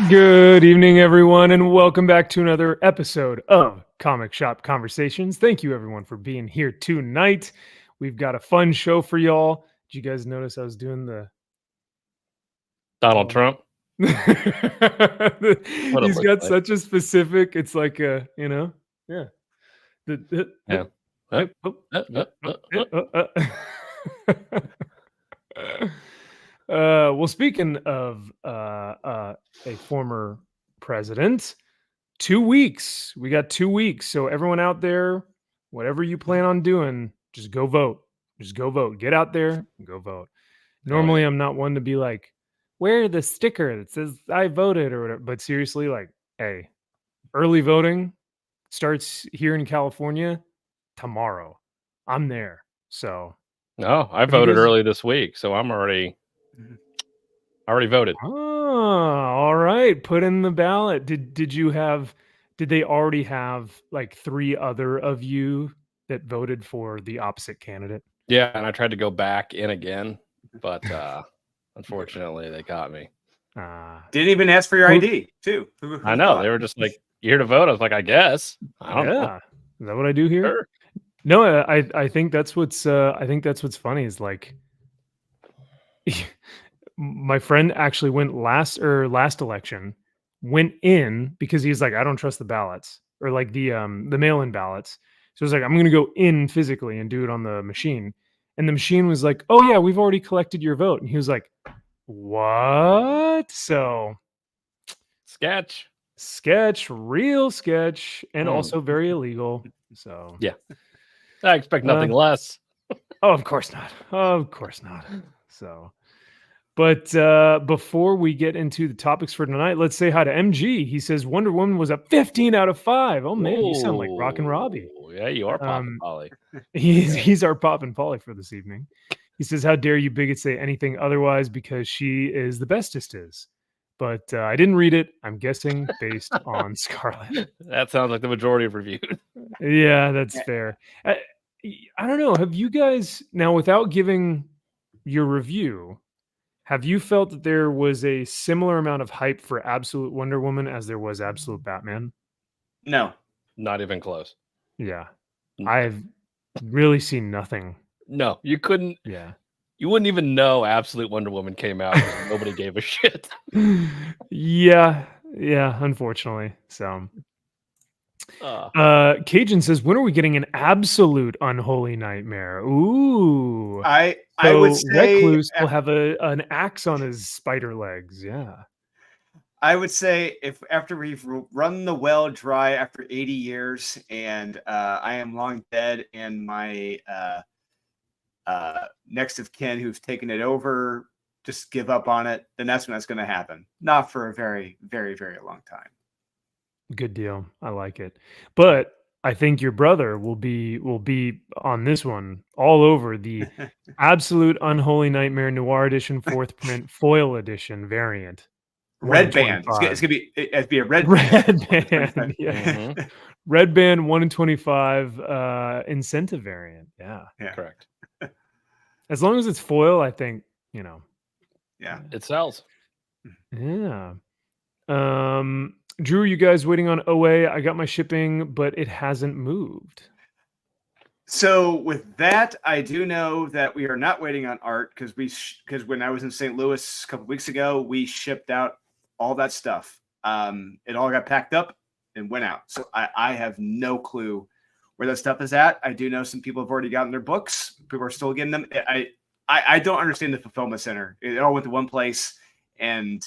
Good evening, everyone, and welcome back to another episode of Comic Shop Conversations. Thank you, everyone, for being here tonight. We've got a fun show for y'all. Did you guys notice I was doing the Donald Trump? He's got like. such a specific, it's like a, yeah. Yeah. Well, speaking of a former president, 2 weeks. We got 2 weeks. So everyone out there, whatever you plan on doing, just go vote. Just go vote. Get out there and go vote. Normally, I'm not one to be like, wear the sticker that says I voted or whatever. But seriously, like, hey, early voting starts here in California tomorrow. I'm there. So no, I voted early this week, so I'm already voted. Oh, all right. Put in the ballot. Did they already have like 3 other of you that voted for the opposite candidate? Yeah, and I tried to go back in again, but unfortunately they caught me. Didn't even ask for your ID, too. I know. They were just like, "You here to vote?" I was like, "I guess." I don't know. Is that what I do here? Sure. No, I think that's what's funny is like my friend actually went last election, went in because he's like, I don't trust the ballots or like the mail-in ballots. So it's like, I'm going to go in physically and do it on the machine. And the machine was like, oh yeah, we've already collected your vote. And he was like, what? So sketch, real sketch, and also very illegal. So yeah, I expect nothing less. Oh, of course not. So, but before we get into the topics for tonight, let's say hi to MG. He says Wonder Woman was a 15 out of 5. Oh man, you sound like Rockin' Robbie. Yeah, you are Poppin' Polly. He's our Poppin' Polly for this evening. He says, how dare you bigots say anything otherwise because she is the bestest is. But I didn't read it. I'm guessing based on Scarlet. That sounds like the majority of reviews. Yeah, that's fair. I don't know. Have you guys, now without giving your review, have you felt that there was a similar amount of hype for Absolute Wonder Woman as there was Absolute Batman? No. Not even close. Yeah. I've really seen nothing. No, you couldn't. Yeah. You wouldn't even know Absolute Wonder Woman came out. Nobody gave a shit. Yeah, unfortunately. So Cajun says, when are we getting an absolute unholy nightmare? Ooh. I would say Recluse will have an axe on his spider legs. Yeah. I would say if after we've run the well dry after 80 years and I am long dead and my next of kin who's taken it over just give up on it, then that's when that's going to happen. Not for a very, very, very long time. Good deal. I like it. But I think your brother will be on this one all over the Absolute Unholy Nightmare Noir Edition 4th print foil edition variant. Red band. It's gonna be a red band. Yeah. Red band 1 in 25 incentive variant. Yeah. Correct. As long as it's foil, I think, Yeah. It sells. Yeah. Drew, you guys waiting on OA? I got my shipping, but it hasn't moved. So with that, I do know that we are not waiting on art because when I was in St. Louis a couple weeks ago, we shipped out all that stuff. It all got packed up and went out. So I have no clue where that stuff is at. I do know some people have already gotten their books. People are still getting them. I don't understand the fulfillment center. It all went to one place, and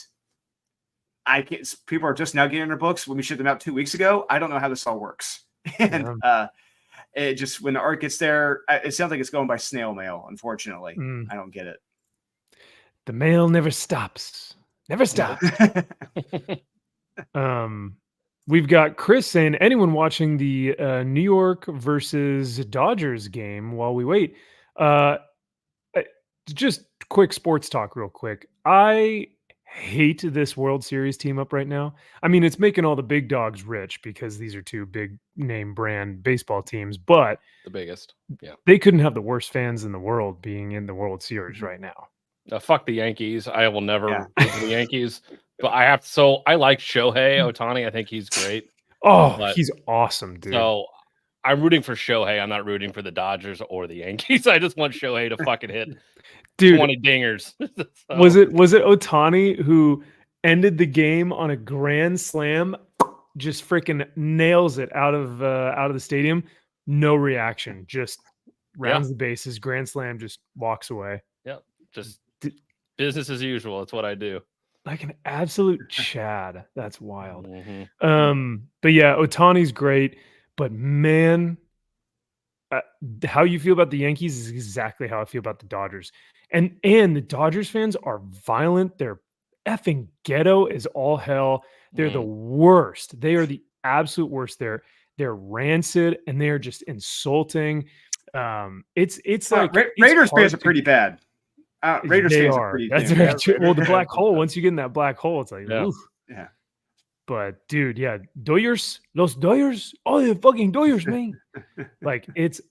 people are just now getting their books when we shipped them out 2 weeks ago. I don't know how this all works. And it just, when the art gets there, it sounds like it's going by snail mail. Unfortunately, I don't get it. The mail never stops. Never stop. We've got Chris saying, anyone watching the New York versus Dodgers game while we wait? Just quick sports talk real quick. I hate this World Series team up right now. I mean, it's making all the big dogs rich because these are 2 big name brand baseball teams, but the biggest. Yeah. They couldn't have the worst fans in the world being in the World Series right now. Fuck the Yankees. I will never root for the Yankees. But I like Shohei Ohtani. I think he's great. Oh, But- he's awesome, dude. So I'm rooting for Shohei. I'm not rooting for the Dodgers or the Yankees. I just want Shohei to fucking hit Dude, 20 dingers. So- was it Ohtani who ended the game on a grand slam? Just freaking nails it out of the stadium. No reaction. Just rounds the bases, grand slam, just walks away. Yep. Just business as usual. That's what I do. Like an absolute Chad. That's wild. Mhm. But yeah, Otani's great. But man, how you feel about the Yankees is exactly how I feel about the Dodgers. And the Dodgers fans are violent. They're effing ghetto as all hell. They're the worst. They are the absolute worst. They're rancid and they're just insulting. It's like Raiders fans are pretty bad. Raiders they fans are. are pretty That's damn very bad. true. Well, the black hole. Once you get in that black hole, it's like, Yeah. oof. Yeah. But dude, yeah, Doyers, los Doyers, oh, the fucking Doyers, man. Like it's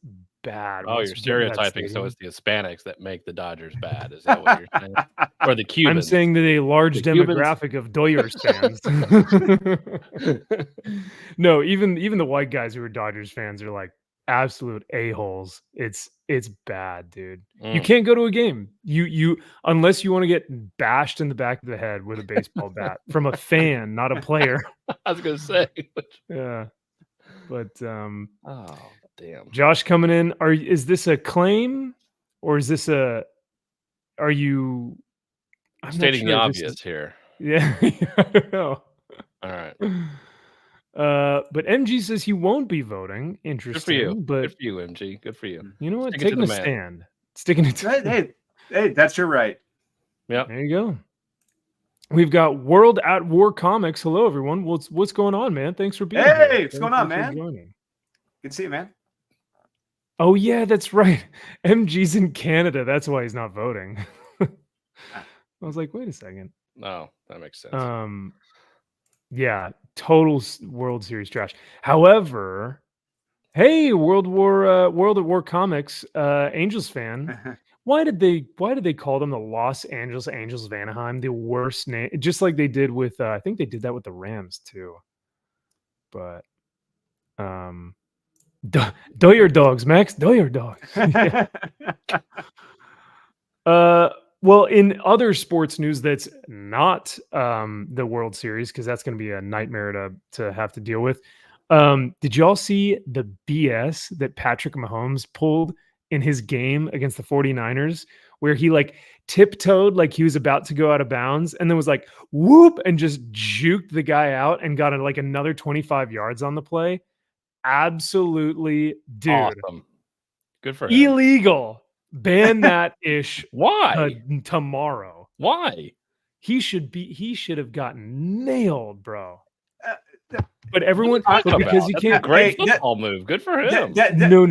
bad. Oh, once you're you get in that stereotyping. So stadium. it's the Hispanics that make the Dodgers bad. Is that what you're saying? Or the I'm Cubans? saying that a large The Cubans- demographic of Doyers fans. No, even the white guys who are Dodgers fans are like absolute a-holes. It's bad, dude. You can't go to a game. You unless you want to get bashed in the back of the head with a baseball bat from a fan, not a player. I was gonna say. Yeah. But Oh damn. Josh coming in. Is this a claim or is this are you I'm not Stating the sure if this obvious is- here. Yeah, I don't know. All right. But MG says he won't be voting. Good for Interesting. you. But Good for you, MG. Good for you. you know what? Sticking to Taking the a man. stand. Sticking it to Hey, that's your right. Yep. There you go. We've got World at War Comics. Hello, everyone. What's going on, man? Thanks for being here. Hey, what's going on, Thanks for man? joining. Good to see you, man. Oh yeah, that's right. MG's in Canada. That's why he's not voting. I was like, wait a second. No, that makes sense. Yeah, total World Series trash. However, hey, World at War Comics, Angels fan. Why did they call them the Los Angeles Angels of Anaheim? The worst name, just like they did with I think they did that with the Rams too. But Doyer dogs, Max. Doyer dogs. Well, in other sports news that's not the World Series, because that's going to be a nightmare to have to deal with. Did y'all see the BS that Patrick Mahomes pulled in his game against the 49ers, where he like tiptoed like he was about to go out of bounds and then was like, whoop, and just juked the guy out and got like another 25 yards on the play? Absolutely, dude. Awesome. Good for him. Illegal. Ban that ish Why? tomorrow. Why? He should have gotten nailed, bro. But everyone, Talk but because about. you That's can't. a great Hey, that- football move. Good for him. No,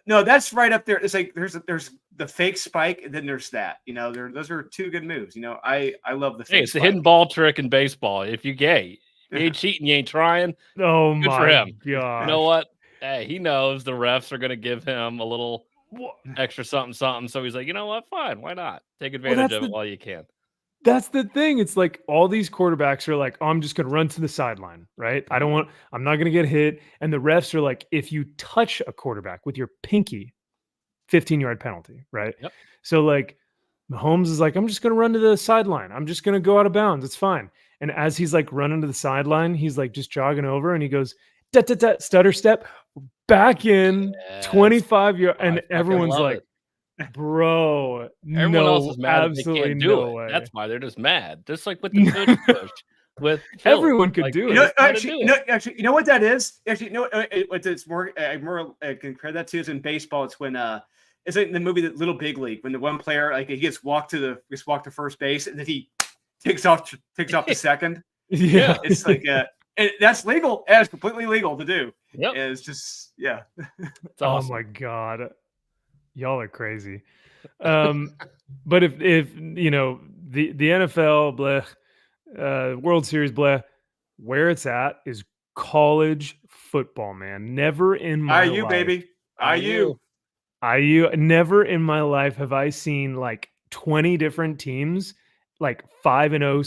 No. That's right up there. It's like there's the fake spike, and then there's that. You know, those are two good moves. You know, I love the fake Hey, it's the spike. hidden ball trick in baseball. If you gay, you ain't cheating, you ain't trying. Oh Good my for him. god! You know what? Hey, he knows the refs are going to give him a little extra something. So he's like, you know what? Fine. Why not? Take advantage of it while you can. That's the thing. It's like all these quarterbacks are like, oh, I'm just going to run to the sideline, right? I'm not going to get hit. And the refs are like, if you touch a quarterback with your pinky, 15-yard penalty, right? Yep. So like Mahomes is like, I'm just going to run to the sideline. I'm just going to go out of bounds. It's fine. And as he's like running to the sideline, he's like just jogging over and he goes, stutter step, back in, 25 yards. And everyone's like, bro, everyone else is mad. Absolutely They can't do no it. way. That's why they're just mad. Just like with the tush push. With Phil. Everyone could Like, do You know, it. actually, you know what that is? Actually, you know what it's more. I compare that to is in baseball. It's when it's like in the movie Little Big League when the one player like he gets walked to first base and then he takes off to second. Yeah. It's like and that's legal. It's completely legal to do. Yep. It's just yeah. It's awesome. Oh my god, y'all are crazy. But if you know the NFL, bleh, World Series, bleh, where it's at is college football, man. Never in my IU life, baby, IU. never in my life have I seen like 20 different teams like 5-0,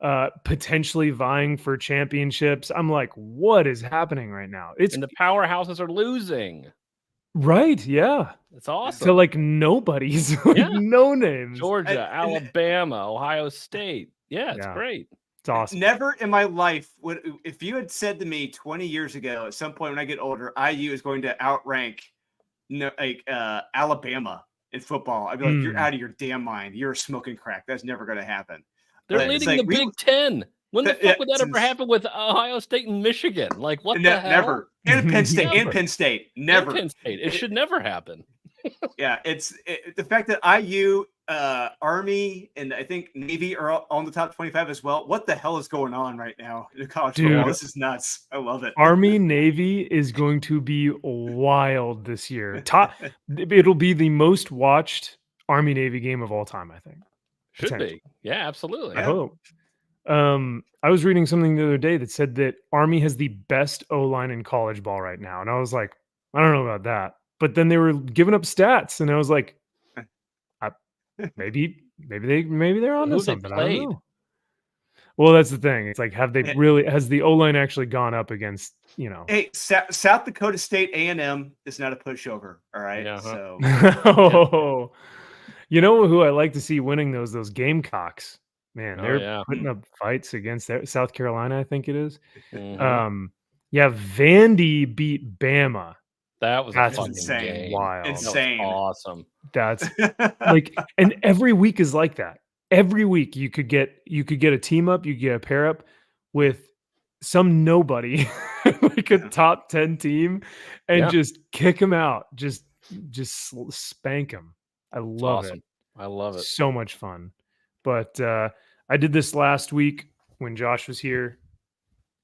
6-0, potentially vying for championships. I'm like, what is happening right now? It's And the powerhouses are losing. right, yeah. It's awesome. To like nobodies, like Yeah. no names. Georgia, Alabama, Ohio State. Yeah, it's great. It's awesome. Never in my life would, if you had said to me 20 years ago, at some point when I get older, IU is going to outrank Alabama in football, I'd be like, you're out of your damn mind. You're smoking crack. That's never going to happen. They're leading the Big Ten. When the fuck would that ever happen with Ohio State and Michigan? Like, what the hell? Never. And Penn State. Never. And Penn State. Never. And Penn State. It should never happen. Yeah, the fact that IU, Army, and I think Navy are all on the top 25 as well. What the hell is going on right now in college football? This is nuts. I love it. Army Navy is going to be wild this year. It'll be the most watched Army Navy game of all time, I think. Should be. Yeah, absolutely. I hope. I was reading something the other day that said that Army has the best O-line in college ball right now. And I was like, I don't know about that. But then they were giving up stats, and I was like, maybe they're onto something. I don't know. Well, that's the thing. It's like, has the O-line actually gone up against, Hey, South Dakota State A&M is not a pushover. All right. Yeah, So you know who I like to see winning those Gamecocks? Man, they're putting up fights against South Carolina, I think it is. Mm-hmm. Vandy beat Bama. That's fucking insane. Wild. Insane. That was awesome. That's like, and every week is like that. Every week you could get a team up, you get a pair up with some nobody, like a top 10 team, and just kick them out. Just spank them. I love it. I love it. So much fun. But I did this last week when Josh was here.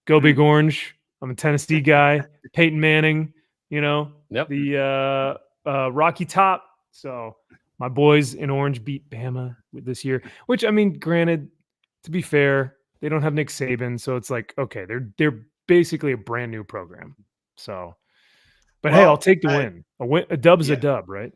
Go Big Orange. I'm a Tennessee guy. Peyton Manning. The Rocky Top. So my boys in Orange beat Bama this year, which, I mean, granted, to be fair, they don't have Nick Saban. So it's like, okay, they're basically a brand new program. So, but hey, I'll take the win. A dub's a dub, right?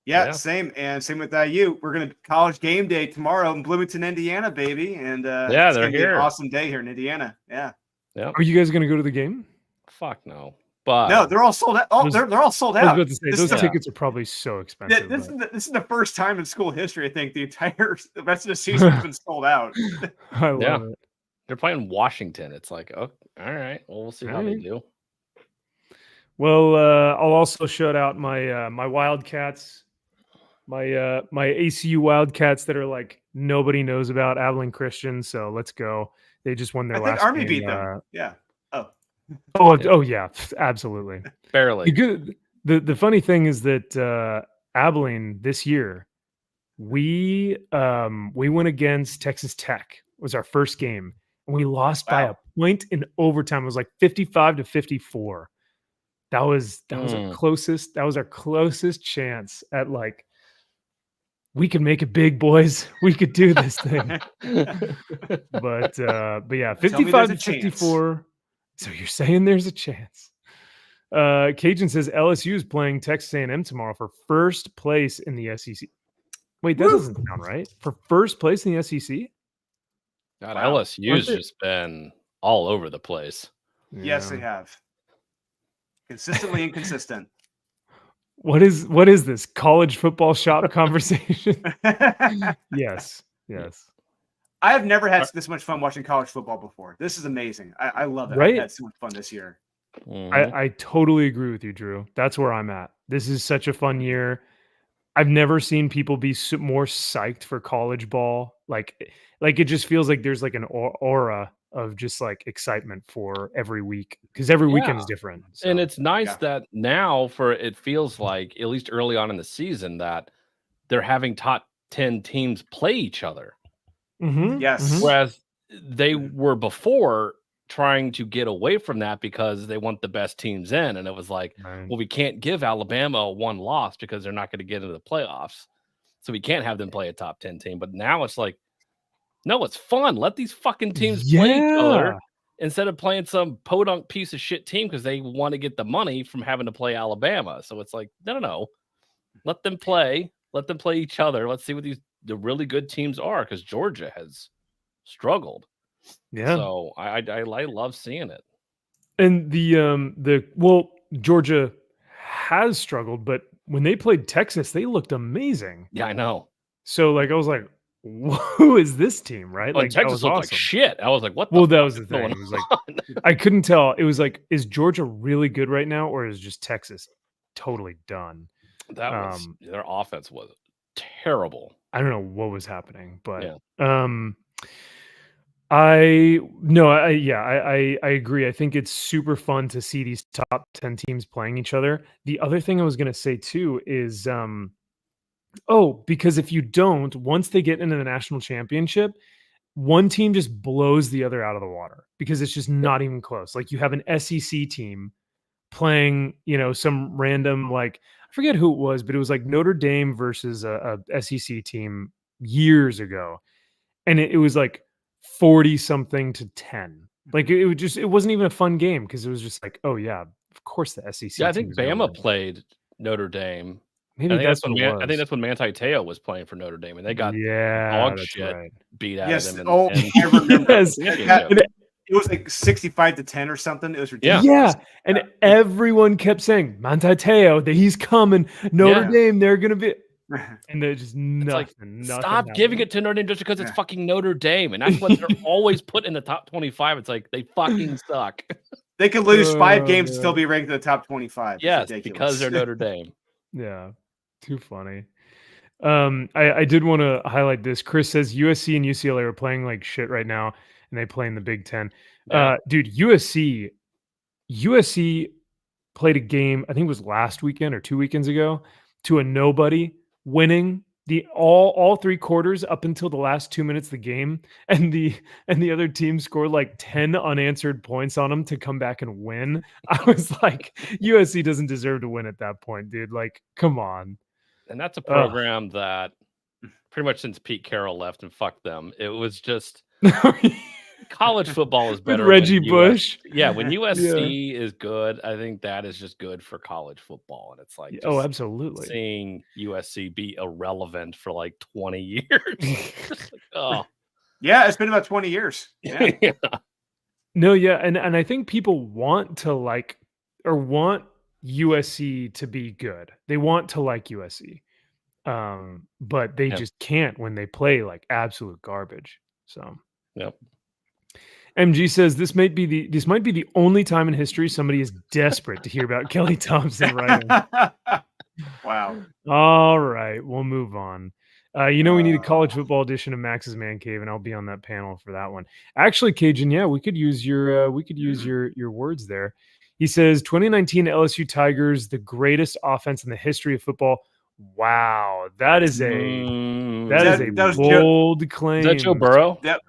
Yeah, same. And same with IU. We're going to college game day tomorrow in Bloomington, Indiana, baby. And it's they're here. An awesome day here in Indiana. Yeah. Are you guys going to go to the game? Fuck no. But no, they're all sold out. They're all sold out. I was about to say, those tickets are probably so expensive. This is the first time in school history, I think, the rest of the season has been sold out. I love it. They're playing Washington. It's like, oh, all right. Well, we'll see how they do. Well, I'll also shout out my my Wildcats, my ACU Wildcats that are like nobody knows about, Abilene Christian. So let's go. They just won their last game. Army beat them. Yeah. Oh yeah, absolutely. Barely. The funny thing is that Abilene this year, we went against Texas Tech. It was our first game, and we lost by a point in overtime. It was like 55-54. That was our closest. That was our closest chance at like, we could make it big, boys. We could do this thing. but yeah, 55-54. So you're saying there's a chance. Cajun says LSU is playing Texas A&M tomorrow for first place in the SEC. Wait, that doesn't sound right. For first place in the SEC? God, LSU's just been all over the place. Yes, they have. Consistently inconsistent. What is this college football shop conversation? Yes. I have never had this much fun watching college football before. This is amazing. I love it. Right? I had so much fun this year. I totally agree with you, Drew. That's where I'm at. This is such a fun year. I've never seen people be more psyched for college ball. Like it just feels like there's like an aura of just like excitement for every week, because every weekend is different. So. And it's nice that now it feels like, at least early on in the season, that they're having top 10 teams play each other. Mm-hmm. Yes. Mm-hmm. Whereas they were before trying to get away from that because they want the best teams in. And it was like, well, we can't give Alabama one loss because they're not going to get into the playoffs. So we can't have them play a top 10 team. But now it's like, no, it's fun. Let these fucking teams play each other instead of playing some podunk piece of shit team because they want to get the money from having to play Alabama. So it's like, no. Let them play. Let them play each other. Let's see what these the really good teams are, because Georgia has struggled. Yeah. So I love seeing it. And Georgia has struggled, but when they played Texas, they looked amazing. Yeah, I know. So like I was like, who is this team, right? Well, Like Texas that was looked awesome. like shit. I was like, what the Well, that fuck was is the thing. going It was like on? I couldn't tell. It was like, is Georgia really good right now, or is just Texas totally done? That was their offense was terrible. I don't know what was happening, but Yeah. I agree. I think it's super fun to see these top 10 teams playing each other. The other thing I was going to say too is because if you don't, once they get into the national championship, one team just blows the other out of the water because it's just not even close. Like you have an SEC team playing, some random, like I forget who it was, but it was like Notre Dame versus a SEC team years ago. And it was like 40 something to 10. Like it wasn't even a fun game because it was just like, oh yeah, of course the SEC. Yeah, I think Bama played Notre Dame. Maybe that's what it was. I think that's when Manti Te'o was playing for Notre Dame, and they got dog shit beat out of them. I remember. Yes. It was like 65 to 10 or something. It was ridiculous. Yeah, and everyone kept saying Manti Te'o, that he's coming. Notre Dame, they're gonna be. And they're just nothing. Stop giving it to Notre Dame just because it's fucking Notre Dame, and that's what they're always put in the top 25. It's like they fucking suck. They could lose 5 games and still be ranked in the top 25. Yes, because they're Notre Dame. Yeah, too funny. I did want to highlight this. Chris says USC and UCLA are playing like shit right now, and they play in the Big Ten. Yeah. Dude, USC played a game. I think it was last weekend or 2 weekends ago to a nobody, winning the all 3 quarters up until the last 2 minutes of the game, and the other team scored like 10 unanswered points on them to come back and win. I was like, USC doesn't deserve to win at that point, dude. Like, come on. And that's a program that pretty much since Pete Carroll left and fucked them, it was just college football is better. With Reggie Bush. When USC is good, I think that is just good for college football. And it's like, absolutely. Seeing USC be irrelevant for like 20 years. Yeah, it's been about 20 years. Yeah. No, yeah. And I think people want to want USC to be good. They want to like USC. But they just can't when they play like absolute garbage. So, yep. MG says this might be the only time in history somebody is desperate to hear about Kelly Thompson writing. Wow. All right, we'll move on. We need a college football edition of Max's Man Cave, and I'll be on that panel for that one. Actually, Cajun, we could use your your words there. He says 2019 LSU Tigers, the greatest offense in the history of football. Wow, that is a bold claim. Is that Joe Burrow? That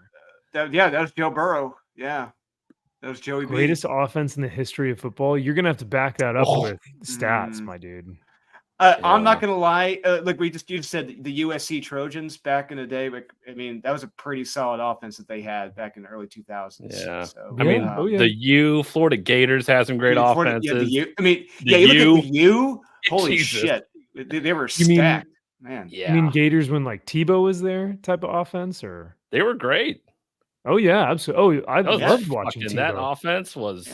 was Joe Burrow. Yeah, that was Joey. Greatest offense in the history of football. You're gonna have to back that up with stats, my dude. I'm not gonna lie. Like you just said, the USC Trojans back in the day. But I mean, that was a pretty solid offense that they had back in the early 2000s. Yeah. So, the Florida Gators has some great offenses. You look at the U. Holy shit, they were stacked, man. Yeah. You mean Gators when like Tebow was there type of offense, or they were great. Oh yeah, absolutely. Oh, I loved watching Tebow. That offense was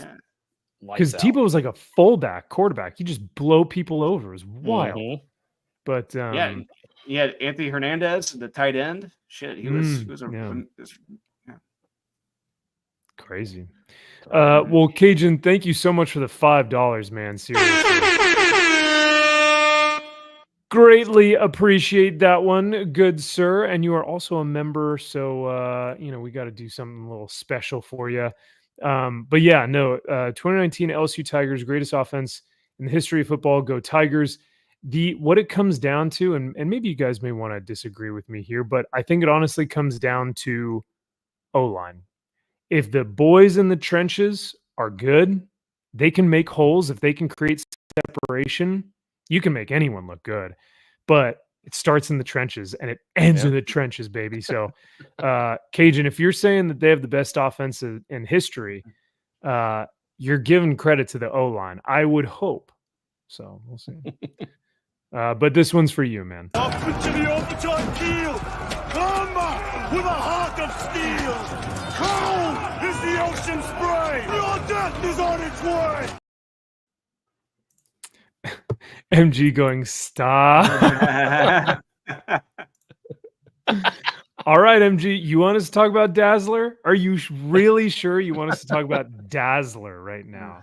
because Tebow was like a fullback quarterback. He just blow people over. It was wild. Mm-hmm. But he had Anthony Hernandez, the tight end. Shit, he was crazy. Well, Cajun, thank you so much for the $5, man. Seriously. Greatly appreciate that one, good sir. And you are also a member, so we got to do something a little special for you. But yeah, no, 2019 LSU Tigers, greatest offense in the history of football. Go Tigers. What it comes down to, and maybe you guys may want to disagree with me here, but I think it honestly comes down to O-line. If the boys in the trenches are good, they can make holes. If they can create separation, you can make anyone look good, but it starts in the trenches and it ends in the trenches, baby. So, Cajun, if you're saying that they have the best offense in history, you're giving credit to the O-line. I would hope. So we'll see. But this one's for you, man. Up into the overtime keel. Come with a heart of steel. Cold is the ocean spray. Your death is on its way. MG going, stop. All right, MG, you want us to talk about Dazzler? Are you really sure you want us to talk about Dazzler right now?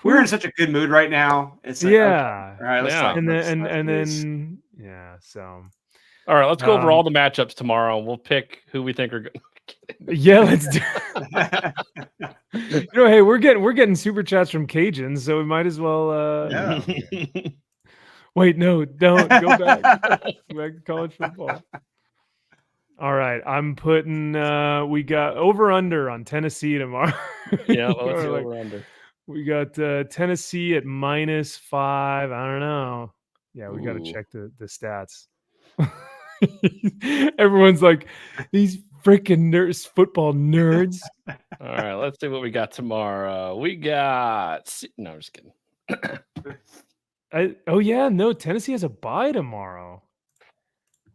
We're in such a good mood right now. It's like, yeah. Okay. All right, let's Yeah. talk And about then yeah, so All right, let's go over all the matchups tomorrow. We'll pick who we think are good. yeah, let's do hey, we're getting super chats from Cajuns, so we might as well Yeah. Wait, no, don't go back. Go back to college football. All right, I'm putting we got over under on Tennessee tomorrow. Yeah, well, let's go Like, over under. we got Tennessee at -5. I don't know. Yeah, we got to Ooh. check the stats. Everyone's like, these freaking nerds, football nerds. All right, let's see what we got tomorrow. We got no, I'm just kidding. Oh yeah, no, Tennessee has a bye tomorrow.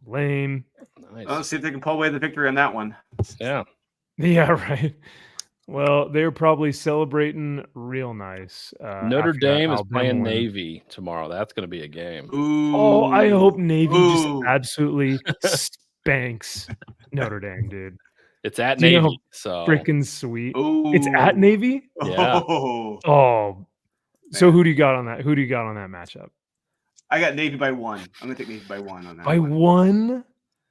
Lame. Nice. Let's see if they can pull away the victory on that one. Yeah. Yeah, right. Well, they're probably celebrating real nice. Notre after that Dame is Alabama playing win. Navy tomorrow. That's going to be a game. Ooh. Oh, I hope Navy just Ooh. absolutely spanks Notre Dame, dude. It's at Do you know Navy, how so Freaking sweet. Ooh. It's at Navy? Yeah. Oh. Oh. So Man. who do you got on that? Who do you got on that matchup? I got Navy by 1. I'm gonna take Navy by 1 on that. By one. 1?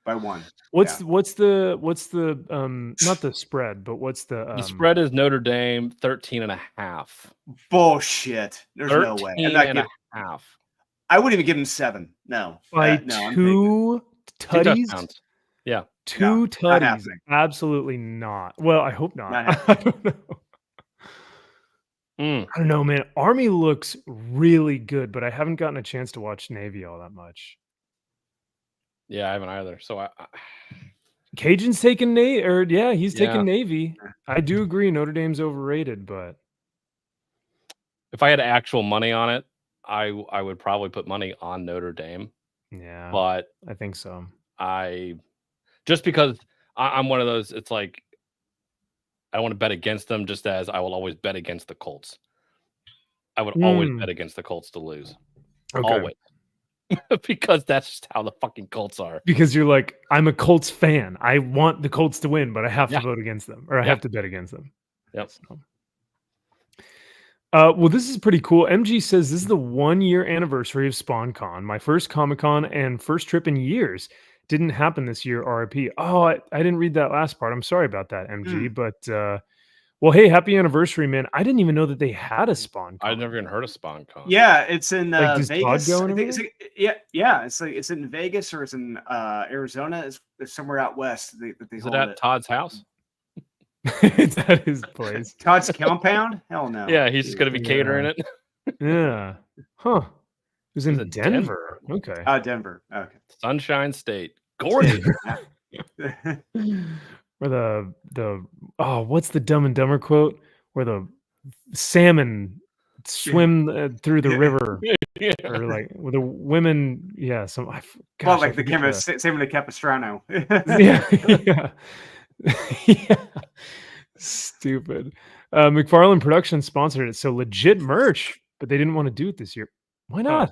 By 1. What's the not the spread, but what's the the spread is Notre Dame 13.5. Bullshit. There's no way. I'm not giving. 13.5. I wouldn't even give him 7. No. by no, I'm two Two tutties? touchdowns. Yeah. Two No, not tutties? happening. Absolutely not. Well, I hope not. Not I don't know. Mm. I don't know, man. Army looks really good, but I haven't gotten a chance to watch Navy all that much. Yeah, I haven't either. So Cajun's taking Navy, or yeah, he's Yeah. taking Navy. I do agree Notre Dame's overrated, but if I had actual money on it, I would probably put money on Notre Dame. yeah, But I think so. just because I'm one of those, it's like I don't want to bet against them, just as I will always bet against the Colts. I would always bet against the Colts to lose. Okay. Always. Because that's just how the fucking Colts are. Because you're like, I'm a Colts fan. I want the Colts to win, but I have Yeah. to vote against them, or I Yeah. have to bet against them. Yep. So. Well, this is pretty cool. MG says this is the 1-year anniversary of SpawnCon, my first Comic-Con and first trip in years. Didn't happen this year, RIP. Oh, I didn't read that last part. I'm sorry about that, MG. But well, hey, happy anniversary, man. I didn't even know that they had a SpawnCon. I've never even heard of SpawnCon. Yeah, it's in Like, does Todd Vegas. go I and think it's it's in Vegas or it's in Arizona. It's somewhere out west. That they Is hold it at it. Todd's house? It's at his place. Todd's compound? Hell no. Yeah, he's just going to be catering it. Yeah. Huh. It was in It was in Denver. Okay. Denver. Okay. Sunshine State. Gorgeous. Where the what's the Dumb and Dumber quote? Where the salmon swim through the river, Yeah. or like with the women. Yeah, some. Well, Gosh, I like the forget camera saving the Capistrano. Yeah. Yeah. Stupid. McFarlane Productions sponsored it, so legit merch, but they didn't want to do it this year. Why not?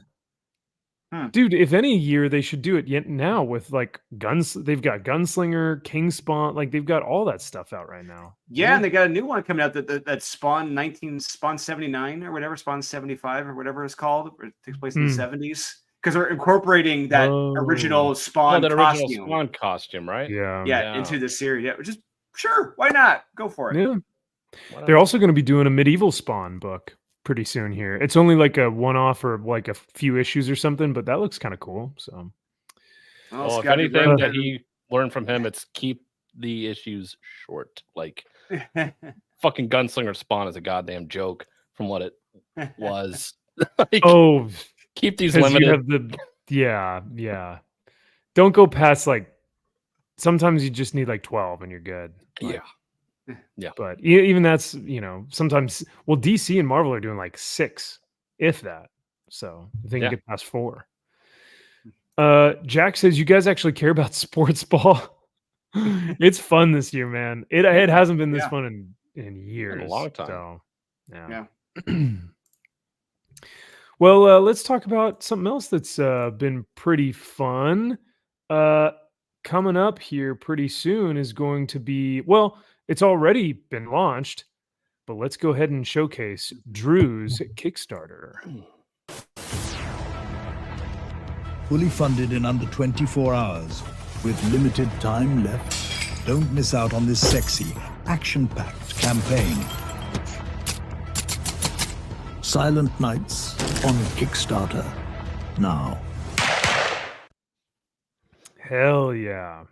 Dude, if any year they should do it yet now with like guns. They've got Gunslinger, King Spawn, like they've got all that stuff out right now. Yeah, and they got a new one coming out that Spawn 79 or whatever, Spawn 75 or whatever it's called. It takes place in the 70s. Because they're incorporating that original Spawn that costume. original Spawn costume, right? Yeah. Into the series. Yeah, which is sure, why not? Go for it. Yeah. They're also going to be doing a medieval Spawn book pretty soon here. It's only like a one-off or like a few issues or something, but that looks kind of cool. So, well, if anything that he learned from him, it's keep the issues short. Like fucking Gunslinger Spawn is a goddamn joke from what it was. Like, keep these limited. You have yeah. Don't go past like. Sometimes you just need like 12 and you're good. Like, yeah. But even that's sometimes. Well, DC and Marvel are doing like 6, if that. So if they can Yeah. get past 4. Jack says, you guys actually care about sports ball? It's fun this year, man. It hasn't been this Yeah. fun in years. a long time. So, yeah. Yeah. Well, let's talk about something else that's been pretty fun. Coming up here pretty soon is going to be, well, it's already been launched, but let's go ahead and showcase Drew's Kickstarter. Fully funded in under 24 hours, with limited time left. Don't miss out on this sexy, action-packed campaign. Silent Nights on Kickstarter now. Hell yeah.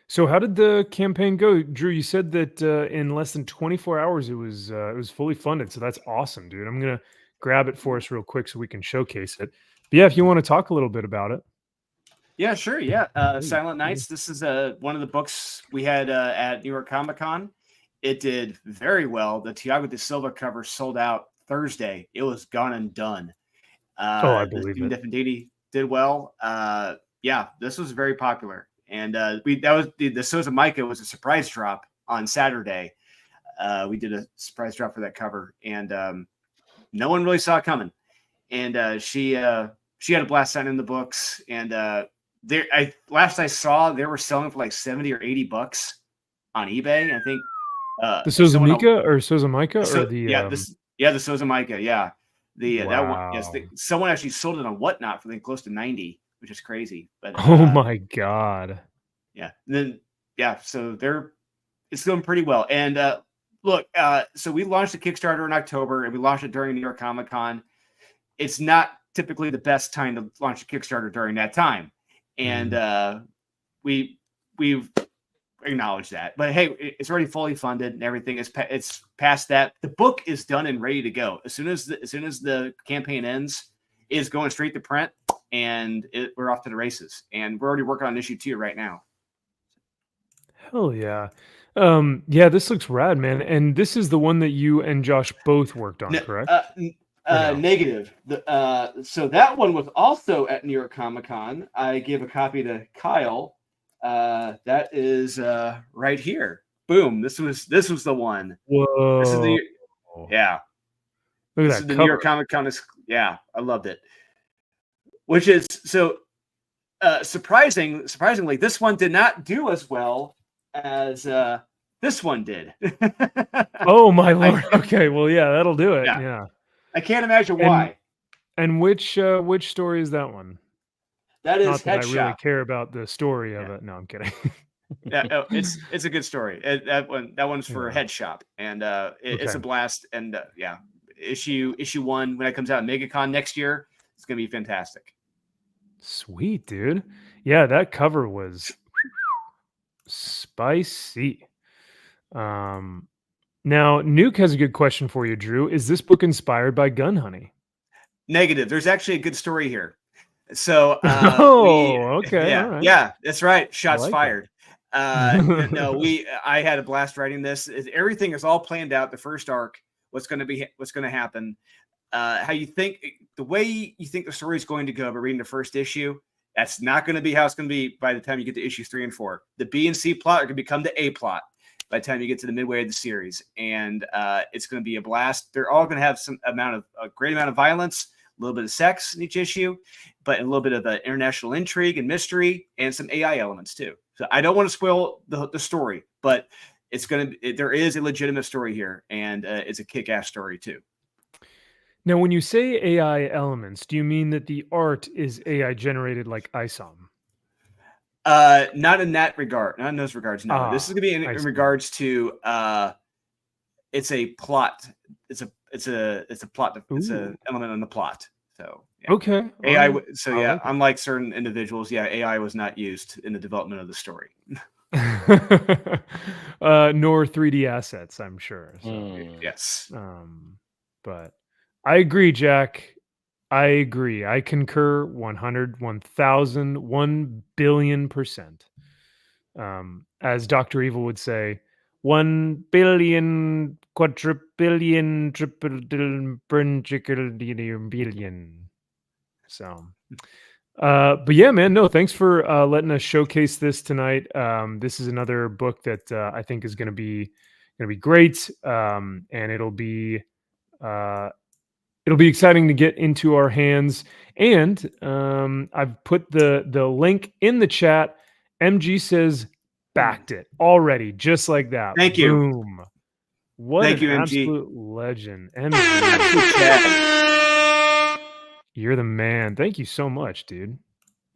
So how did the campaign go? Drew, you said that in less than 24 hours it was fully funded. So that's awesome, dude. I'm going to grab it for us real quick so we can showcase it. But yeah, if you want to talk a little bit about it. Yeah, sure. Yeah. Silent Nights. This is one of the books we had at New York Comic Con. It did very well. The Taitague de Silva cover sold out Thursday. It was gone and done. I believe it. Definitely did well. Yeah, this was very popular. And the Souza Micah was a surprise drop on Saturday. We did a surprise drop for that cover, and no one really saw it coming. And she had a blast signing the books. And last I saw, they were selling for like $70 or $80 on eBay. I think the Souza Micah or Souza Micah or the the Souza Micah, yeah. That one, yes. Wow. Someone actually sold it on Whatnot for close to 90, which is crazy. But oh my god, yeah. And then so it's going pretty well. And look, so we launched the Kickstarter in October, and we launched it during New York Comic Con. It's not typically the best time to launch a Kickstarter during that time, and we've acknowledged that. But hey, it's already fully funded and everything. It's past that. The book is done and ready to go. As soon as the campaign ends, it's going straight to print, and we're off to the races. And we're already working on issue 2 right now. hell yeah. Yeah, this looks rad, man. And this is the one that you and Josh both worked on, correct? No? Negative. So that one was also at New York Comic Con. I gave a copy to Kyle. That is right here. Boom. This was the one. Whoa. This is the yeah. Look at This that is the cover. New York Comic Con. Yeah, I loved it. Which is so surprisingly, this one did not do as well as this one did. Oh my lord. Okay, well, yeah, that'll do it. Yeah. I can't imagine why. And which story is that one? That is Not that I really Headshot. care about the story of it. No, I'm kidding. Yeah, it's a good story. That one's for Head Shop, and it's a blast. And issue 1 when it comes out at MegaCon next year, it's gonna be fantastic. Sweet, dude. Yeah, that cover was spicy. Now Nuke has a good question for you, Drew. Is this book inspired by Gun Honey? Negative. There's actually a good story here. So okay, all right. Yeah, that's right. Shots like fired. I had a blast writing this. Everything is all planned out. The first arc, what's going to happen, how you think, the way you think the story is going to go by reading the first issue. That's not going to be how it's going to be by the time you get to issues 3 and 4. The B and C plot are going to become the A plot by the time you get to the midway of the series, and it's going to be a blast. They're all going to have a great amount of violence, a little bit of sex in each issue, but a little bit of international intrigue and mystery, and some AI elements too. So I don't want to spoil the story, but there is a legitimate story here, and it's a kick-ass story too. Now, when you say AI elements, do you mean that the art is AI generated like ISOM? Not in that regard. Not in those regards. No, this is going to be in regards to it's a plot. It's a plot. It's an element in the plot. So yeah. Okay. AI. So yeah, unlike certain individuals, AI was not used in the development of the story. Nor 3D assets, I'm sure. So. Yes. But I agree, Jack. I agree. I concur 100, 1,000, 1 billion%. As Dr. Evil would say, 1 billion, quadrillion, triple billion. So, but yeah, man, no, thanks for letting us showcase this tonight. This is another book that I think is going to be great, and it'll be exciting to get into our hands. And I've put the link in the chat. MG says backed it already, just like that. Thank you. Boom. What Thank an you, MG. absolute legend. MG. You're the man. Thank you so much, dude.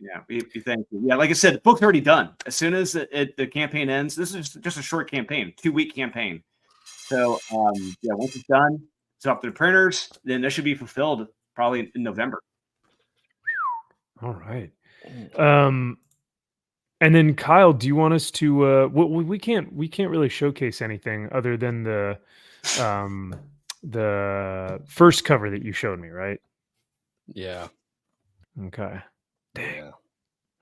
Yeah, we thank you. Yeah, like I said, the book's already done. As soon as the campaign ends, this is just a short campaign, 2-week campaign. So, yeah, once it's done, it's off to the printers. Then that should be fulfilled probably in November. All right. And then Kyle, do you want us to? We can't really showcase anything other than the first cover that you showed me, right? Yeah. Okay. Yeah.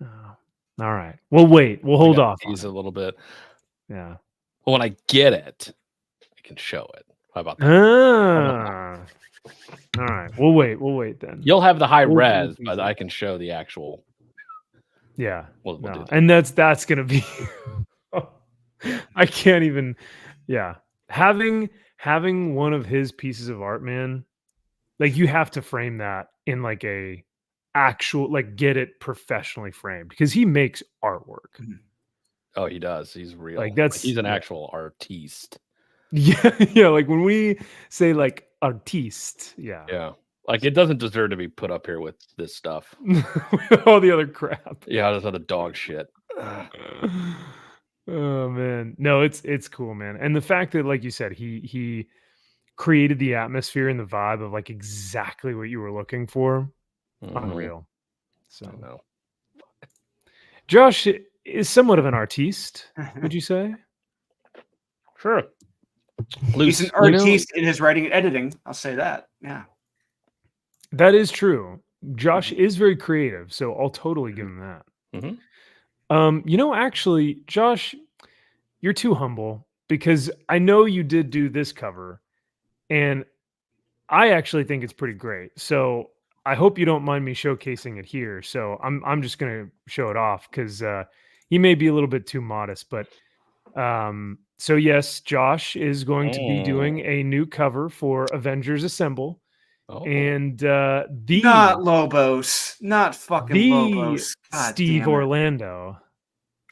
All right. We'll wait. We'll hold off. Tease a little bit. Yeah. Well, when I get it, I can show it. How about that? All right. We'll wait then. You'll have the high res, but I can show the actual. Yeah. We'll do that. And that's gonna be. I can't even. Yeah. Having one of his pieces of art, man. Like you have to frame that in like a actual, like get it professionally framed because he makes artwork. Oh, he does. He's real. Like he's an actual artiste. Yeah, yeah. Like when we say like artiste, yeah. Like it doesn't deserve to be put up here with this stuff. All the other crap. Yeah, this other dog shit. Oh man, no, it's cool, man. And the fact that, like you said, he created the atmosphere and the vibe of like exactly what you were looking for. Unreal. So I know. Josh is somewhat of an artiste, would you say? Sure. He's an artiste in his writing and editing. I'll say that. Yeah. That is true. Josh is very creative, so I'll totally give him that. Actually, Josh, you're too humble because I know you did do this cover, and I actually think it's pretty great. So I hope you don't mind me showcasing it here. So I'm just gonna show it off because he may be a little bit too modest, but so yes, Josh is going to be doing a new cover for Avengers Assemble. And not Lobos, not fucking Lobos. Steve Orlando.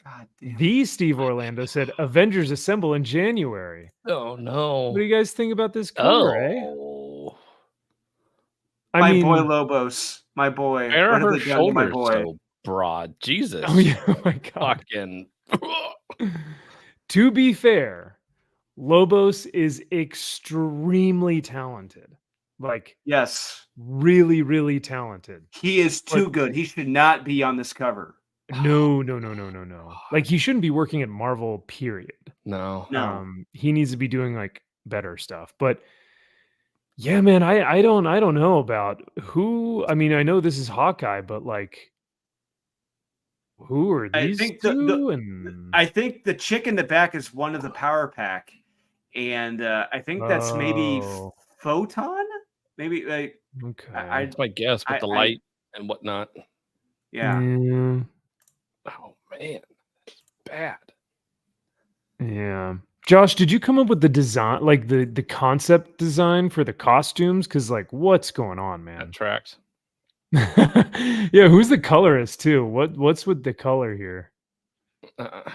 God damn. The Steve Orlando said Avengers Assemble in January. Oh no. What do you guys think about this cover, My boy Lobos. My boy. Where are her shoulders so broad? Jesus. Oh yeah, oh my God. Fucking. To be fair, Lobos is extremely talented. Like, yes, really, really talented. He is too good. He should not be on this cover. No. Like, he shouldn't be working at Marvel, period. No. He needs to be doing like better stuff. But yeah, man, I don't know about who. I mean, I know this is Hawkeye, but like, who are these two? I think the chick in the back is one of the Power Pack, and I think that's maybe Photon. Maybe like okay. That's my guess with the light and whatnot. Yeah. Oh man, that's bad. Yeah. Josh, did you come up with the design, like the concept design for the costumes? Because like, what's going on, man? That tracks. Yeah, who's the colorist too? What's with the color here? What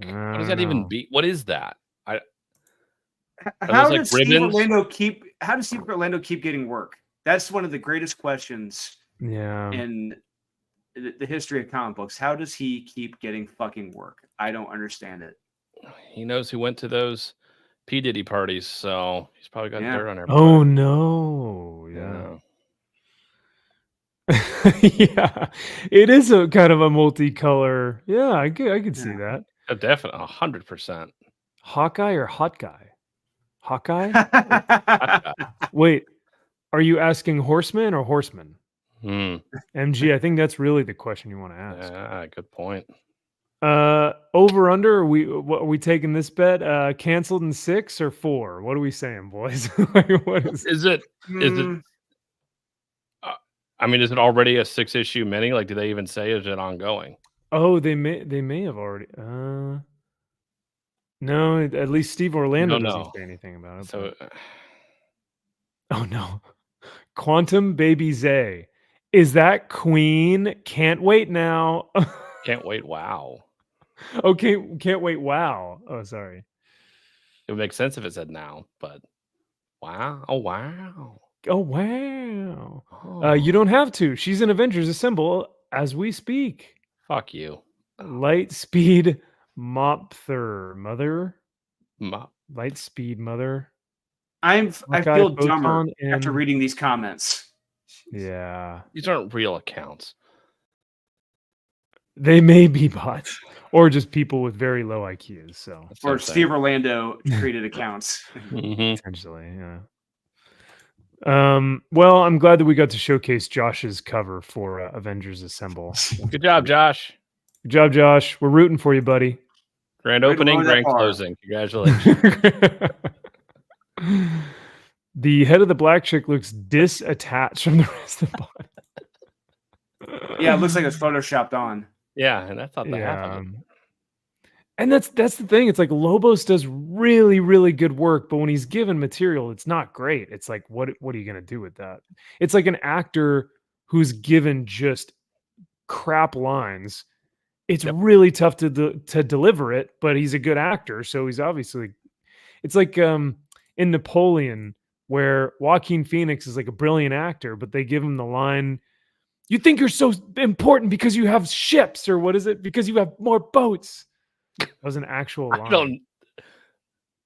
does that even be? What is that? How does Steve Orlando keep getting work? That's one of the greatest questions. Yeah. In the history of comic books, how does he keep getting fucking work? I don't understand it. He knows who went to those P. Diddy parties, so he's probably got dirt on everybody. Oh no! Yeah. Yeah, it is a kind of a multicolor. Yeah, I could see that. Oh, definitely 100%. Hawkeye or Hot Guy? Hawkeye? Wait, are you asking horseman or horseman? MG, I think that's really the question you want to ask. Yeah, good point. Over under? Are we taking this bet? Canceled in 6 or 4? What are we saying, boys? Like, what is it? I mean, is it already a 6-issue mini? Like, do they even say is it ongoing? Oh, they may have already. No, at least Steve Orlando don't doesn't know. say anything about it. So, Oh no, Quantum Baby Zay, is that Queen? Can't wait now. can't wait. Wow. Okay, can't wait. Wow. Oh, sorry. It would make sense if it said now, but wow. Oh, wow. Oh wow. Oh, You don't have to. She's in Avengers Assemble as we speak. fuck you. Lightspeed Mopther Mother. Ma- Lightspeed Mother. I Hawkeye, feel dumber Photon, after and- reading these comments. Yeah. These aren't real accounts. They may be bots or just people with very low IQs. So That's what Or I'm saying. Steve Orlando created accounts. Mhm. potentially, yeah. Well, I'm glad that we got to showcase Josh's cover for Avengers Assemble. Good job, Josh. Good job, Josh. We're rooting for you, buddy. Grand Way to opening, lower that grand bar. closing. Congratulations. The head of the black chick looks disattached from the rest of the body. Yeah, it looks like it's photoshopped on. Yeah, and I thought that happened. And that's the thing. It's like Lobos does really, really good work, but when he's given material, it's not great. It's like, what are you gonna do with that? It's like an actor who's given just crap lines. It's Yep. really tough to deliver it, but he's a good actor, so he's obviously. It's like in Napoleon, where Joaquin Phoenix is like a brilliant actor, but they give him the line, "You think you're so important because you have ships, or what is it? Because you have more boats." That was an actual line. I don't.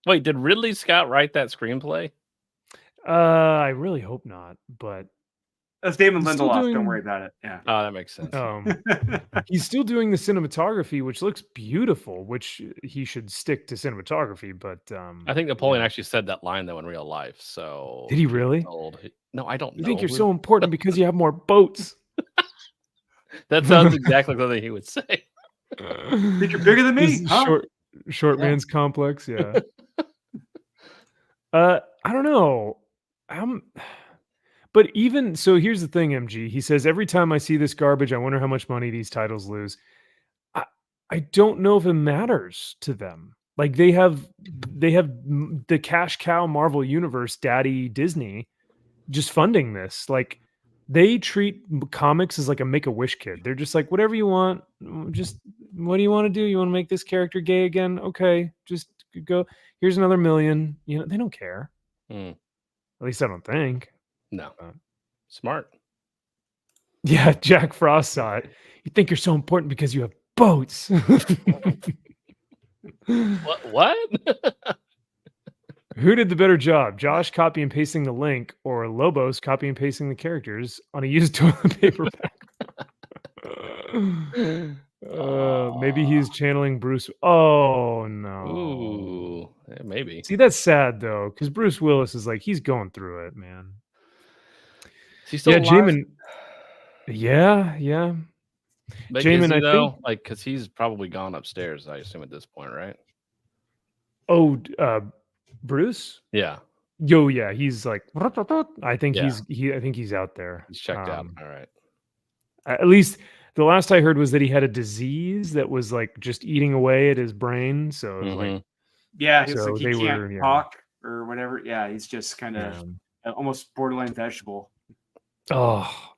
Wait, did Ridley Scott write that screenplay? I really hope not, but That's Damon He's still Lindelof. doing- Don't worry about it. Yeah. Oh, that makes sense. he's still doing the cinematography, which looks beautiful, which he should stick to cinematography. But I think Napoleon actually said that line though in real life. So did he really? No, I don't You know. think you're so important because you have more boats? That sounds exactly like something he would say. Think you're bigger than me? This Huh? short Yeah. man's complex. Yeah. I don't know. But even so, here's the thing, MG. He says every time I see this garbage, I wonder how much money these titles lose. I don't know if it matters to them. Like they have the cash cow Marvel Universe, Daddy Disney, just funding this. Like they treat comics as like a Make-A-Wish kid. They're just like, whatever you want. Just what do you want to do? You want to make this character gay again? Okay, just go. Here's another $1 million. You know, they don't care. Hmm. At least I don't think. No. Smart. Yeah, Jack Frost saw it. You think you're so important because you have boats. What? Who did the better job? Josh copy and pasting the link or Lobos copy and pasting the characters on a used toilet paper pack? Maybe he's channeling Bruce. Oh no. Ooh, maybe. See, that's sad though, because Bruce Willis is like he's going through it, man. Is he still Yeah, alive? Jamin. Yeah. Like, Jamin, is he, I though? think- Like, because he's probably gone upstairs, I assume, at this point, right? Oh, Bruce. Yeah, Yeah, he's like. I think Yeah. I think he's out there. he's checked out. All right. At least the last I heard was that he had a disease that was like just eating away at his brain. So it was like, Mhm. Yeah, he's So like they he can't were, yeah. talk or whatever. Yeah, he's just kind of almost borderline vegetable. oh,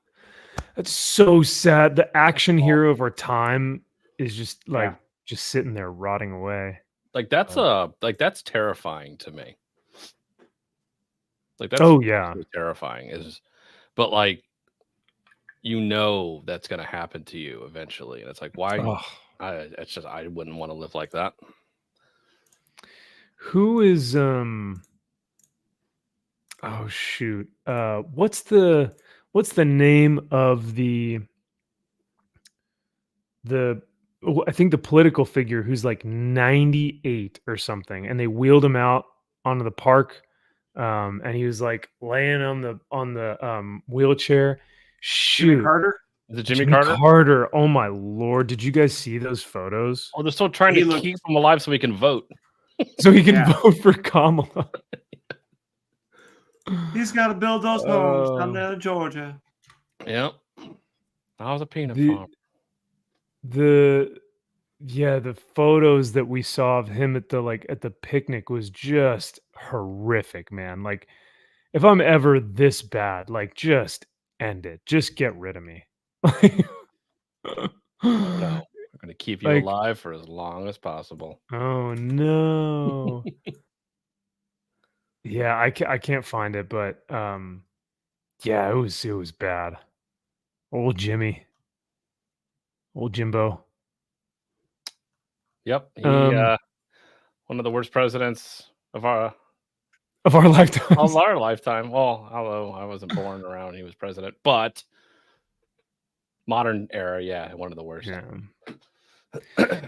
that's so sad. The action hero of our time is just like Yeah. just sitting there rotting away. Like that's terrifying to me. Like that's Oh yeah, so terrifying. But like you know that's gonna happen to you eventually, and it's like why? oh. I wouldn't want to live like that. Who is oh shoot. What's the name of the I think the political figure who's like 98 or something, and they wheeled him out onto the park, and he was like laying on the wheelchair. Jimmy Shoot, Carter. Is it Jimmy Carter? Carter. Oh my lord! Did you guys see those photos? Oh, they're still trying He to looked- keep him alive so he can vote. So he can Yeah. vote for Kamala. He's got to build those homes down Oh. there in Georgia. Yep. I was a peanut The- farm. The photos that we saw of him at the picnic was just horrific, man. Like, if I'm ever this bad, like, just end it. Just get rid of me. No, we're gonna keep you Like- alive for as long as possible. Oh no. Yeah, I can't find it, but yeah, it was bad. Old Jimmy. Old Jimbo. Yep. He Um, one of the worst presidents of our Of our lifetime. lifetime. Well, although I wasn't born around when he was president, but modern era, yeah, one of the worst. Yeah.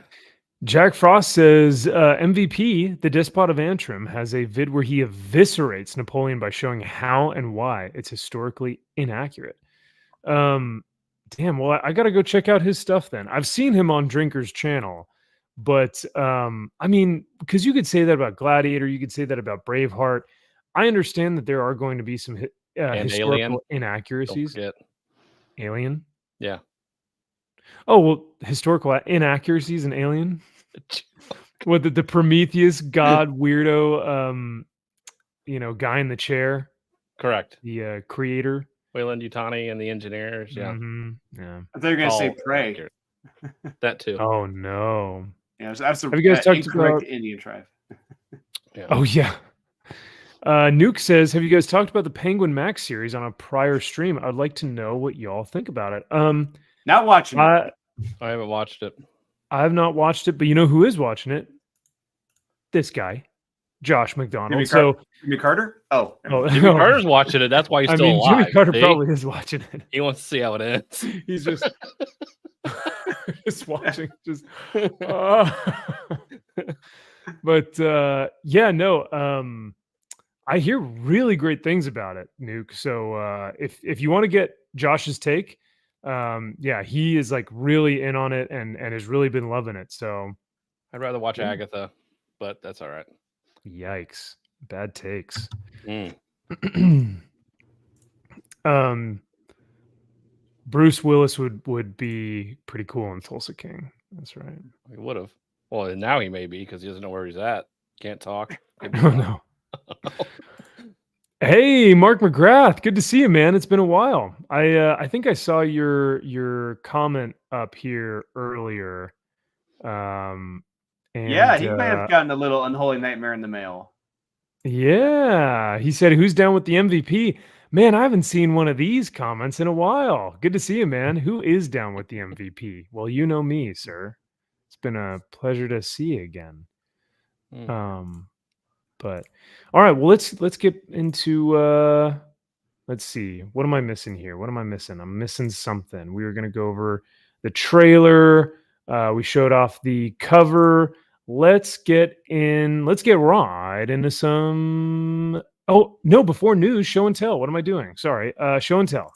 Jack Frost says MVP, the Despot of Antrim, has a vid where he eviscerates Napoleon by showing how and why it's historically inaccurate. Damn, well, I got to go check out his stuff then. I've seen him on Drinker's channel, but I mean, because you could say that about Gladiator, you could say that about Braveheart. I understand that there are going to be some And historical Alien. Don't inaccuracies. forget. Alien? Yeah. Oh, well, historical inaccuracies in Alien? What, the Prometheus god weirdo, guy in the chair, Correct. the creator? Wayland Yutani and the engineers. Yeah. Mhm, yeah. I thought you were gonna say All Prey. accurate. That too. Oh no. Yeah, that's Have you guys talked incorrect about- Indian tribe. Yeah. Oh yeah. Nuke says, have you guys talked about the Penguin Max series on a prior stream? I'd like to know what y'all think about it. Not watching. it. I haven't watched it. I have not watched it, but you know who is watching it? This guy, Josh McDonald. Jimmy So Jimmy Carter? Oh, oh, Jimmy Carter's watching it. That's why he's I still mean, alive. Jimmy Carter see? probably is watching it. He wants to see how it ends. He's just just watching. Just but yeah, no. I hear really great things about it, Nuke. So if you want to get Josh's take, yeah, he is like really in on it and has really been loving it. So I'd rather watch Agatha, but that's all right. yikes, bad takes. Mm. Bruce Willis would be pretty cool in Tulsa King. That's right. He would have. Well, and now he may be because he doesn't know where he's at. Can't talk. Oh no. Hey, Mark McGrath, good to see you, man. It's been a while. I think I saw your comment up here earlier. And, yeah, he may have gotten a little unholy nightmare in the mail. Yeah, he said, "Who's down with the MVP?" Man, I haven't seen one of these comments in a while. Good to see you, man. Who is down with the MVP? Well, you know me, sir. It's been a pleasure to see you again. But all right, well, let's get into let's see. What am I missing here? What am I missing? I'm missing something. We were going to go over the trailer. We showed off the cover. Let's get right into some. Oh, no, before news, show and tell. What am I doing? Sorry. Show and tell.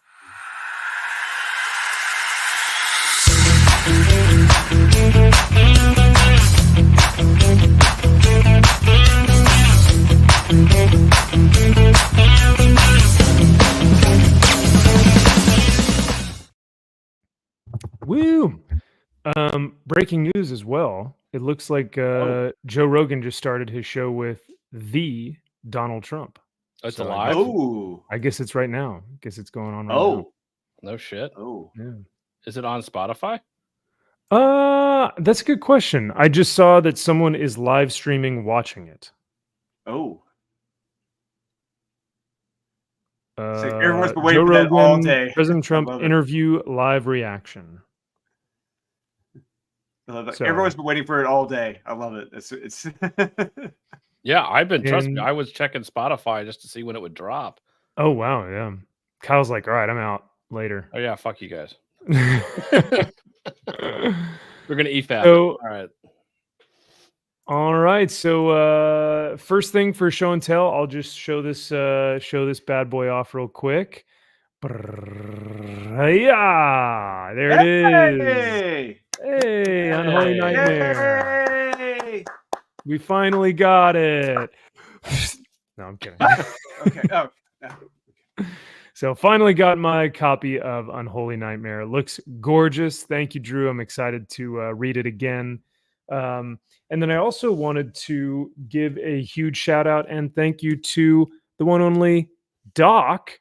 Woo! Breaking news as well. It looks like Joe Rogan just started his show with the Donald Trump. It's So alive. Oh, I guess it's right now. I guess it's going on right now. No shit. oh. Yeah. Is it on Spotify? That's a good question. I just saw that someone is live streaming watching it. Oh. It's like everyone's been Joe waiting for that all Rogan, day. President I Trump love it. interview live reaction. I love it. So- Everyone's been waiting for it all day. I love it. It's Yeah, I've been. Trust me, And- I was checking Spotify just to see when it would drop. Oh wow, yeah. Kyle's like, all right, I'm out later. Oh yeah, fuck you guys. We're gonna EFAP. So- All right. All right. So first thing for show and tell, I'll just show this bad boy off real quick. Yeah, there it is. Hey! Hey, Unholy Hey. Nightmare. Yay! We finally got it. No, I'm kidding. Okay. Oh. So finally got my copy of Unholy Nightmare. It looks gorgeous. Thank you, Drew. I'm excited to read it again. And then I also wanted to give a huge shout out and thank you to the one only Doc,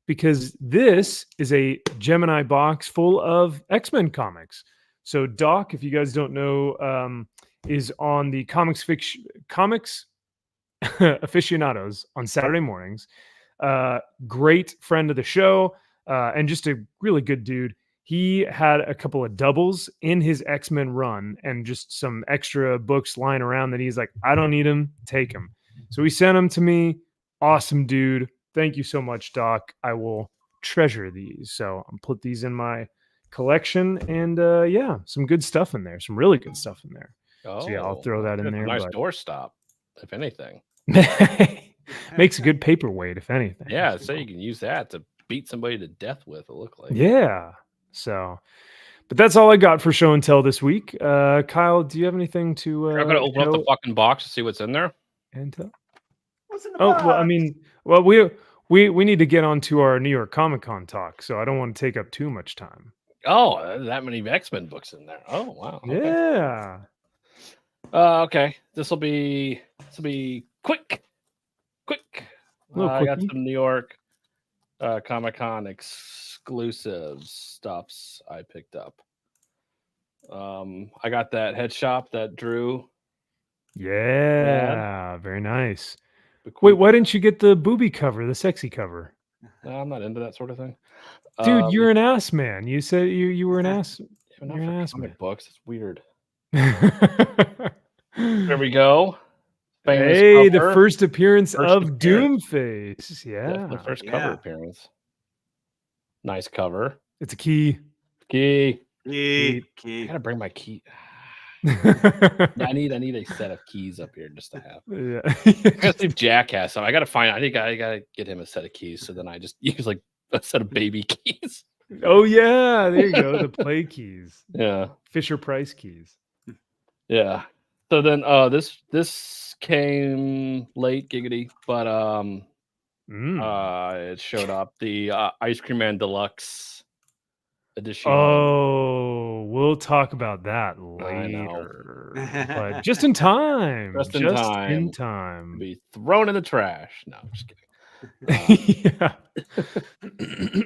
because this is a Gemini box full of X-Men comics. So Doc, if you guys don't know, is on the comics aficionados on Saturday mornings. Great friend of the show, and just a really good dude. He had a couple of doubles in his X-Men run and just some extra books lying around that he's like, I don't need them, take them. So he sent them to me. Awesome dude. Thank you so much, Doc. I will treasure these. So I'll put these in my collection, and yeah, some good stuff in there. Some really good stuff in there. So yeah, I'll throw that in there. Nice doorstop, if anything. Makes a good paperweight, if anything. Yeah, so you can use that to beat somebody to death with, it looked like. Yeah. So, but that's all I got for show and tell this week. Kyle, do you have anything to I'm gonna open up the fucking box to see what's in there. And tell? What's in the Well, I box? mean, well, we need to get on to our New York Comic Con talk, so I don't want to take up too much time. Oh, that many X-Men books in there. Oh wow. Okay. Yeah. Okay. This will be quick. I got quickie. some New York Comic Con exclusive stuffs I picked up. I got that head shop that Drew. Yeah. Very nice. Wait, why didn't you get the booby cover, the sexy cover? No, I'm not into that sort of thing. Dude, you're an ass man. You said you were an ass. Not You're an for ass comic man. books. It's weird. There we go. Famous Hey, cover. the first appearance of appearance. Doomface. Yeah. That's the first cover appearance. Nice cover. It's a key. Key. Key. I gotta bring my key. I need a set of keys up here just to have. Yeah. I gotta see if Jack has some. I gotta find. I think I gotta get him a set of keys. So then I just use like a set of baby keys. Oh yeah, there you go. The play keys. Yeah. Fisher Price keys. Yeah. So then this came late, giggity, but it showed up the Ice Cream Man Deluxe edition. Oh, we'll talk about that later. But just in time. Just in time. Be thrown in the trash. No, I'm just kidding. Yeah.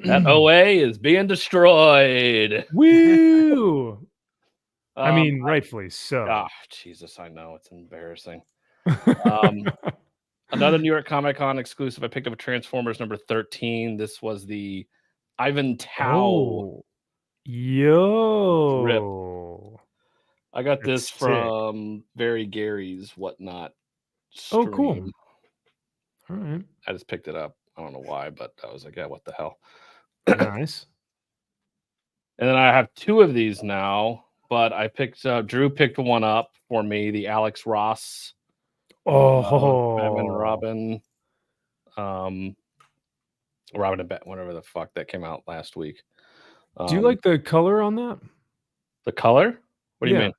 That OA is being destroyed. Woo! I mean, rightfully so. Ah, Jesus, I know it's embarrassing. Another New York Comic Con exclusive. I picked up a Transformers number 13. This was the Ivan Tao. Oh, yo! Rip. I got That's this from Very Gary's Whatnot Oh, cool. stream. All right. I just picked it up. I don't know why, but I was like, yeah, what the hell? Nice. And then I have two of these now, but I picked Drew picked one up for me, the Alex Ross. Batman and Robin. Robin and Bat, whatever the fuck that came out last week. Do you like the color on that? The color? What do you mean?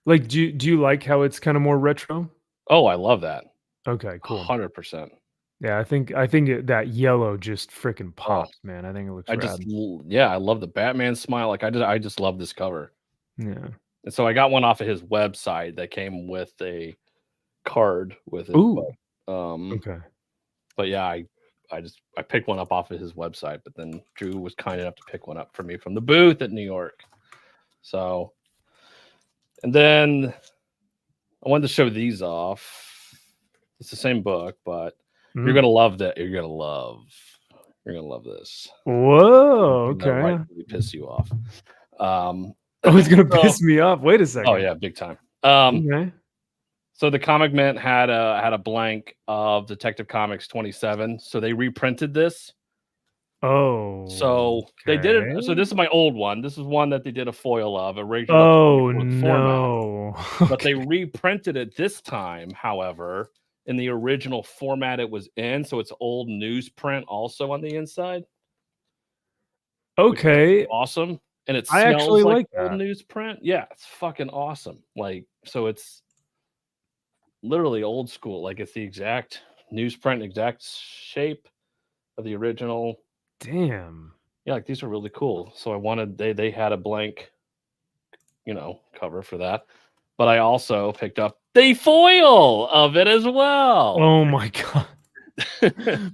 Like, do you like how it's kind of more retro? Oh, I love that. Okay, cool. 100%. Yeah, I think that yellow just freaking pops, man. I think it looks rad. I love the Batman smile. Like I just love this cover. Yeah. And so I got one off of his website that came with a card with it. Ooh. But, okay. But yeah, I picked one up off of his website, but then Drew was kind enough to pick one up for me from the booth at New York. So, and then I wanted to show these off. It's the same book, but you're gonna love that. You're gonna love this. Whoa. Okay. Really piss you off. It's gonna piss me off. Wait a second. Oh yeah, big time. Okay. So the Comic Mint had a blank of Detective Comics 27, so they reprinted this. Oh. So they did it. So this is my old one. This is one that they did a foil of original. Oh no! Format. But they reprinted it this time, however, in the original format it was in. So it's old newsprint also on the inside. Okay. Awesome. And it I smells actually like that. old newsprint. Yeah, it's fucking awesome. Like, so it's literally old school. Like it's the exact newsprint, exact shape. of the original. Damn. Yeah, like these are really cool. So I wanted they had a blank, cover for that. But I also picked up the foil of it as well. Oh my god.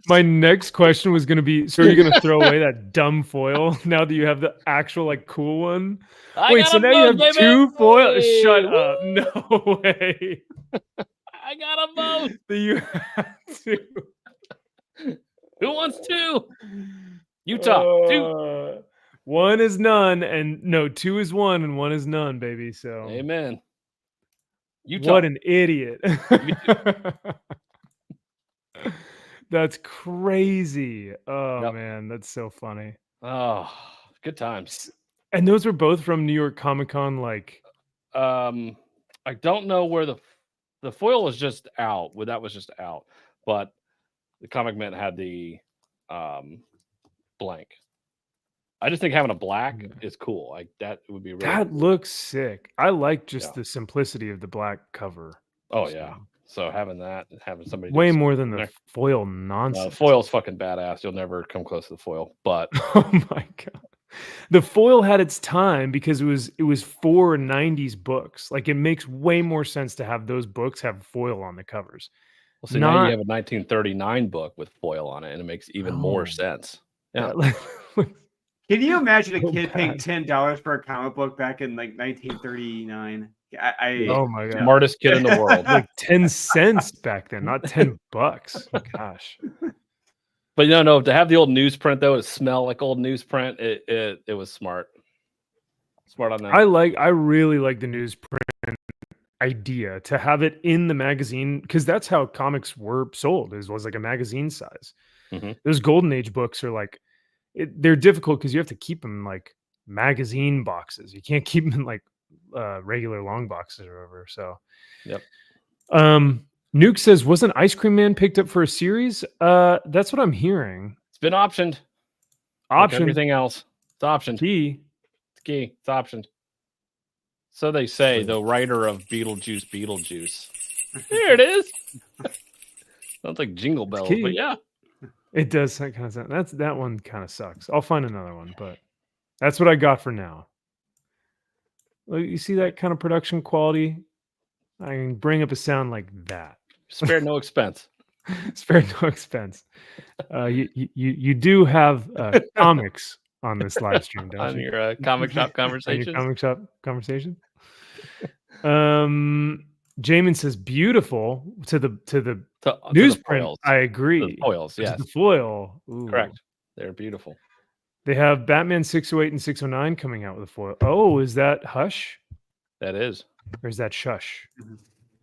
My next question was going to be, so are you going to throw away that dumb foil now that you have the actual like cool one? Wait, so now you have two foils? Shut up. No way. I got them both. You have two. Who wants two? Utah. Two. One is none, and no, two is one, and one is none, baby. So amen. Utah. What an idiot. That's crazy. Oh man, that's so funny. Oh, good times. And those were both from New York Comic Con. Like, I don't know where the foil was just out. Well, that was just out, but the Comic Mint had the blank. I just think having a black is cool. Like that would be really that cool. Looks sick. I like just the simplicity of the black cover. Oh yeah. So having that, having somebody way more than the foil nonsense. Foil's fucking badass. You'll never come close to the foil. But oh my god, the foil had its time because it was for 90s books. Like it makes way more sense to have those books have foil on the covers. Well, see, now you have a 1939 book with foil on it, and it makes even more sense. Yeah. Can you imagine a kid paying $10 for a comic book back in like 1939? Oh my god, smartest kid in the world. Like 10 cents back then, not $10. Gosh. But no, to have the old newsprint though, it smelled like old newsprint. It was smart. Smart on that. I really like the newsprint idea to have it in the magazine, because that's how comics were sold. Was like a magazine size. Mm-hmm. Those Golden Age books are like they're difficult because you have to keep them in like magazine boxes. You can't keep them in like regular long boxes or whatever. So yep. Nuke says, wasn't Ice Cream Man picked up for a series? That's what I'm hearing. It's been optioned. Like everything else, it's optioned. It's optioned. So they say. The writer of Beetlejuice. Here it is. Sounds like Jingle Bells, but yeah. It does kind of sound. That one kind of sucks. I'll find another one, but that's what I got for now. You see that kind of production quality? I can bring up a sound like that. Spared no expense. Spared no expense. You do have comics on this live stream, don't on you? Your comic shop conversation. Comic shop conversation. Jamin says beautiful to the newsprint. I agree. The foils, yes. The foil. Ooh. Correct. They're beautiful. They have Batman 608 and 609 coming out with a foil. Oh, is that Hush? That is. Or is that Shush?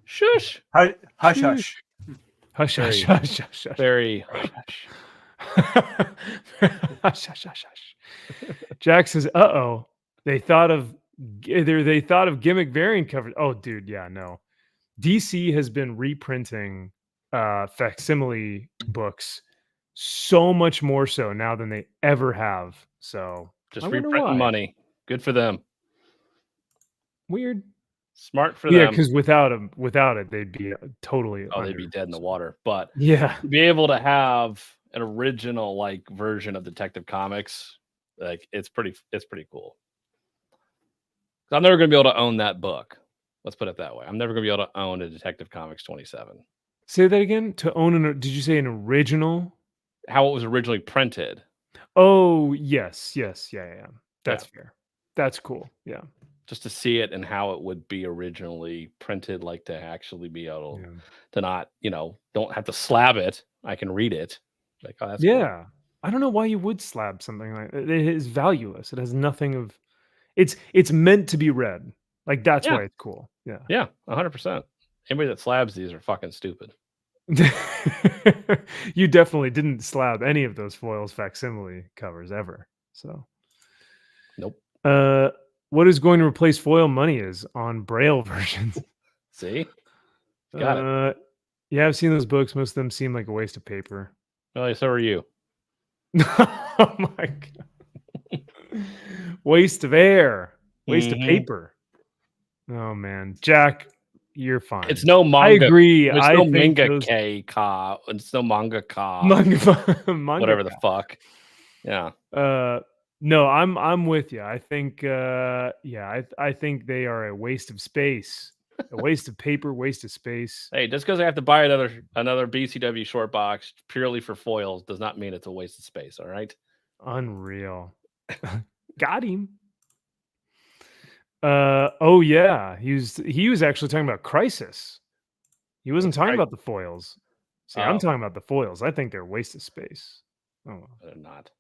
Shush. Hush, hush. Hush, hush, hush, hush. Very hush. Hush, hush, hush, hush. Jack says, "Uh-oh. They thought of gimmick variant covers." Oh, dude, yeah, no. DC has been reprinting facsimile books so much more so now than they ever have. So just reprinting money. Good for them. Weird. Smart for them. Yeah, because without it, they'd be totally. They'd be dead in the water. But yeah, to be able to have an original like version of Detective Comics, like it's pretty cool. I'm never going to be able to own that book. Let's put it that way. I'm never going to be able to own a Detective Comics 27. Say that again. To own did you say an original? How it was originally printed. Oh, yes. Yeah. That's fair. That's cool. Yeah. Just to see it and how it would be originally printed, like to actually be able to not, don't have to slab it. I can read it. Like, oh, that's cool. I don't know why you would slab something like that. It is valueless. It has nothing of. It's meant to be read. Like that's why it's cool. Yeah. Yeah. 100%. Anybody that slabs these are fucking stupid. You definitely didn't slab any of those foils facsimile covers ever. So. Nope. What is going to replace foil money is on Braille versions. See? Got it. Yeah, I've seen those books. Most of them seem like a waste of paper. Well, so are you. Oh my god. Waste of air. Waste of paper. Oh man. Jack, you're fine. It's no manga. I agree. It's I no think manga those- ka. It's no manga ka. manga Whatever the fuck. Yeah. No, I'm with you. I think I think they are a waste of space. A waste of paper, waste of space. Hey, just because I have to buy another BCW short box purely for foils does not mean it's a waste of space. All right. Unreal. Got him. Oh yeah, he was actually talking about Crisis. He wasn't talking about the foils. See, I'm talking about the foils. I think they're a waste of space. Oh, they're not.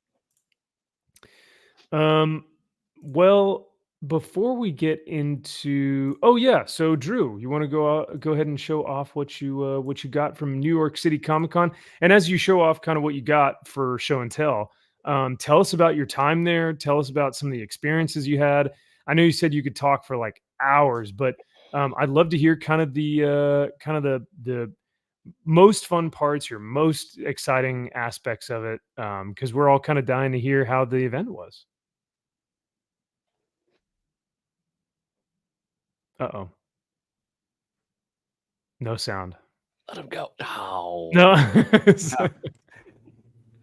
Well, before we get into, so Drew, you want to go ahead and show off what you got from New York City Comic Con, and as you show off kind of what you got for show and tell, tell us about your time there. Tell us about some of the experiences you had. I know you said you could talk for like hours, but I'd love to hear kind of the most fun parts, your most exciting aspects of it, because we're all kind of dying to hear how the event was. Uh-oh. No sound. Let him go. Oh. No.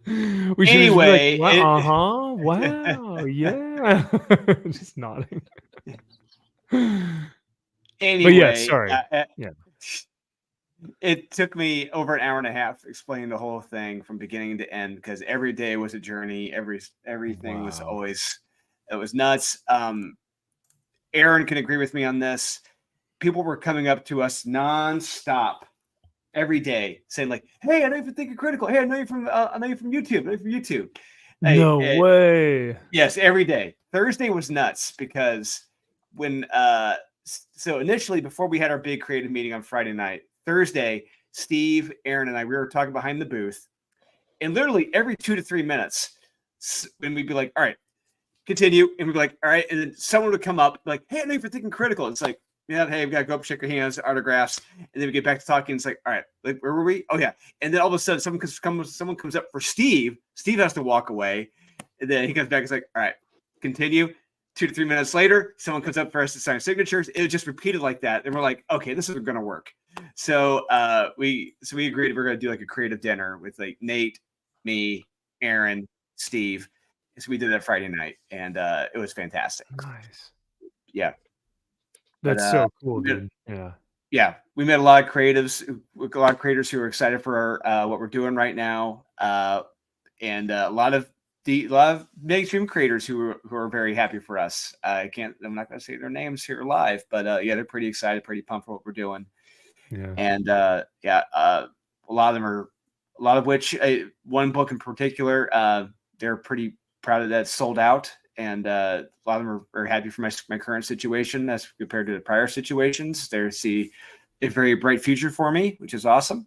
We should Anyway, just be like, wow, yeah. Just nodding. Anyway, but yeah, sorry. Yeah. It took me over an hour and a half explaining the whole thing from beginning to end because every day was a journey. Everything was always, it was nuts. Aaron can agree with me on this. People were coming up to us nonstop every day saying like, "Hey, I know you're thinking critical. Hey, I know you're from YouTube. I know you're from YouTube." No way. Yes, every day. Thursday was nuts because when so initially before we had our big creative meeting on Friday night, Thursday, Steve, Aaron, and I, we were talking behind the booth, and literally every 2 to 3 minutes, when we'd be like, "All right, continue," and we'd be like, "All right," and then someone would come up like, "Hey, I know you're thinking critical." It's like, yeah, hey, we gotta go up, shake your hands, autographs, and then we get back to talking. It's like, all right, like, where were we? Oh yeah, and then all of a sudden, someone comes up for Steve. Steve has to walk away, and then he comes back. It's like, all right, continue. 2 to 3 minutes later, someone comes up for us to sign signatures. It was just repeated like that, and we're like, okay, this isn't gonna work. So we agreed we're gonna do like a creative dinner with like Nate, me, Aaron, Steve. So we did that Friday night, and it was fantastic. Nice. Yeah. That's so cool, dude. Yeah, we met a lot of creatives, a lot of creators who are excited for what we're doing right now, and a lot of mainstream creators who are very happy for us. I'm not going to say their names here live, but yeah, they're pretty excited, pretty pumped for what we're doing. Yeah, and a lot of which one book in particular, they're pretty proud of that, sold out. And a lot of them are happy for my current situation as compared to the prior situations. They see a very bright future for me, which is awesome.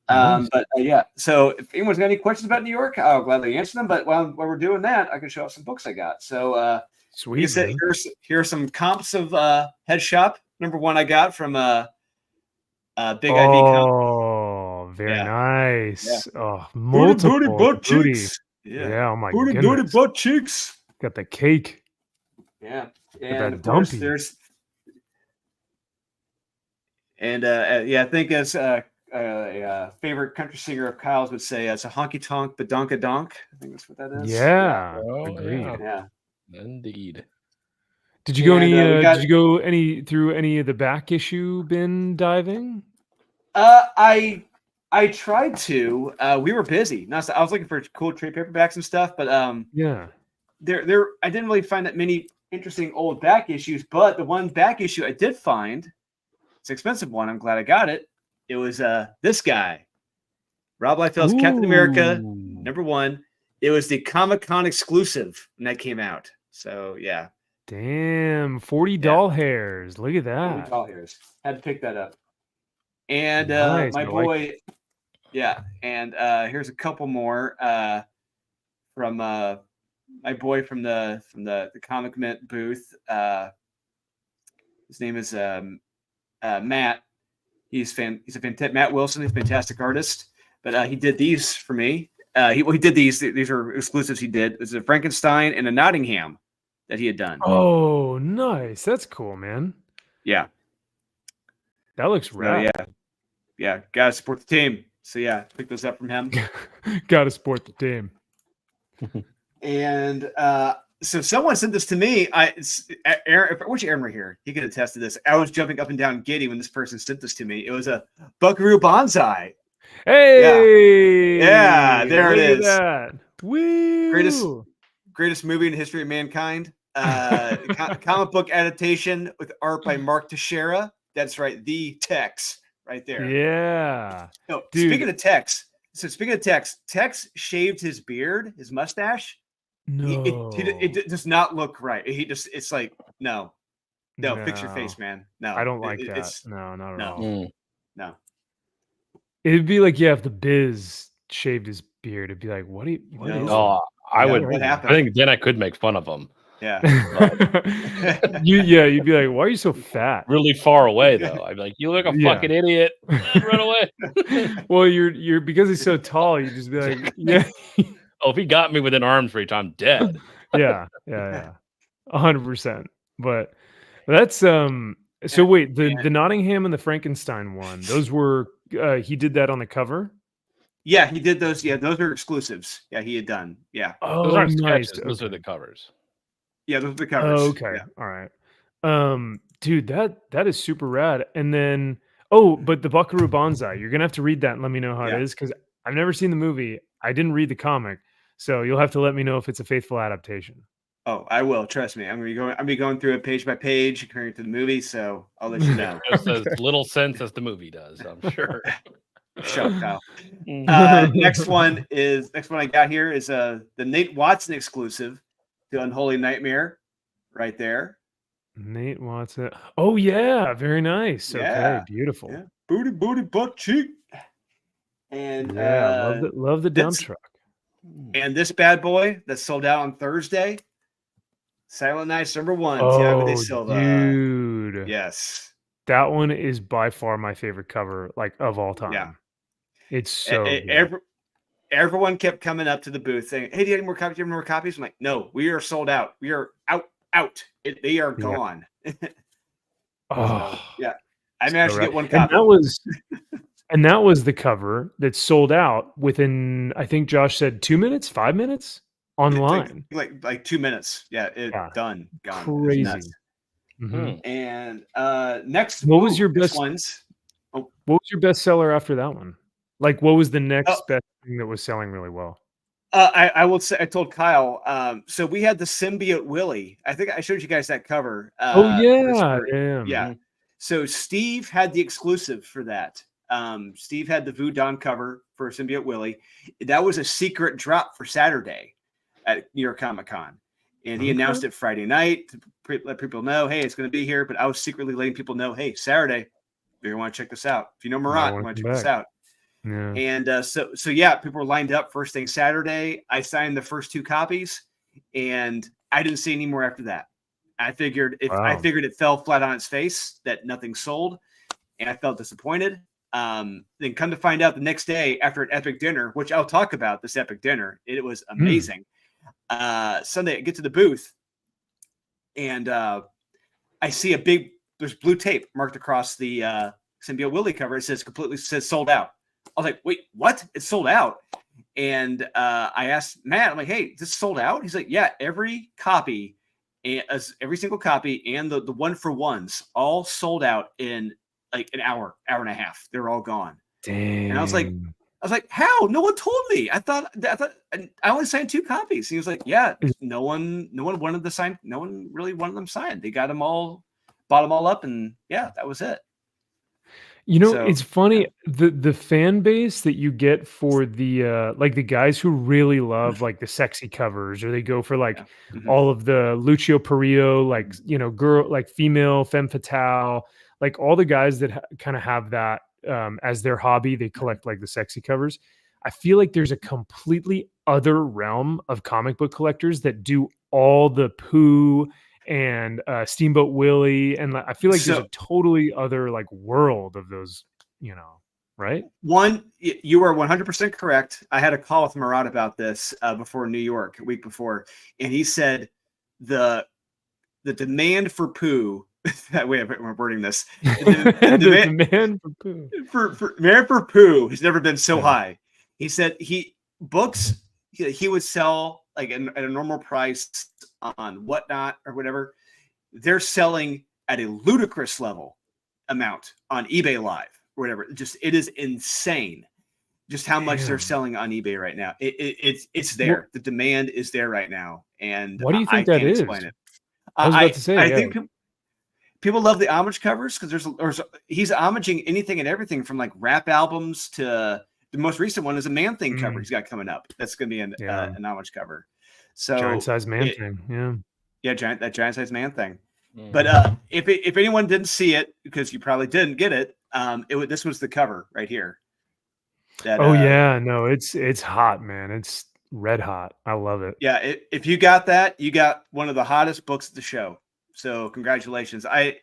Nice. But yeah, so if anyone's got any questions about New York, I'll gladly answer them. But while we're doing that, I can show off some books I got. So sweet. Like I said, here are some comps of Head Shop. Number one I got from Big IV. Oh, very nice. Yeah. Oh, multiple booty butt cheeks. Yeah. Oh my goodness. Booty butt cheeks. Got the cake. Yeah. And of course, there's I think as a favorite country singer of Kyle's would say, it's a honky tonk badonka donk. I think that's what that is. Yeah. Agreed. Yeah. Indeed. Did you go did you go through any of the back issue bin diving? I tried to. We were busy. I was looking for cool trade paperbacks and stuff, but yeah. There I didn't really find that many interesting old back issues, but the one back issue I did find, it's an expensive one. I'm glad I got it. It was this guy, Rob Liefeld's Captain America #1. It was the Comic-Con exclusive when that came out. So yeah. Damn, 40 doll hairs. Look at that. 40 doll hairs. Had to pick that up. And nice. my boy, and here's a couple more from my boy from the Comic Mint booth. His name is Matt. He's a fantastic Matt Wilson. He's a fantastic artist. But he did these for me. He did these. These are exclusives. He did. It's a Frankenstein and a Nottingham that he had done. Oh, nice. That's cool, man. Yeah. That looks So, rad. yeah, gotta support the team. So yeah, pick those up from him. Gotta support the team. And so someone sent this to me. Aaron, I wish Aaron were here. He could attest to this. I was jumping up and down giddy when this person sent this to me. It was a Buckaroo Banzai. Hey, yeah, there it look is. at that. Woo! Greatest movie in the history of mankind. Comic book adaptation with art by Mark Teixeira. That's right, the Tex right there. Yeah. No, dude. Speaking of Tex, Tex shaved his beard, his mustache. No, it does not look right. It's like no, fix your face, man. No, I don't like that. No, not at all. No. It'd be like, yeah, if the Biz shaved his beard, it'd be like, what is Oh, what happened? I think then I could make fun of him. Yeah. You'd be like, why are you so fat? Really far away though. I'd be like, you look a fucking idiot. Run away. Well, you're because he's so tall, you just be like, yeah. Oh, if he got me within arm's reach, I'm dead. Yeah. 100%. But that's so wait, the Nottingham and the Frankenstein one, those were he did that on the cover? Yeah, he did those. Yeah, those are exclusives. Yeah, he had done. Yeah. Oh, those aren't nice. sketches. Those are the covers. Yeah, those are the covers. Oh, okay. Yeah. All right. Dude, that is super rad. And then but the Buckaroo Banzai, you're gonna have to read that and let me know how it is, because I've never seen the movie. I didn't read the comic, so you'll have to let me know if it's a faithful adaptation. Oh, I will. Trust me. I'm gonna be going through it page by page, comparing it to the movie. So I'll let you know. Just as little sense as the movie does, I'm sure. Shut up, Kyle. Next one I got here is the Nate Watson exclusive, The Unholy Nightmare, right there. Nate Watson. Oh yeah, very nice. Yeah. Okay, beautiful. Yeah. Booty, butt cheek. And love the dump truck. And this bad boy that sold out on Thursday, Silent Nights #1, Oh, Thiago de Silva. dude. Yes. That one is by far my favorite cover, like, of all time. Yeah. It's so good. Everyone kept coming up to the booth saying, "Hey, do you have any more copies? Do you have any more copies?" I'm like, "No, we are sold out. We are out. They are gone." Oh, yeah. I managed to get one copy. And that was the cover that sold out within, I think Josh said 2 minutes, 5 minutes online. Like 2 minutes. Yeah, done. Gone. Crazy. Mm-hmm. And next, what was your best ones? What was your best seller after that one? Like, what was the next best thing that was selling really well? I will say, I told Kyle. So we had the Symbiote Willie. I think I showed you guys that cover. Yeah. So Steve had the exclusive for that. Steve had the Voodoo cover for Symbiote Willie. That was a secret drop for Saturday at New York Comic Con, and he announced it Friday night to let people know, hey, it's going to be here. But I was secretly letting people know, hey, Saturday, you're going to want to check this out. If you know Murat, you want to check this out. Yeah. And so yeah, people were lined up first thing Saturday. I signed the first 2 copies, and I didn't see any more after that. I figured it fell flat on its face, that nothing sold, and I felt disappointed. Then come to find out the next day after an epic dinner, which I'll talk about this epic dinner. It was amazing. Sunday, I get to the booth, and I see there's blue tape marked across the Symbiote Willie cover. It says sold out. I was like, wait, what? It's sold out. And I asked Matt, I'm like, hey, this sold out? He's like, yeah, every copy, every single copy, and the 1-for-1s all sold out in like an hour and a half. They're all gone. Damn. And I was like, how? No one told me. I thought I only signed 2 copies. He was like, yeah, no one wanted the sign. No one really wanted them signed. They got them all, bought them all up, and yeah, that was it. You know, it's funny, the fan base that you get for the like the guys who really love like the sexy covers, or they go for like all of the Lucio Perillo, like, you know, girl, like female femme fatale, like all the guys that kind of have that as their hobby, they collect like the sexy covers. I feel like there's a completely other realm of comic book collectors that do all the poo and Steamboat Willie, and I feel like there's a totally other like world of those, you know, right? One, you are 100% correct. I had a call with Murat about this before New York, a week before, and he said the demand for poo that way we're wording this. The demand for poo. For demand for poo has never been so high. He said he would sell like at a normal price on Whatnot or whatever. They're selling at a ludicrous level amount on eBay Live or whatever. It is insane just how much they're selling on eBay right now. It's there. The demand is there right now. And what do you think that is? Explain it. I was about to say, I think people love the homage covers because he's homaging anything and everything from like rap albums to the most recent one is a Man Thing cover he's got coming up. That's going to be an homage cover. So giant size Man Thing, that giant size Man Thing. But if anyone didn't see it, because you probably didn't get it, this was the cover right here. It's hot, man. It's red hot. I love it. Yeah, if you got that, you got one of the hottest books at the show. So congratulations. I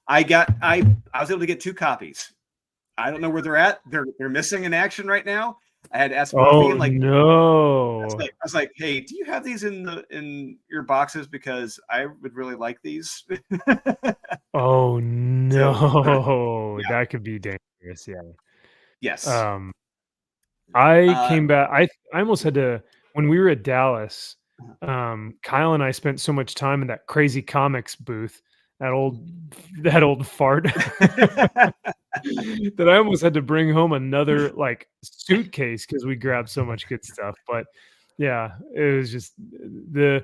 was able to get 2 copies. I don't know where they're at. They're missing in action right now. I had to ask Whoopi, and no. I was like, hey, do you have these in your boxes? Because I would really like these. Oh no. That could be dangerous. Yeah. Yes. I came back. I almost had to, when we were at Dallas, Kyle and I spent so much time in that crazy comics booth, that old fart, that I almost had to bring home another like suitcase because we grabbed so much good stuff. But yeah, it was just the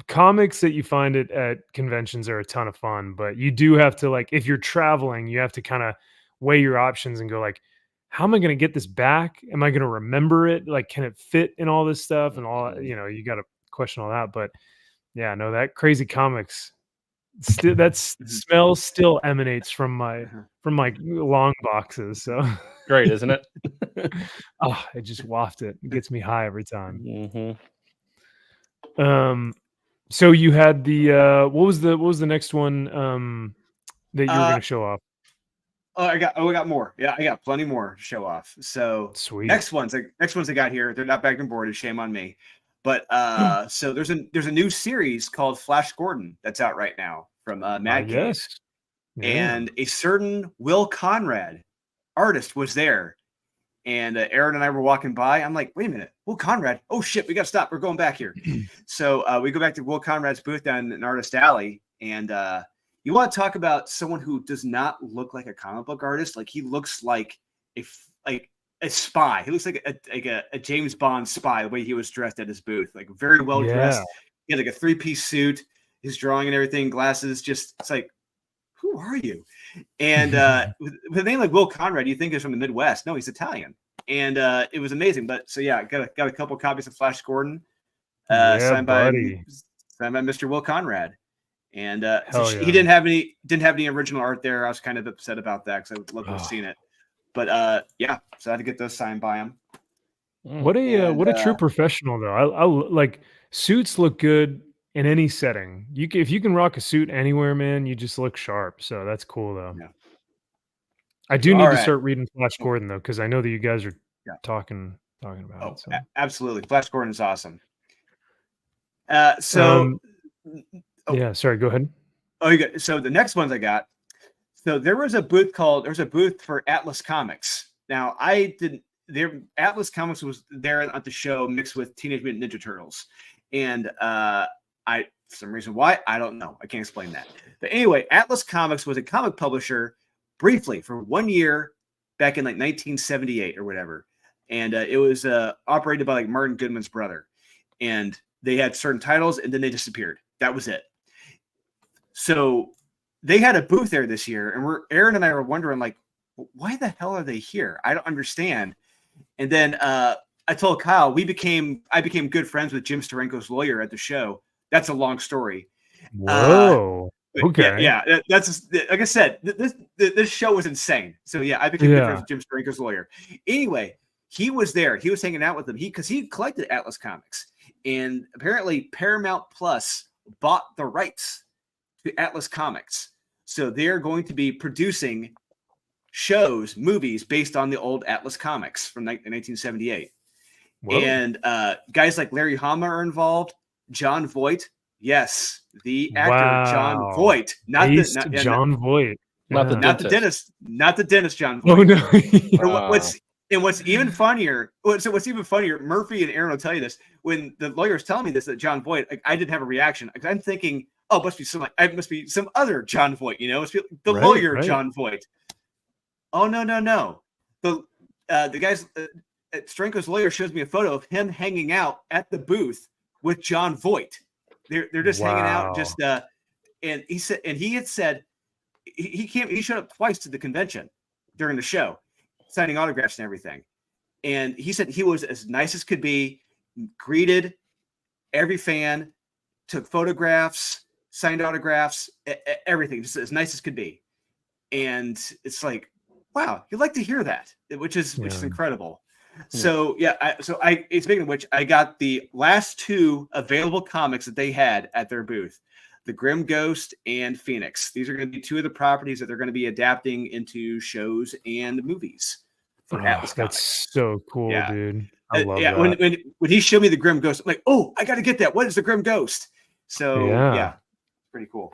comics that you find at conventions are a ton of fun, but you do have to, like, if you're traveling, you have to kind of weigh your options and go like, how am I going to get this back? Am I going to remember it? Like, can it fit in all this stuff and all, you got to question all that. But yeah, no, that crazy comics, smell still emanates from my long boxes. So great, isn't it? I just waft it. It gets me high every time. Mm-hmm. So you had the what was the next one that you were going to show off? I got more. Yeah, I got plenty more to show off. So sweet. Next ones I got here. They're not bagged and boarded. Shame on me. But so there's a new series called Flash Gordon that's out right now from Mad Cave. Yes. Yeah. And a certain Will Conrad artist was there. And Aaron and I were walking by. I'm like, wait a minute, Will Conrad? Oh shit, we got to stop. We're going back here. So we go back to Will Conrad's booth down in Artist Alley. And you want to talk about someone who does not look like a comic book artist? Like, he looks like a spy. He looks like a James Bond spy, the way he was dressed at his booth. Like, very well dressed. He had like a 3-piece suit, his drawing and everything, glasses. Just, it's like, who are you? And with a name like Will Conrad, you think he's from the Midwest. No, he's Italian. And it was amazing. But so yeah, got a couple copies of Flash Gordon, signed by Mr. Will Conrad. And he didn't have any original art there. I was kind of upset about that because I would love to have seen it. But yeah, so I had to get those signed by him. What a true professional though. I like, suits look good in any setting. If you can rock a suit anywhere, man, you just look sharp. So that's cool though. Yeah. I do need to start reading Flash Gordon though, because I know that you guys are talking about it. So. Absolutely, Flash Gordon is awesome. Yeah, sorry, go ahead. So the next ones I got. So there was a booth for Atlas Comics. Now Atlas Comics was there at the show mixed with Teenage Mutant Ninja Turtles. And for some reason why, I don't know. I can't explain that. But anyway, Atlas Comics was a comic publisher briefly for 1 year back in like 1978 or whatever. And it was operated by like Martin Goodman's brother. And they had certain titles and then they disappeared. That was it. So they had a booth there this year, and Aaron and I were wondering, like, why the hell are they here? I don't understand. And then I told Kyle I became good friends with Jim Steranko's lawyer at the show. That's a long story. Whoa. Okay. Yeah, that's like I said. This show was insane. So yeah, I became good friends with Jim Steranko's lawyer. Anyway, he was there. He was hanging out with them. Because he collected Atlas Comics, and apparently Paramount Plus bought the rights to Atlas Comics. So they're going to be producing movies based on the old Atlas Comics from 1978. Whoa. And guys like Larry Hama are involved, John Voight, Yes, the actor John Wow. Voight, John Voight. Not the Yeah. not the dentist, not the dentist John Voight. Oh no. And what's even funnier? What's even funnier? Murphy and Aaron will tell you this. When the lawyer was telling me this, that John Voight, like, I didn't have a reaction. Like, I'm thinking, oh, it must be some other John Voight. You know, it's the lawyer John Voight. Oh no. The guys at Stranko's lawyer shows me a photo of him hanging out at the booth with John Voight. They're just hanging out, just and he had said he showed up twice to the convention during the show, signing autographs and everything. And he said he was as nice as could be, greeted every fan, took photographs, signed autographs, everything, just as nice as could be. And it's like, wow, you'd like to hear that, which is incredible. So speaking of which, I got the last 2 available comics that they had at their booth, The Grim Ghost and Phoenix. These are going to be 2 of the properties that they're going to be adapting into shows and movies for Atlas Comics. That's so cool, dude. I love that. When he showed me The Grim Ghost, I'm like, oh, I got to get that. What is The Grim Ghost? So yeah, pretty cool.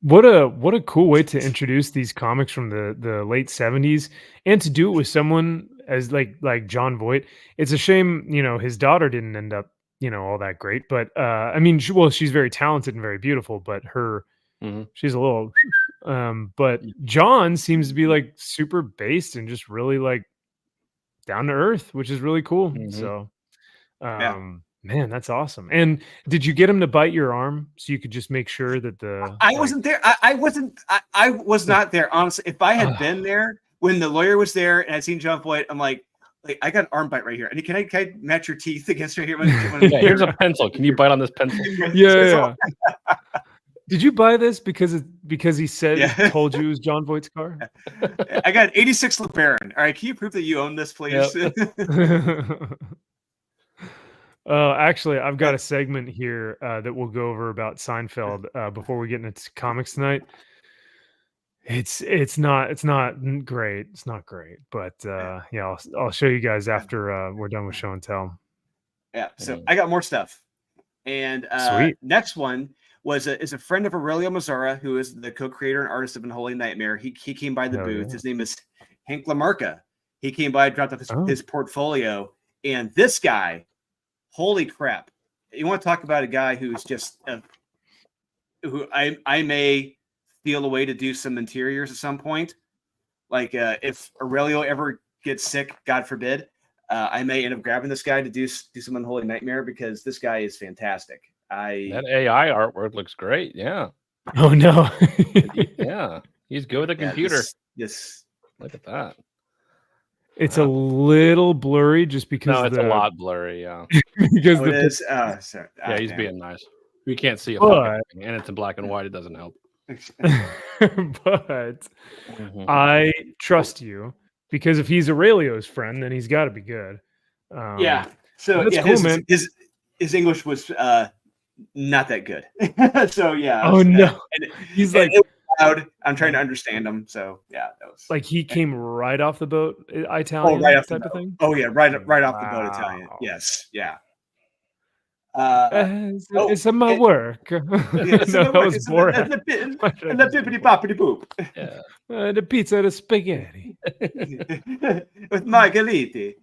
What a cool way to introduce these comics from the late 70s, and to do it with someone as like John Voight. It's a shame, his daughter didn't end up, all that great. But I mean, she's very talented and very beautiful, but she's a little. But John seems to be like super based and just really like down to earth, which is really cool. So, man, that's awesome. And did you get him to bite your arm so you could just make sure that I wasn't there. I was not there. Honestly, if I had been there when the lawyer was there and I'd seen John Voight, I'm like, I got an arm bite right here. And can I match your teeth against right here? Yeah, here's a pencil. Can you bite on this pencil? Yeah. Did you buy this because he said told you it was John Voight's car? I got an 86 LeBaron. All right, can you prove that you own this, please? Yep. Actually, I've got a segment here that we'll go over about Seinfeld before we get into comics tonight. It's not great. It's not great, but I'll show you guys after we're done with show and tell. Yeah, so I got more stuff, and Sweet. Next one is a friend of Aurelio Mazzara, who is the co-creator and artist of Unholy Nightmare. He came by the booth. Yeah. His name is Hank Lamarca. He came by, dropped off his portfolio, and this guy. Holy crap. You want to talk about a guy who's just who I may feel a way to do some interiors at some point. Like if Aurelio ever gets sick, God forbid, I may end up grabbing this guy to do some Unholy Nightmare, because this guy is fantastic. That AI artwork looks great. Yeah. Oh no. Yeah. He's good with a computer. Yes. Look at that. It's a little blurry just because it's a lot blurry, yeah. Because he's being nice. We can't see it, and it's in black and white. It doesn't help. But I trust you, because if he's Aurelio's friend, then he's got to be good. So cool, man. His English was not that good. So no, he's like. Loud. I'm trying to understand him. So that was like he came right off the boat, Italian type of thing. Oh yeah, right off the boat, Italian. Yes, yeah. It's my work. That was boring. The bippity boppity boop. The pizza, the spaghetti with margherita.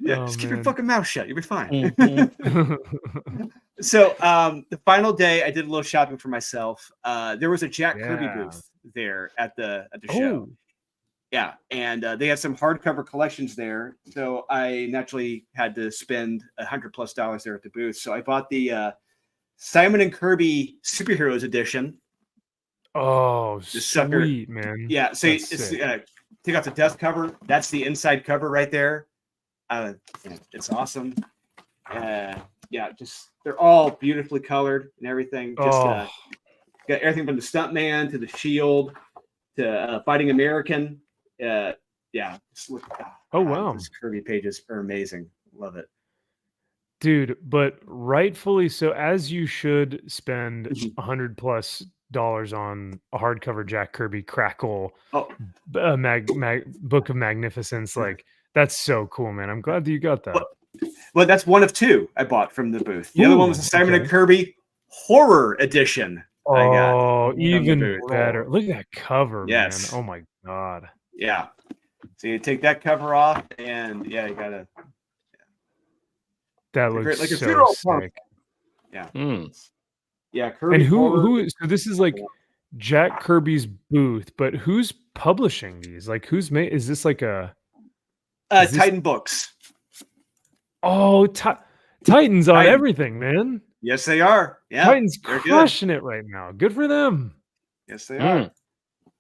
Just keep your fucking mouth shut. You'll be fine. So the final day, I did a little shopping for myself. There was a Jack Kirby booth there at the show. Yeah, and they had some hardcover collections there. So I naturally had to spend $100+ there at the booth. So I bought the Simon and Kirby Superheroes edition. Oh, the sucker, sweet, man. Yeah, so it's take off the desk cover. That's the inside cover right there. It's awesome. Just they're all beautifully colored and everything. Just got everything from the Stuntman to the Shield to Fighting American. Just look. Wow, these Kirby pages are amazing. Love it, dude. But rightfully so, as you should spend $100+ on a hardcover Jack Kirby Crackle Book of Magnificence. Like, that's so cool, man. I'm glad that you got that. Well, that's one of two I bought from the booth. The other one was the Simon and Kirby Horror Edition. I got. Oh, even booth. better. Look at that cover, Yes. man. Oh my god. Yeah. So you take that cover off, and you gotta. That It's looks like a so funeral sick. Yeah. Mm. Yeah. Kirby And Horror. who? So this is like Jack Kirby's booth, but who's publishing these? Like, who's made? Is this like a? is this- Titan Books. Oh, Titan's on Titan. everything, man. Yes, they are. Yeah. Titan's they're good. crushing it right now. Good for them. Yes, they are. Mm.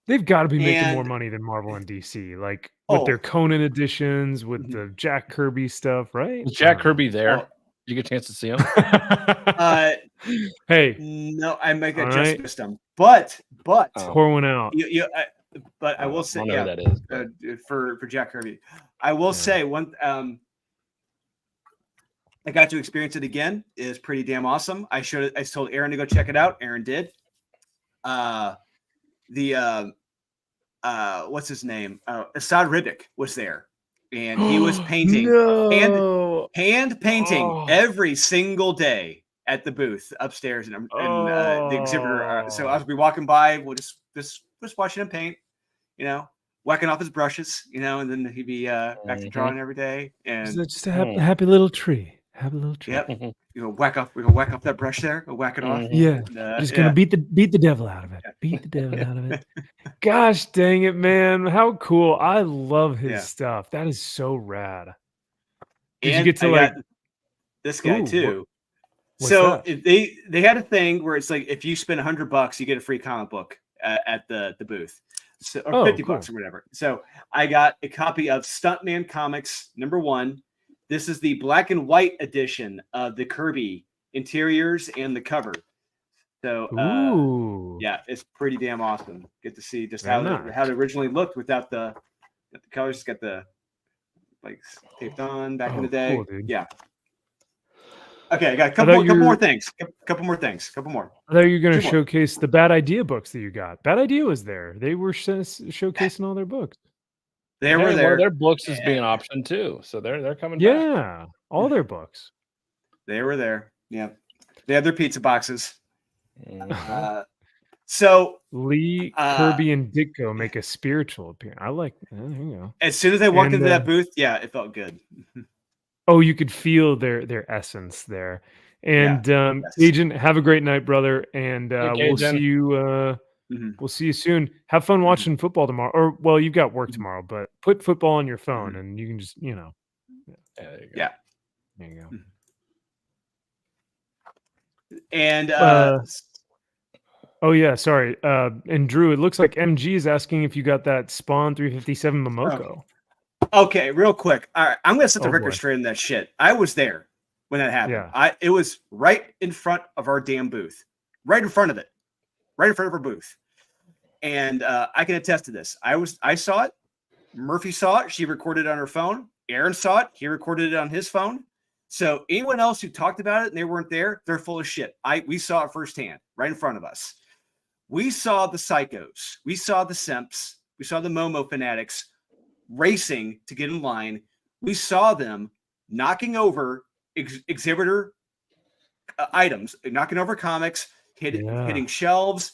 They've got to be making more And- money than Marvel and DC, like with Oh. their Conan editions, with Mhm. the Jack Kirby stuff, right? Was Jack I don't Kirby there? Oh. Did you get a chance to see him? know. Hey, No, I might have All just right. missed them. But Oh. pour one out. but I will say, I don't know yeah, who that is. but- for Jack Kirby, I will Yeah. say one. I got to experience it again. It is pretty damn awesome. I told Aaron to go check it out. Aaron did. What's his name? Assad Ribic was there, and he was painting, No. hand painting Oh. every single day at the booth upstairs and the exhibitor. So as we walking by, we'll just watching him paint, whacking off his brushes, and then he'd be back to Mhm. drawing every day. And Just a happy little tree. Happy little tree. yep, we gonna whack up that brush there, go whack it off. Mhm. Yeah. And, Just gonna beat the devil out of it. Beat the devil out of it. Gosh dang it, man. How cool. I love his Yeah. stuff. That is so rad. Did you and get to I like got this guy Ooh, too. what's So that? they had a thing where it's like if you spend $100, you get a free comic book at the booth, so, or Oh, $50 or whatever. So I got a copy of Stuntman Comics #1. This is the black and white edition of the Kirby interiors and the cover. So Ooh. yeah, it's pretty damn awesome. Get to see just Very how nice. it originally looked without the colors. It's got the like taped on back in the day. Cool, dude. Yeah. Okay, I got a thought couple more you- things. Couple more. I thought you were gonna Two more. showcase the Bad Idea books that you got. Bad Idea was there. They were showcasing all their books. They Hey, were one of there. their books is being optioned too, so they're coming back. Yeah. All their books. They were there. Yeah. They had their pizza boxes. Mhm. So Lee, Uh, Kirby, and Ditko make a spiritual appearance. I like. There you go. as soon as they walked And, into that booth, yeah, it felt good. Oh, you could feel their essence there. And yes. Agent, have a great night, brother. And Okay, we'll Jen. see you. Mhm. We'll see you soon. Have fun watching football tomorrow. Or well, you've got work tomorrow, but put football on your phone, and you can just Yeah, there you go. Yeah. there you go. And Oh yeah, sorry. And Drew, it looks like MG is asking if you got that Spawn 357 Momoko. okay, real quick. All right, I'm gonna set the Oh, record boy. straight in that shit. I was there when that happened. Yeah. It was right in front of our damn booth, right in front of it, right in front of our booth. And I can attest to this. I saw it. Murphy saw it. She recorded it on her phone. Aaron saw it. He recorded it on his phone. So anyone else who talked about it and they weren't there, they're full of shit. We saw it firsthand, right in front of us. We saw the psychos. We saw the simps. We saw the Momo fanatics racing to get in line. We saw them knocking over exhibitor items, knocking over comics, hitting shelves.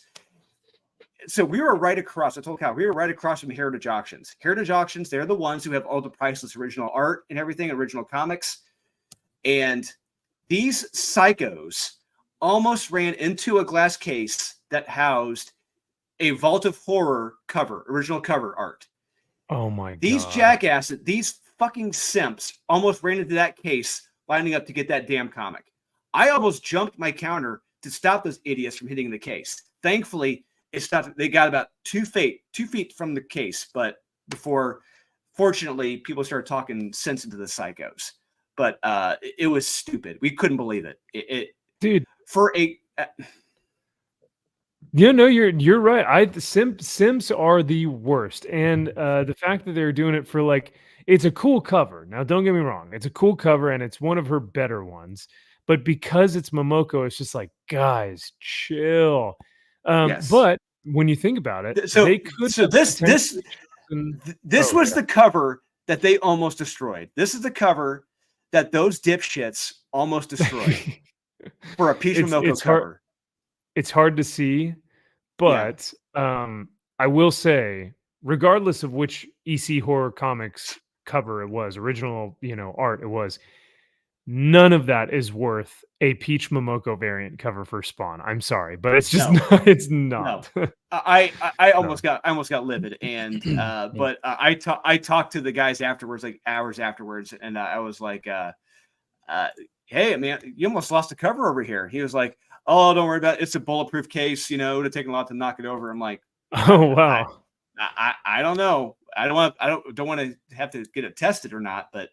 So we were right across. I told Kyle, we were right across from Heritage Auctions. Heritage Auctions, they're the ones who have all the priceless original art and everything, original comics. And these psychos almost ran into a glass case that housed a Vault of Horror cover, original cover art. Oh my god. These jackasses, these fucking simps almost ran into that case lining up to get that damn comic. I almost jumped my counter to stop those idiots from hitting the case. Thankfully, it stopped. They got about 2 feet from the case, but before, fortunately, people started talking sense into the psychos. But it was stupid. We couldn't believe it. Dude. For a Yeah, no, you're right. Sims are the worst, and the fact that they're doing it for like, it's a cool cover. Now, don't get me wrong, it's a cool cover, and it's one of her better ones. But because it's Momoko, it's just like, guys, chill. Yes. But when you think about it, So- they could. so have this potentially chosen- this Oh, was yeah. the cover that they almost destroyed. This is the cover that those dipshits almost destroyed for a Peach Momoko cover. It's hard to see, but I will say, regardless of which EC Horror Comics cover it was, original, art it was, none of that is worth a Peach Momoko variant cover for Spawn. I'm sorry, but it's just not. It's not. No. I almost got livid, and but I talked to the guys afterwards, like hours afterwards, and I was like, "Hey, man, you almost lost a cover over here." He was like, "Oh, don't worry about it. It's a bulletproof case. It would have taken a lot to knock it over." I'm like, "Oh wow, I don't know. I don't want to have to get it tested or not, but."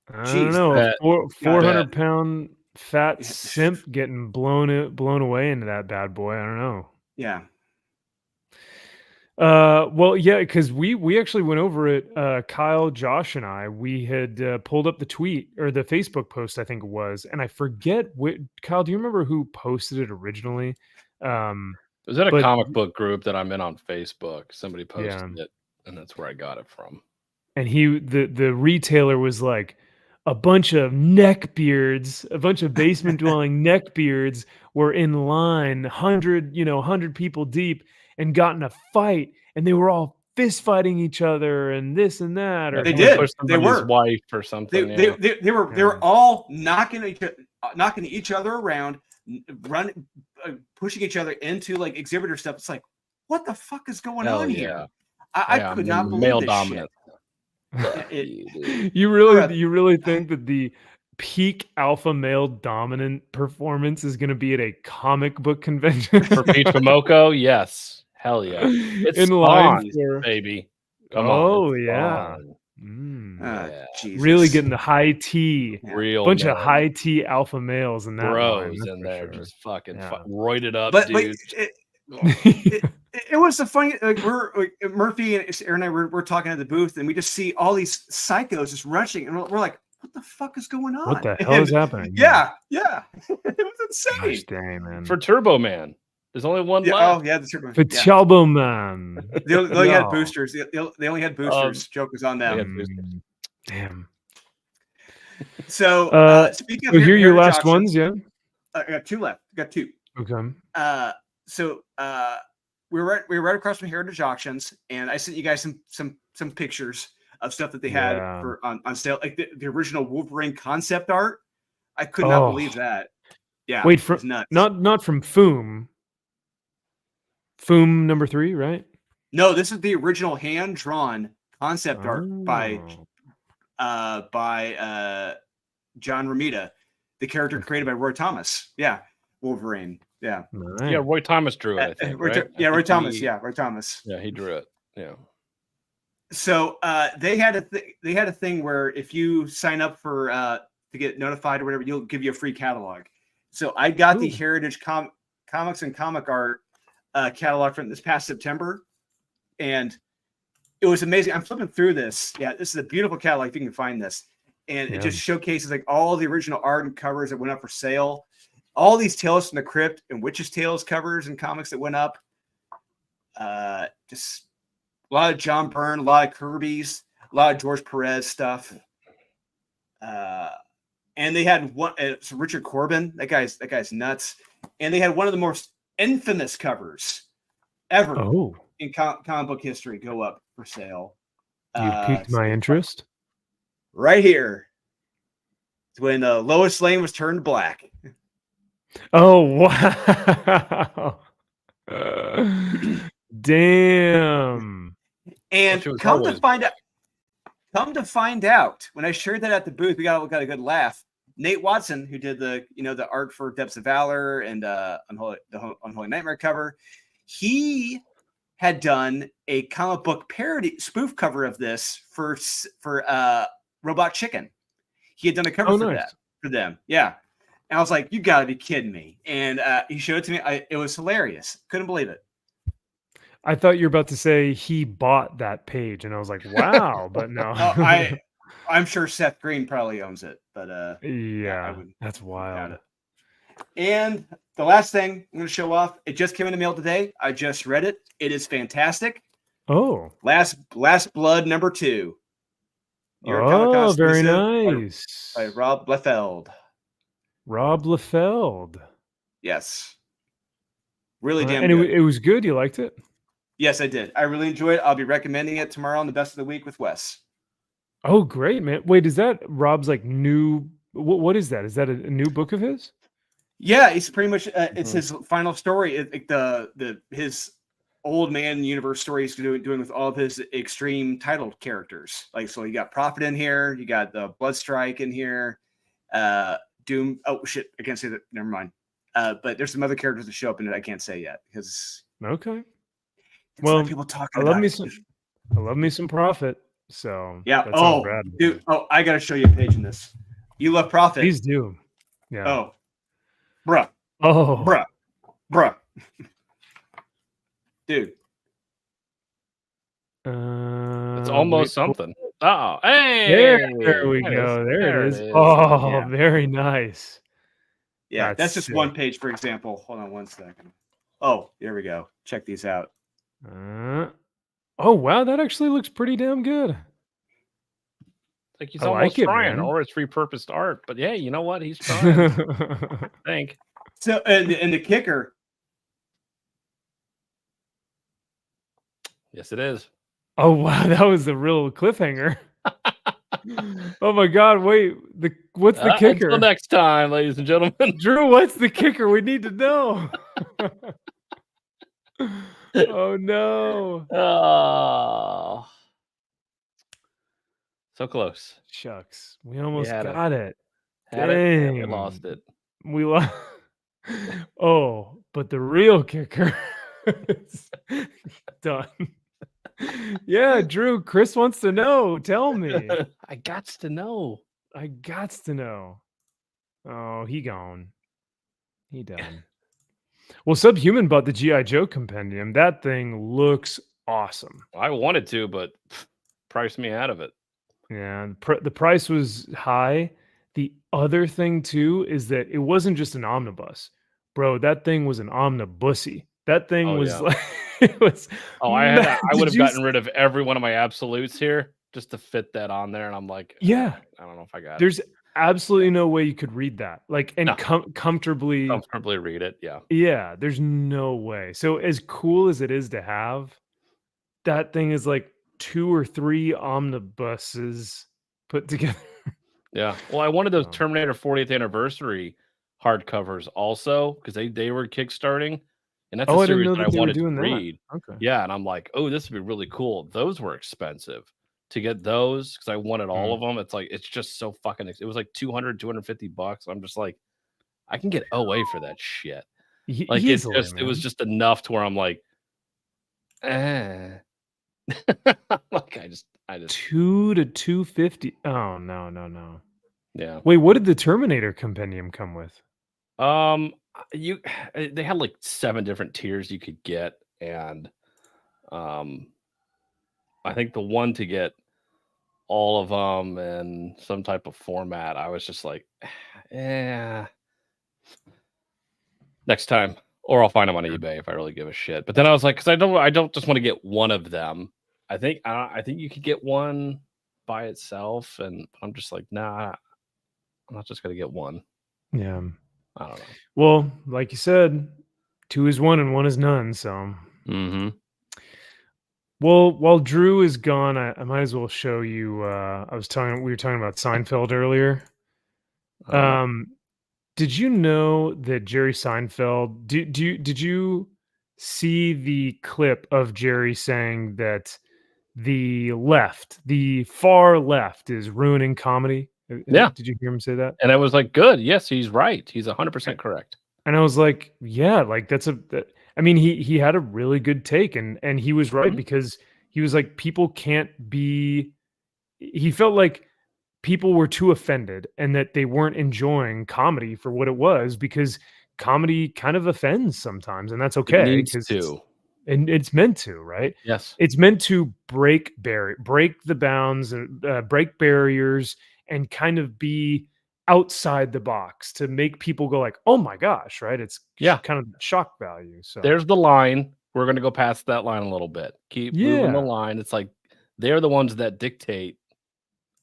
I don't know. 400-pound fat simp getting blown away into that bad boy. I don't know. Yeah. Well, yeah, because we actually went over it. Kyle, Josh, and I. We had pulled up the tweet or the Facebook post, I think it was, and I forget what. Kyle, do you remember who posted it originally? It was at a comic book group that I'm in on Facebook. Somebody posted it, and that's where I got it from. And the retailer was like, a bunch of neckbeards, a bunch of basement dwelling neckbeards were in line, 100 people deep, and got in a fight, and they were all fist fighting each other and this and that. Or they did. They were his wife or something. They were all knocking each other around, running, pushing each other into like exhibitor stuff. It's like, what the fuck is going on here? I could not believe male this dominant. Shit. You really think that the peak alpha male dominant performance is going to be at a comic book convention for Peach Momoko? Yes, hell yeah! It's in line for baby. Come on, yeah. Really getting the high t, bunch of high t alpha males in that bros line, in there, just fucking roided up, dudes. It was the funny. Like Murphy and Aaron and I we're talking at the booth, and we just see all these psychos just rushing, and we're like, "What the fuck is going on? What the hell is happening?" Yeah, it was insane. Gosh, dang, man. For Turbo Man, there's only one left. Oh yeah, the Turbo Man. For Turbo Man, they only had boosters. They only had boosters. Joke was on them. Damn. So speaking of here, your last ones, yeah. I got two left. Got two. Okay. So we were right across from Heritage Auctions, and I sent you guys some pictures of stuff that they had for on sale, like the original Wolverine concept art. I could not believe that. Yeah, wait, not from Foom. Foom number 3, right? No, this is the original hand drawn concept art by John Romita, the character created by Roy Thomas. Yeah, Wolverine. Yeah. Nice. Yeah, Roy Thomas drew it, I think. Roy Thomas. Yeah, Roy Thomas. Yeah, he drew it. Yeah. So they had a thing where if you sign up for to get notified or whatever, you'll give you a free catalog. So I got the Heritage Comics and Comic Art catalog from this past September, and it was amazing. I'm flipping through this. Yeah, this is a beautiful catalog if you can find this, and it just showcases like all the original art and covers that went up for sale. All these Tales from the Crypt and Witch's Tales covers and comics that went up. Just a lot of John Byrne, a lot of Kirby's, a lot of George Perez stuff. And they had one. It's Richard Corbin. That guy's nuts. And they had one of the most infamous covers ever in comic book history go up for sale. You piqued my interest. Right here. It's when Lois Lane was turned black. Oh wow! Damn. And come to find out, when I shared that at the booth, we got a good laugh. Nate Watson, who did the art for Depths of Valor and the Unholy Nightmare cover, he had done a comic book parody spoof cover of this for Robot Chicken. He had done a cover for them. Yeah. And I was like, you got to be kidding me. And he showed it to me. It was hilarious. Couldn't believe it. I thought you were about to say he bought that page. And I was like, wow. But no. I'm sure Seth Green probably owns it. But that's wild. And the last thing I'm going to show off, it just came in the mail today. I just read it. It is fantastic. Oh. Last Blood number 2. York Comic Con Oh, very exclusive nice. by Rob Liefeld. Rob Liefeld. Yes. Really damn and good. it was good. You liked it? Yes, I did. I really enjoyed it. I'll be recommending it tomorrow on the Best of the Week with Wes. Oh, great, man. Wait, is that Rob's like new? What is that? Is that a new book of his? Yeah, it's pretty much it's his final story. His old man universe story he's doing with all of his extreme titled characters. Like, so you got Prophet in here, you got the Bloodstrike in here, Doom. Oh shit, I can't say that. Never mind. But there's some other characters that show up in it. I can't say yet because well, people talking. I love me some Prophet. So yeah. Oh, dude. Oh, I gotta show you a page in this. You love Prophet. Please do. Yeah. Oh, bruh. Oh, bruh. Dude. It's almost something. Oh, hey, there we go. There it is. Oh, yeah. Very nice. Yeah, that's just sick. One page, for example. Hold on one second. Oh, there we go. Check these out. Oh, wow. That actually looks pretty damn good. Like he's almost trying, or it's repurposed art. But yeah, you know what? He's trying. I think. So, and the kicker. Yes, it is. Oh, wow. That was the real cliffhanger. Oh, my God. Wait. What's the kicker? Until next time, ladies and gentlemen. Drew, what's the kicker? We need to know. Oh, no. Oh. So close. Shucks. We almost got it. We lost it. We lost. Oh, but the real kicker is done. Yeah, Drew, Chris wants to know. Tell me. I gots to know. Oh, he gone. He done. Well, Subhuman bought the G.I. Joe compendium. That thing looks awesome. I wanted to, but priced me out of it. Yeah, the price was high. The other thing, too, is that it wasn't just an omnibus. Bro, that thing was an omnibussy. That thing was like... It was. Oh, I would have gotten rid of every one of my absolutes here just to fit that on there. And I'm like... Yeah. I don't know if I got it. There's absolutely no way you could read that. Like, and comfortably read it, yeah. Yeah, there's no way. So as cool as it is to have, that thing is like 2 or 3 omnibuses put together. Yeah. Well, I wanted those Terminator 40th anniversary hardcovers also because they were kickstarting, and that's a series that I wanted to read. Okay. Yeah, and I'm like, oh, this would be really cool. Those were expensive to get those because I wanted all of them. It's like it's just so fucking. It was like $200-$250. I'm just like, I can get OA for that shit. Like easily, it was just enough to where I'm like, like I just $200 to $250. Oh no. Yeah. Wait, what did the Terminator compendium come with? They had like 7 different tiers you could get, and I think the one to get all of them in some type of format, I was just like, next time, or I'll find them on eBay if I really give a shit. But then I was like, because I don't just want to get one of them. I think you could get one by itself, and I'm just like, nah, I'm not just gonna get one. Yeah, I don't know. Well, like you said, 2 is 1 and 1 is none. So, Well, while Drew is gone, I might as well show you. We were talking about Seinfeld earlier. Did you know that Jerry Seinfeld? Did you see the clip of Jerry saying that the far left, is ruining comedy? Yeah. Did you hear him say that? And I was like, good. Yes, he's right. He's 100% correct. And I was like, yeah, like I mean, he had a really good take, and he was right because he was like, people can't be. He felt like people were too offended and that they weren't enjoying comedy for what it was, because comedy kind of offends sometimes, and that's okay. It's meant to, right? Yes, it's meant to break the bounds and break barriers and kind of be outside the box to make people go like, oh my gosh, right? It's kind of shock value. So there's the line. We're going to go past that line a little bit. Keep moving the line. It's like they're the ones that dictate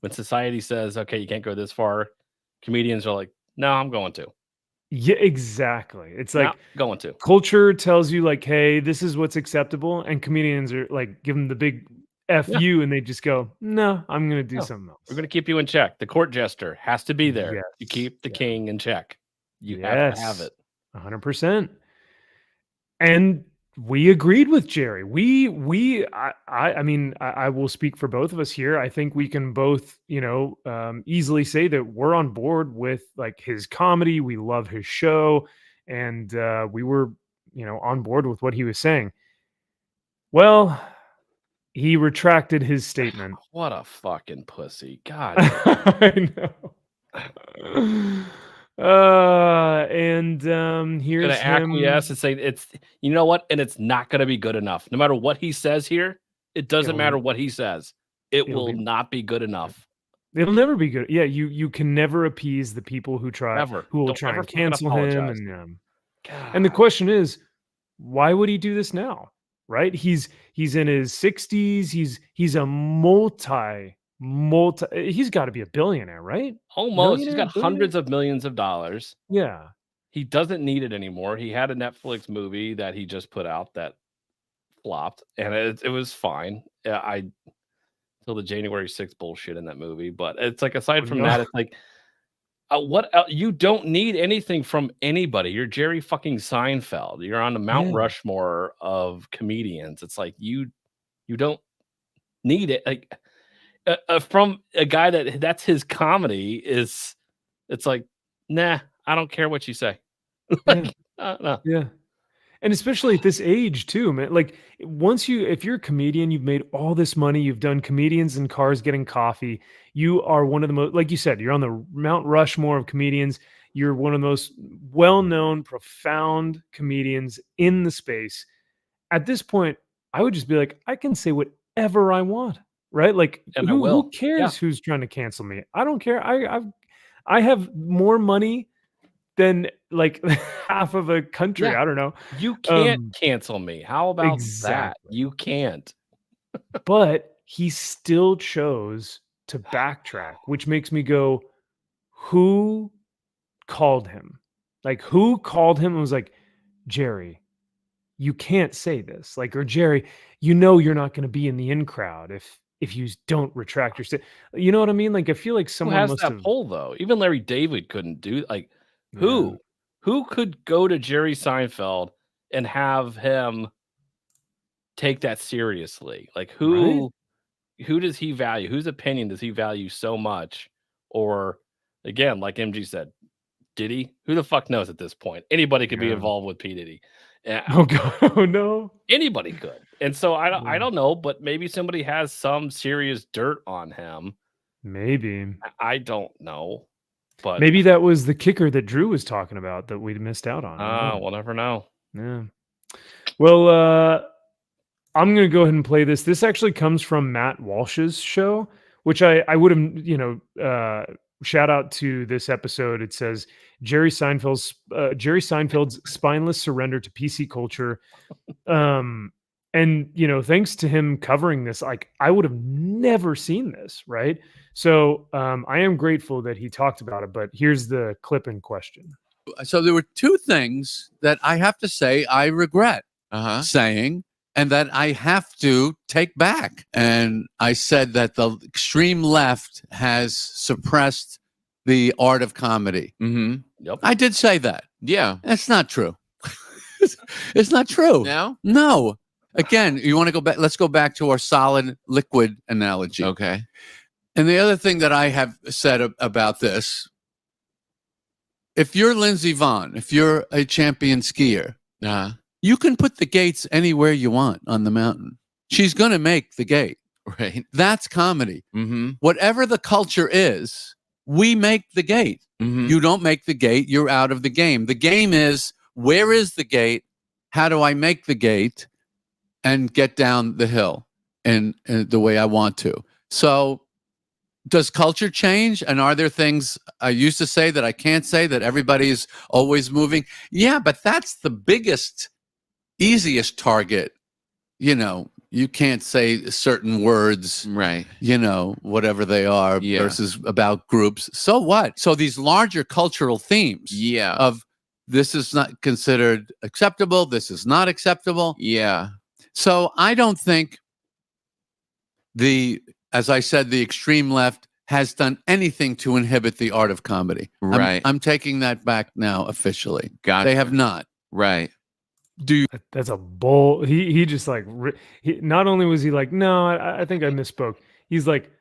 when society says, okay, you can't go this far, comedians are like, no, I'm going to. Yeah, exactly. It's like going to. Culture tells you like, hey, this is what's acceptable, and comedians are like, give them the big F you, and they just go, no, I'm going to do something else. We're going to keep you in check. The court jester has to be there to keep the king in check. You have to have it. 100%. And we agreed with Jerry. I mean, I will speak for both of us here. I think we can both, easily say that we're on board with like his comedy. We love his show, and we were, on board with what he was saying. Well, he retracted his statement. What a fucking pussy. God. I know. Here's gonna him. acquiesce and say it's, you know what, and it's not gonna be good enough. No matter what he says here, it doesn't matter what he says. It will not be good enough. It'll never be good. Yeah, you can never appease the people who will try and cancel him. And the question is, why would he do this now? Right? He's in his 60s. He's a multi. He's got to be a billionaire, right? Almost. He's got hundreds of millions of dollars. Yeah. He doesn't need it anymore. He had a Netflix movie that he just put out that flopped, and it was fine. Till the January 6th bullshit in that movie. But it's like, aside from that, it's like, what you don't need anything from anybody. You're Jerry fucking Seinfeld. You're on the Mount Rushmore of comedians. It's like you don't need it. Like from a guy that's his comedy is. It's like, nah, I don't care what you say. Like, no. Yeah. And especially at this age too, man. Like if you're a comedian, you've made all this money, you've done comedians in cars getting coffee. You are one of the most, like you said, you're on the Mount Rushmore of comedians. You're one of the most well-known, profound comedians in the space. At this point, I would just be like, I can say whatever I want, right? Like, who cares who's trying to cancel me? I don't care. I have more money than like half of a country. I don't know. You can't cancel me. How about that? You can't. But he still chose to backtrack, which makes me go, who called him? Like, who called him and was like, Jerry, you can't say this. Like, or Jerry, you're not going to be in the in crowd if you don't retract your statement. You know what I mean? Like, I feel like someone has that poll though. Even Larry David couldn't do like. Who could go to Jerry Seinfeld and have him take that seriously? Like who does he value? Whose opinion does he value so much? Or again, like MG said, did he? Who the fuck knows at this point? Anybody could be involved with P. Diddy. Oh God, oh no. Anybody could. And so I don't know, but maybe somebody has some serious dirt on him. Maybe. I don't know. But maybe that was the kicker that Drew was talking about that we missed out on. We'll never know. Yeah. Well, I'm going to go ahead and play this. This actually comes from Matt Walsh's show, which I would have, shout out to this episode. It says Jerry Seinfeld's spineless surrender to PC culture. And, thanks to him covering this, like I would have never seen this. Right. So I am grateful that he talked about it, but here's the clip in question. So there were two things that I have to say I regret saying and that I have to take back. And I said that the extreme left has suppressed the art of comedy. Mm-hmm. Yep. I did say that. Yeah. That's not true. It's not true. No. Again, you want to go back? Let's go back to our solid liquid analogy. Okay. And the other thing that I have said about this, if you're Lindsey Vonn, if you're a champion skier, you can put the gates anywhere you want on the mountain. She's going to make the gate. Right. That's comedy. Mm-hmm. Whatever the culture is, we make the gate. Mm-hmm. You don't make the gate, you're out of the game. The game is, where is the gate? How do I make the gate and get down the hill in the way I want to? So does culture change? And are there things I used to say that I can't say, that everybody's always moving? Yeah, but that's the biggest, easiest target. You you can't say certain words, Right. you know, whatever they are, Yeah. versus about groups. So what? So these larger cultural themes Yeah. of this is not considered acceptable, this is not acceptable. Yeah. So I don't think as I said, the extreme left has done anything to inhibit the art of comedy. Right. I'm taking that back now officially. Gotcha. They have not. Right. Do you? That's a bull. He just like not only was he like, no, I think I misspoke. He's like,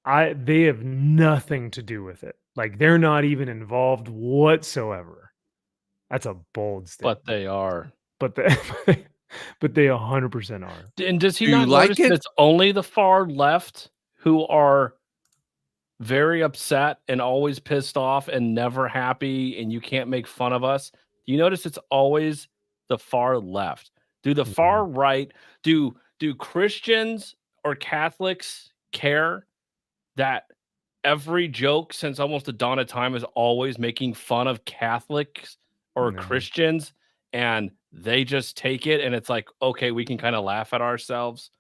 they have nothing to do with it. Like they're not even involved whatsoever. That's a bold statement. But they are. But they 100% are. And does he Do you not like notice that it? it's only the far left who are very upset and always pissed off and never happy, and you can't make fun of us? Do you notice it's always the far left? Do the far right, do Christians or Catholics care that every joke since almost the dawn of time is always making fun of Catholics or No. Christians, and they just take it and it's like, okay, we can kind of laugh at ourselves?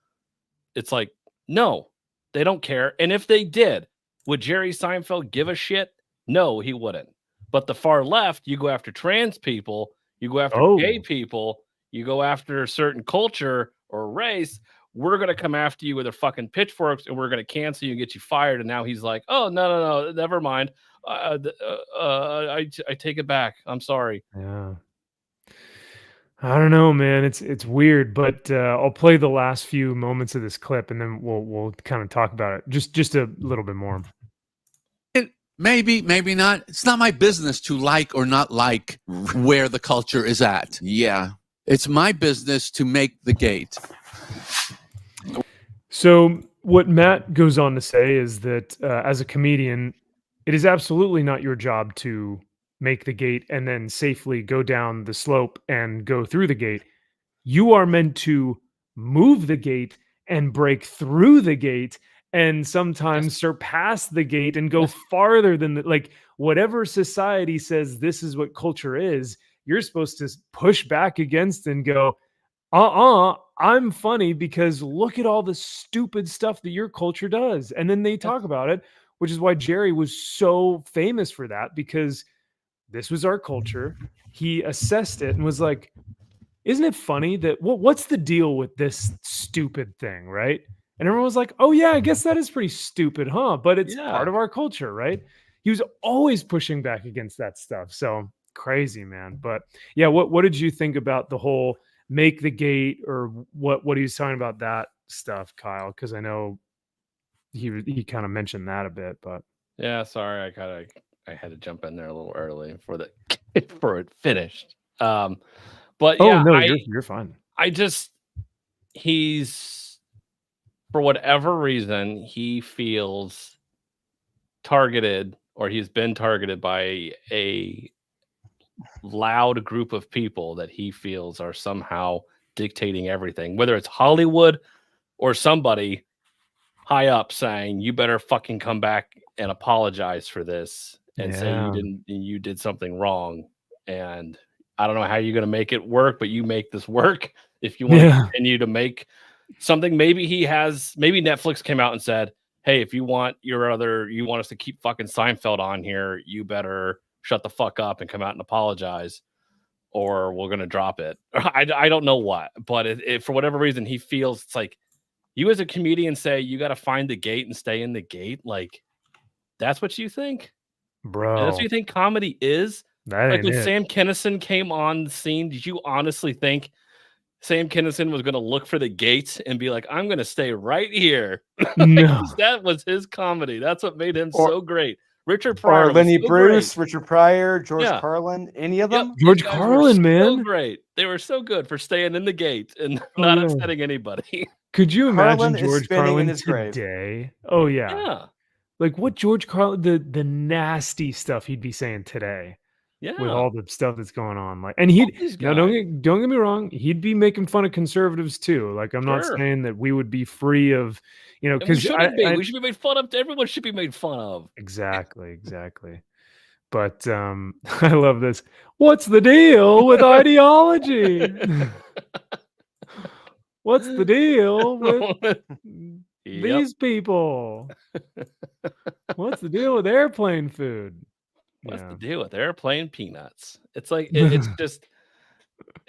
It's like, no, they don't care. And if they did, would Jerry Seinfeld give a shit? No, he wouldn't. But the far left, you go after trans people, you go after gay people, you go after a certain culture or race, we're going to come after you with our fucking pitchforks and we're going to cancel you and get you fired. And now he's like, oh, no, never mind. I take it back. I'm sorry. Yeah. I don't know, man. It's weird, but I'll play the last few moments of this clip and then we'll kind of talk about it just a little bit more. Maybe not. It's not my business to like or not like where the culture is at. Yeah. It's my business to make the gate. So what Matt goes on to say is that as a comedian, it is absolutely not your job to make the gate and then safely go down the slope and go through the gate. You are meant to move the gate and break through the gate and sometimes surpass the gate and go farther than like whatever society says this is what culture is. You're supposed to push back against and go, I'm funny because look at all the stupid stuff that your culture does. And then they talk about it, which is why Jerry was so famous for that, because this was our culture. He assessed it and was like, isn't it funny that what's the deal with this stupid thing, right? And everyone was like, oh yeah, I guess that is pretty stupid, huh? But it's part of our culture, right? He was always pushing back against that stuff. So crazy, man. But yeah, what did you think about the whole make the gate or what he was talking about that stuff, Kyle? Because I know he kind of mentioned that a bit, but yeah, sorry, I had to jump in there a little early before it finished. But yeah, no, you're fine. He's, for whatever reason, he feels targeted, or he's been targeted by a loud group of people that he feels are somehow dictating everything, whether it's Hollywood or somebody high up saying, you better fucking come back and apologize for this and say you did something wrong. And I don't know how you're going to make it work, but you make this work. If you want to continue to make something, maybe Netflix came out and said, hey, if you want us to keep fucking Seinfeld on here, you better shut the fuck up and come out and apologize, or we're going to drop it. I don't know what, but it for whatever reason, he feels it's like you as a comedian say, you got to find the gate and stay in the gate. Like, that's what you think? Bro. That's what you think comedy is? That like when it. Sam Kinison came on the scene, did you honestly think Sam Kinison was going to look for the gates and be like, I'm going to stay right here? No. That was his comedy. That's what made him so great. Richard Pryor, or Lenny so Bruce, great. Richard Pryor, George Carlin, any of them? George Carlin, man. So great. They were so good for staying in the gate and not upsetting anybody. Could you imagine Carlin George Carlin in today? Oh yeah. Yeah. Like what George Carlin, the nasty stuff he'd be saying today. Yeah. With all the stuff that's going on. Like, and don't get me wrong, he'd be making fun of conservatives too. Like, I'm not saying that we would be free of, because we should be made fun of. Everyone should be made fun of. Exactly. But I love this. What's the deal with ideology? What's the deal with Yep. these people? What's the deal with airplane food? What's Yeah. the deal with airplane peanuts? It's like it's just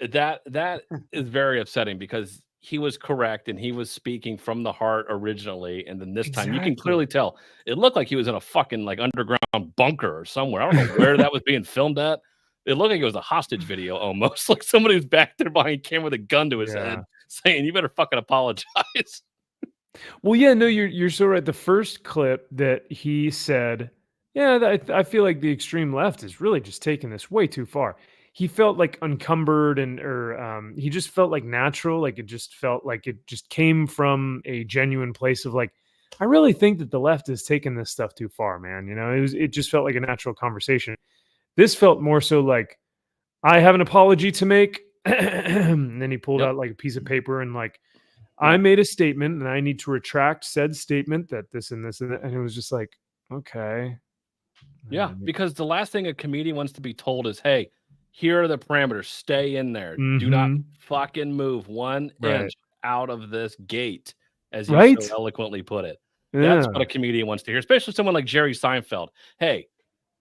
that is very upsetting because he was correct and he was speaking from the heart originally, and then this time you can clearly tell it looked like he was in a fucking like underground bunker or somewhere. I don't know where that was being filmed at. It looked like it was a hostage video almost, like somebody was back there behind camera with a gun to his head saying, "You better fucking apologize." Well, yeah, no, you're so right. The first clip that he said, yeah, I feel like the extreme left is really just taking this way too far. He felt like encumbered or he just felt like natural. Like it just felt like it just came from a genuine place of like, I really think that the left is taking this stuff too far, man. You know, it just felt like a natural conversation. This felt more so like, I have an apology to make. And then he pulled out like a piece of paper and like, I made a statement and I need to retract said statement that this and this and that. And it was just like, okay. Yeah, because the last thing a comedian wants to be told is, hey, here are the parameters. Stay in there. Do not fucking move 1 inch out of this gate, as you so eloquently put it. That's what a comedian wants to hear, especially someone like Jerry Seinfeld. Hey,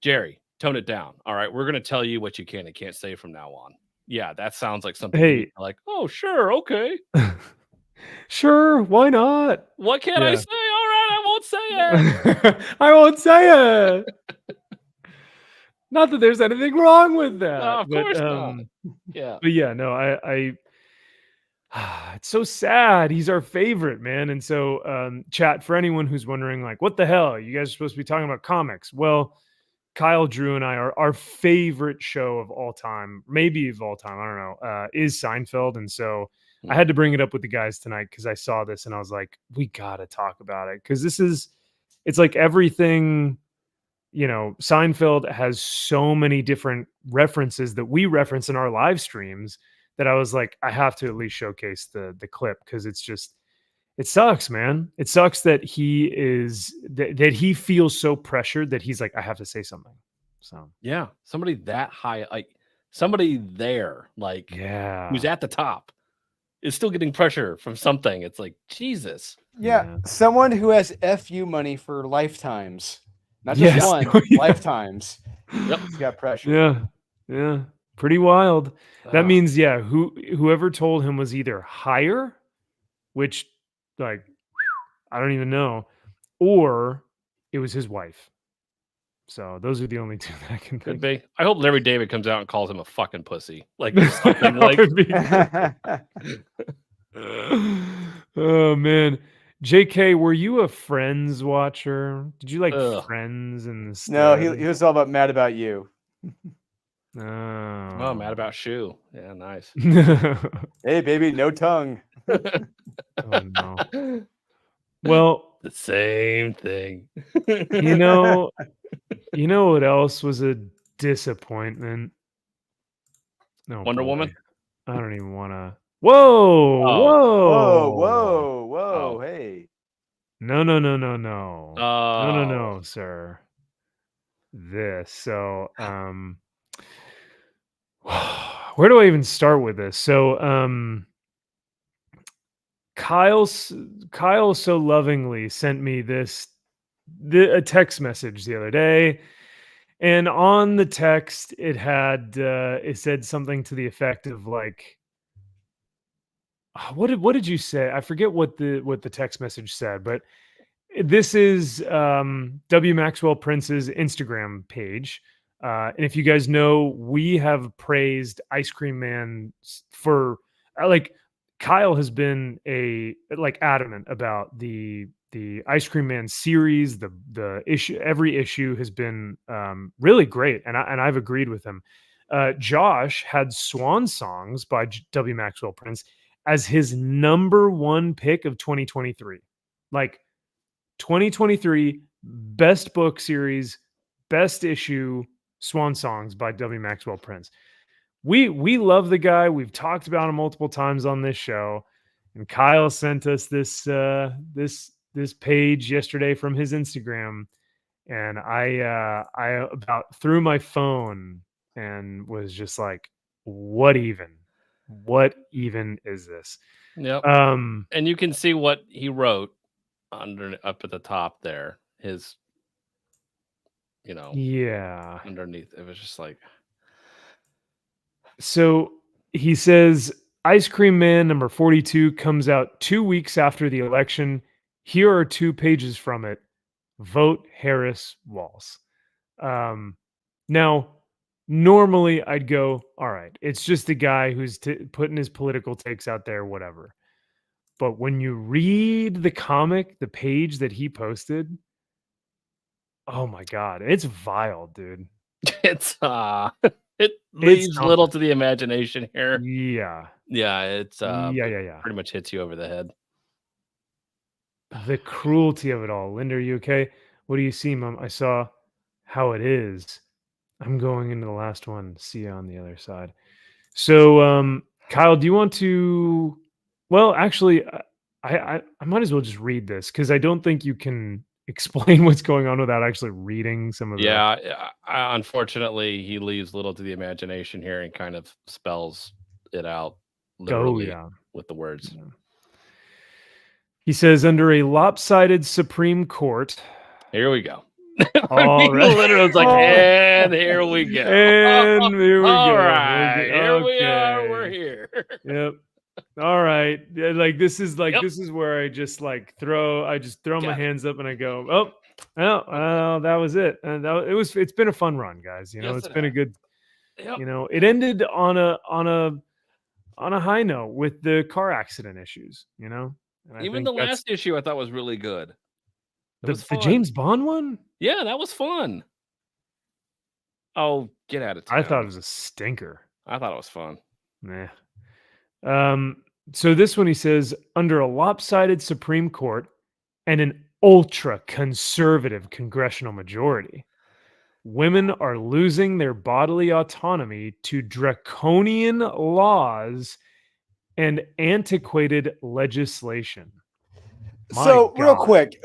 Jerry, tone it down. All right, we're going to tell you what you can and can't say from now on. Yeah, that sounds like something like, oh, sure, okay. Sure, why not? What can I say? All right, I won't say it. I won't say it. Not that there's anything wrong with that. No, of course not. Yeah. But yeah, no, I it's so sad. He's our favorite, man. And so chat, for anyone who's wondering, like, what the hell? You guys are supposed to be talking about comics. Well, Kyle, Drew, and I are our favorite show of all time, maybe of all time, I don't know, is Seinfeld. And so I had to bring it up with the guys tonight because I saw this and I was like, we got to talk about it. Because it's like everything, you know, Seinfeld has so many different references that we reference in our live streams that I was like, I have to at least showcase the clip because it's just, it sucks, man. It sucks that that he feels so pressured that he's like, I have to say something. So yeah, somebody that high, like somebody there, like who's at the top is still getting pressure from something. It's like, Jesus. Yeah. Someone who has FU money for lifetimes, not just one, lifetimes. Yep. He's got pressure. Yeah. Pretty wild. That means, whoever told him was either higher, which like, I don't even know, or it was his wife. So those are the only two that I can think. Could be. I hope Larry David comes out and calls him a fucking pussy. Like something like. Oh man, JK, were you a Friends watcher? Did you like Friends and stuff? No, he was all about Mad About You. Oh, Mad About Shoe. Yeah, nice. Hey, baby, no tongue. Oh no. Well, the same thing. You know what else was a disappointment? No, Wonder Woman. I don't even want to. Whoa! Oh. Hey. No. No, sir. This. So, where do I even start with this? So, Kyle so lovingly sent me a text message the other day, and on the text it said something to the effect of like, what did you say? I forget what the text message said, but this is W. Maxwell Prince's Instagram page. And if you guys know, we have praised Ice Cream Man for like, Kyle has been adamant about the Ice Cream Man series. The issue, every issue has been really great, and I've agreed with him. Josh had Swan Songs by W. Maxwell Prince as his number one pick of 2023. Like 2023 best book series, best issue, Swan Songs by W. Maxwell Prince. We love the guy. We've talked about him multiple times on this show, and Kyle sent us this page yesterday from his Instagram, and I about threw my phone and was just like, what even is this? Yep. And you can see what he wrote up at the top there. His, yeah. underneath. It was just like, so he says Ice Cream Man number 42 comes out 2 weeks after the election. Here are 2 pages from it. Vote Harris Walls. Now, normally I'd go, all right, it's just a guy who's putting his political takes out there, whatever. But when you read the comic, the page that he posted, oh my God, it's vile, dude. it's it leaves little to the imagination here. Yeah. Yeah, it's yeah. pretty much hits you over the head. The cruelty of it all. Linda, are you okay? What do you see, Mom? I saw how it is. I'm going into the last one. See you on the other side. So, Kyle, do you want to? Well, actually, I might as well just read this because I don't think you can explain what's going on without actually reading some of. Unfortunately, he leaves little to the imagination here and kind of spells it out literally with the words. Yeah. He says, under a lopsided Supreme Court. Here we go. Literally, was like, and here we go. And here we go. All right, here we are. We're here. Yep. All right. Like this is where I just throw my hands up and I go, oh, that was it. And it's been a fun run, guys. It's been a good. Yep. It ended on a high note with the car accident issues. And even the last issue I thought was really good. The James Bond one? Yeah, that was fun. Oh, get out of town. I thought it was a stinker. I thought it was fun. Nah. So this one, he says, under a lopsided Supreme Court and an ultra conservative congressional majority, women are losing their bodily autonomy to draconian laws and antiquated legislation. Real quick,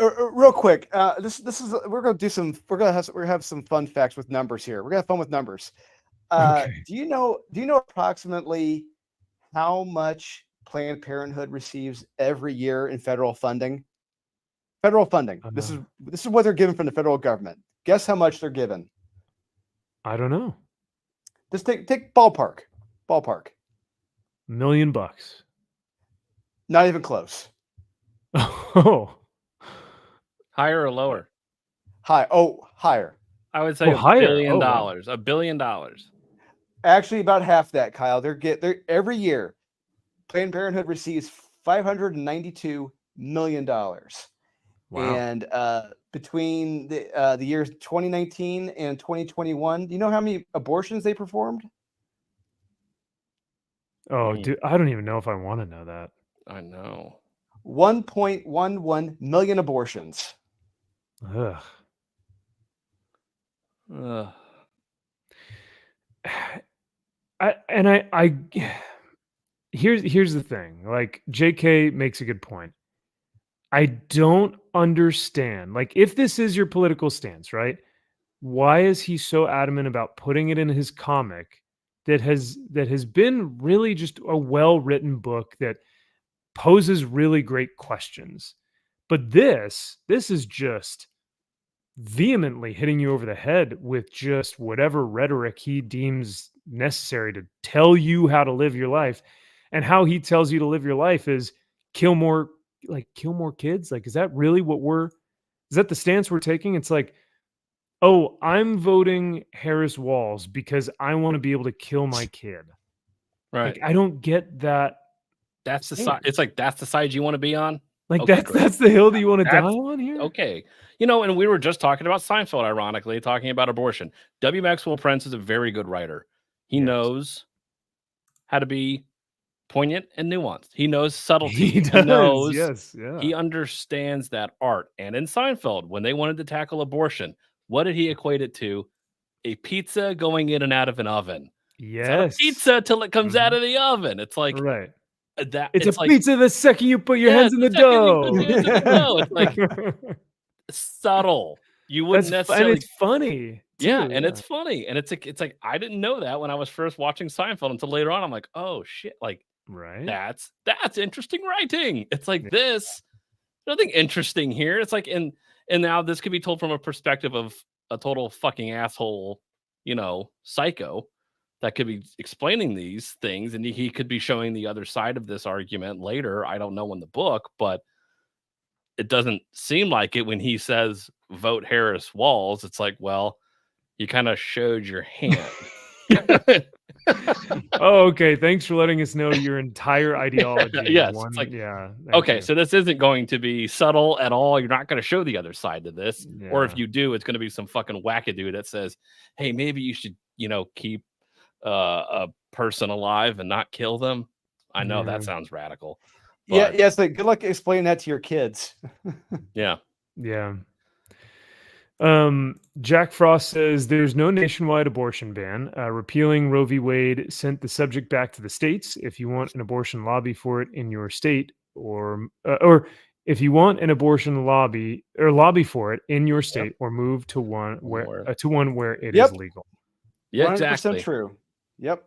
this is we're gonna have some fun facts with numbers here. We're gonna have fun with numbers. Okay. Do you know approximately how much Planned Parenthood receives every year in federal funding? This is what they're given from the federal government. Guess how much they're given? I don't know. Just take ballpark. $1 million. Not even close. Oh, Higher or lower? Higher. I would say $1 billion. $1 billion. Actually, about half that, Kyle. They're every year. Planned Parenthood receives $592 million. Wow. And between the years 2019 and 2021, do you know how many abortions they performed? Oh, dude, I don't even know if I want to know that. I know. 1.11 million abortions. Ugh. Here's the thing. Like, JK makes a good point. I don't understand. Like, if this is your political stance, right? Why is he so adamant about putting it in his comic that has been really just a well-written book that poses really great questions? But this is just vehemently hitting you over the head with just whatever rhetoric he deems necessary to tell you how to live your life. And how he tells you to live your life is kill more kids. Like, is that really is that the stance we're taking? It's like, oh, I'm voting Harris Walls because I want to be able to kill my kid. Right. Like, I don't get that. That's the side. It's like, that's the side you want to be on. Like, okay, that's the hill that you want to die on here. Okay. And we were just talking about Seinfeld, ironically, talking about abortion. W. Maxwell Prince is a very good writer. He knows how to be poignant and nuanced. He knows subtlety. He does. knows. Yeah. He understands that art. And in Seinfeld, when they wanted to tackle abortion, what did he equate it to? A pizza going in and out of an oven. Yes. It's not a pizza till it comes out of the oven. It's like right. That it's a pizza the second you put your hands in the dough. It's like subtle. You wouldn't necessarily. And it's funny. And it's funny. And it's like I didn't know that when I was first watching Seinfeld until later on. I'm like, oh shit! Like Right. That's interesting writing. It's like this. Nothing interesting here. It's like and now this could be told from a perspective of a total fucking asshole, psycho that could be explaining these things, and he could be showing the other side of this argument later. I don't know in the book, but it doesn't seem like it when he says vote Harris Walls. It's like, well, you kind of showed your hand. Oh, okay. Thanks for letting us know your entire ideology. Yes. It's like, okay, so this isn't going to be subtle at all. You're not going to show the other side to this. Yeah. Or if you do, it's going to be some fucking wackadoo that says, hey, maybe you should, keep a person alive and not kill them. I know that sounds radical. But... Yeah. It's like, good luck explaining that to your kids. Yeah. Jack Frost says there's no nationwide abortion ban. Repealing Roe v. Wade sent the subject back to the states. If you want an abortion, lobby for it in your state, or if you want an abortion, lobby for it in your state, or move to one where it is legal. Yeah, 100% exactly. true. Yep.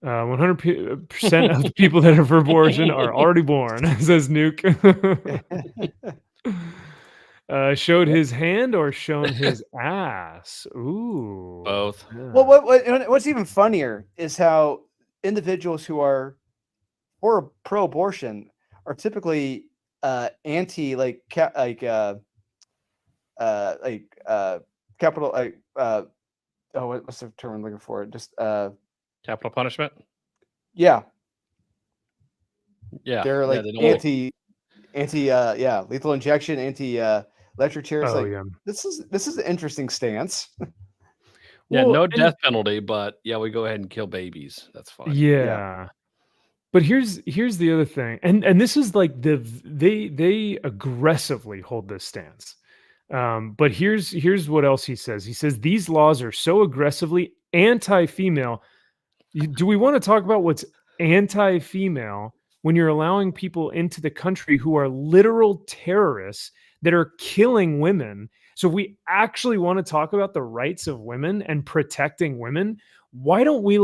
100% of the people that are for abortion are already born, says Nuke. Showed his hand or shown his ass? Ooh, both. Yeah. Well, what's even funnier is how individuals who are pro-abortion are typically anti capital what's the term I'm looking for? Just capital punishment. Yeah. They're like anti lethal injection, anti electric chair. It's this is an interesting stance. No death penalty, but we go ahead and kill babies. That's fine. Yeah. But here's the other thing, and this is like they aggressively hold this stance. But here's what else he says. He says these laws are so aggressively anti-female. Do we want to talk about what's anti-female when you're allowing people into the country who are literal terrorists that are killing women? So if we actually want to talk about the rights of women and protecting women, why don't we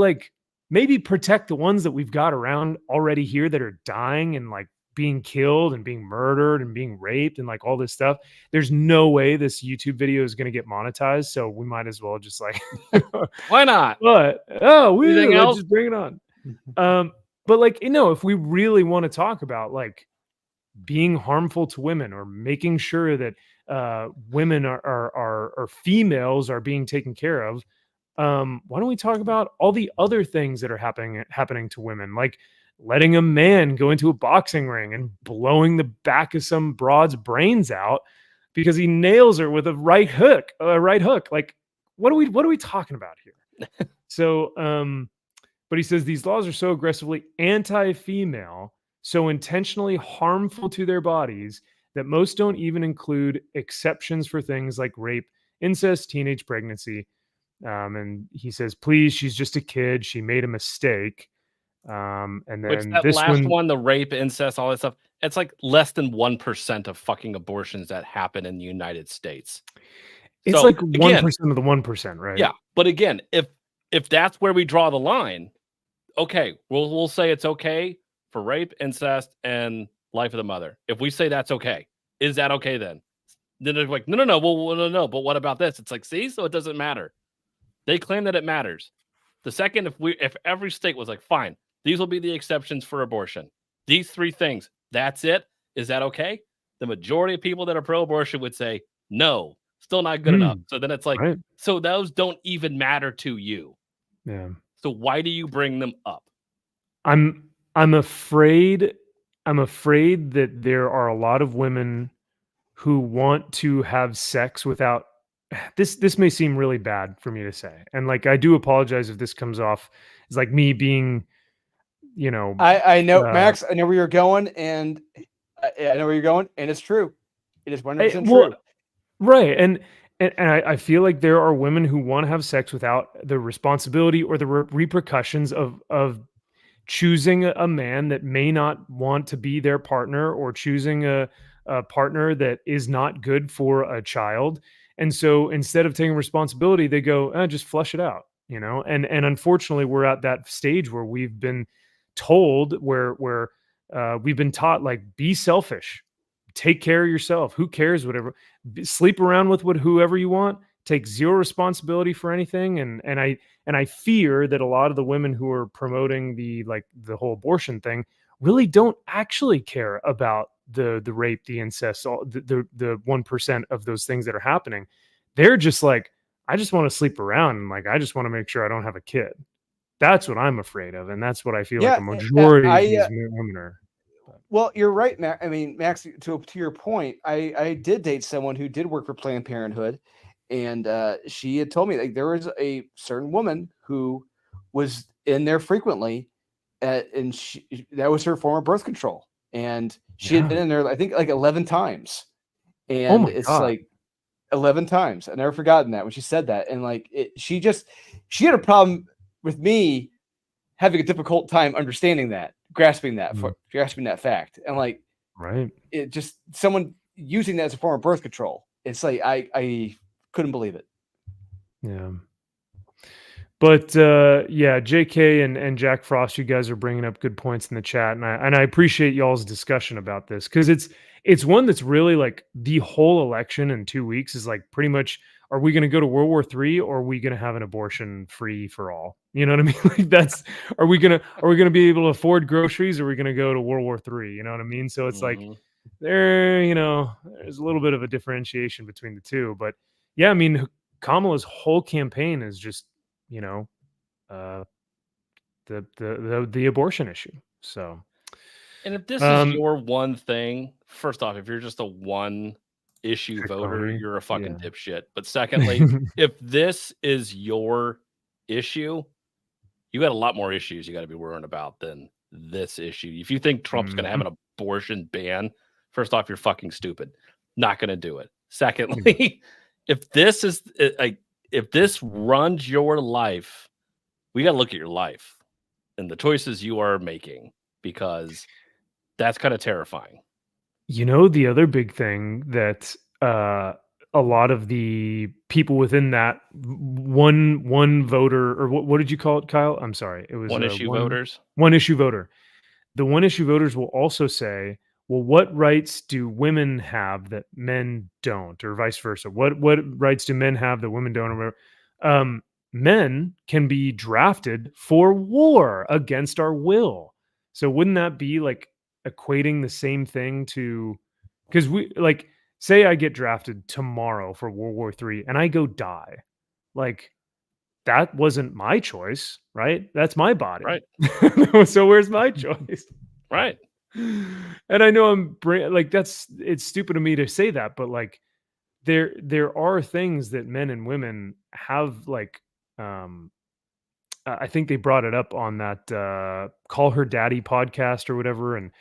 maybe protect the ones that we've got around already here that are dying and being killed and being murdered and being raped and all this stuff? There's no way this YouTube video is going to get monetized, so we might as well just why not? But let's just bring it on. But if we really want to talk about being harmful to women or making sure that women are females are being taken care of, why don't we talk about all the other things that are happening to women, like letting a man go into a boxing ring and blowing the back of some broad's brains out because he nails her with a right hook. What are we talking about here? So, but he says these laws are so aggressively anti-female, so intentionally harmful to their bodies that most don't even include exceptions for things like rape, incest, teenage pregnancy. And he says, please, she's just a kid. She made a mistake. And then this last one, the rape, incest, all that stuff, it's less than 1% of fucking abortions that happen in the United States. It's 1% of the 1%, right? Yeah. But again, if that's where we draw the line, okay, we'll say it's okay for rape, incest, and life of the mother. If we say that's okay, is that okay then? Then they're like, no. Well, no. But what about this? It's see, so it doesn't matter. They claim that it matters. The second, if every state was fine, these will be the exceptions for abortion. These three things, that's it. Is that okay? The majority of people that are pro-abortion would say, no, still not good enough. So then it's right. So those don't even matter to you. Yeah. So why do you bring them up? I'm afraid that there are a lot of women who want to have sex without this may seem really bad for me to say. And I do apologize if this comes off as me being, I know, Max, I know where you're going, and I know where you're going, and it's true. It is 100% true. Right. And I feel like there are women who want to have sex without the responsibility or the repercussions of choosing a man that may not want to be their partner, or choosing a partner that is not good for a child. And so instead of taking responsibility, they go, just flush it out. you know, and unfortunately we're at that stage where we've been told where we've been taught, like, be selfish, take care of yourself, who cares, whatever, sleep around with whoever you want, take zero responsibility for anything. And I fear that a lot of the women who are promoting the whole abortion thing really don't actually care about the rape, the incest, all the 1% of those things that are happening. They're just like, I just want to sleep around, and like, I just want to make sure I don't have a kid. That's what I'm afraid of, and that's what I feel like a majority of these women are. Well, you're right, Max. I mean, Max, to your point, I did date someone who did work for Planned Parenthood, and she had told me, like, there was a certain woman who was in there frequently, and that was her form of birth control, and she had been in there, I think, like 11 times, and it's God. Like 11 times. I've never forgotten that when she said that, and like she had a problem with me having a difficult time understanding that, grasping that fact, and like, right, it just someone using that as a form of birth control. It's like I couldn't believe it. Yeah. But yeah, JK and Jack Frost, you guys are bringing up good points in the chat, and I appreciate y'all's discussion about this, because it's one that's really like the whole election in 2 weeks is like pretty much, are we going to go to World War III, or are we going to have an abortion free for all? You know what I mean? Like, are we going to be able to afford groceries, or are we going to go to World War III? You know what I mean? So it's like there's a little bit of a differentiation between the two, but yeah, I mean, Kamala's whole campaign is just, the abortion issue. So, and if this is your one thing, first off, if you're just a one issue voter, you're a fucking dipshit. But secondly, if this is your issue, you got a lot more issues you got to be worrying about than this issue. If you think Trump's going to have an abortion ban, first off, you're fucking stupid. Not going to do it. Secondly, if this runs your life, we got to look at your life and the choices you are making, because that's kind of terrifying. The other big thing that a lot of the people within that one voter, or what did you call it, Kyle? I'm sorry. It was one issue voters. One issue voter. The one issue voters will also say, well, what rights do women have that men don't, or vice versa? What rights do men have that women don't? Men can be drafted for war against our will. So wouldn't that be like equating the same thing to, because we, like, say I get drafted tomorrow for World War III and I go die, like, that wasn't my choice, right? That's my body, right? So where's my choice, right? And I know it's stupid of me to say that, but like, there are things that men and women have, like, I think they brought it up on that Call Her Daddy podcast or whatever, and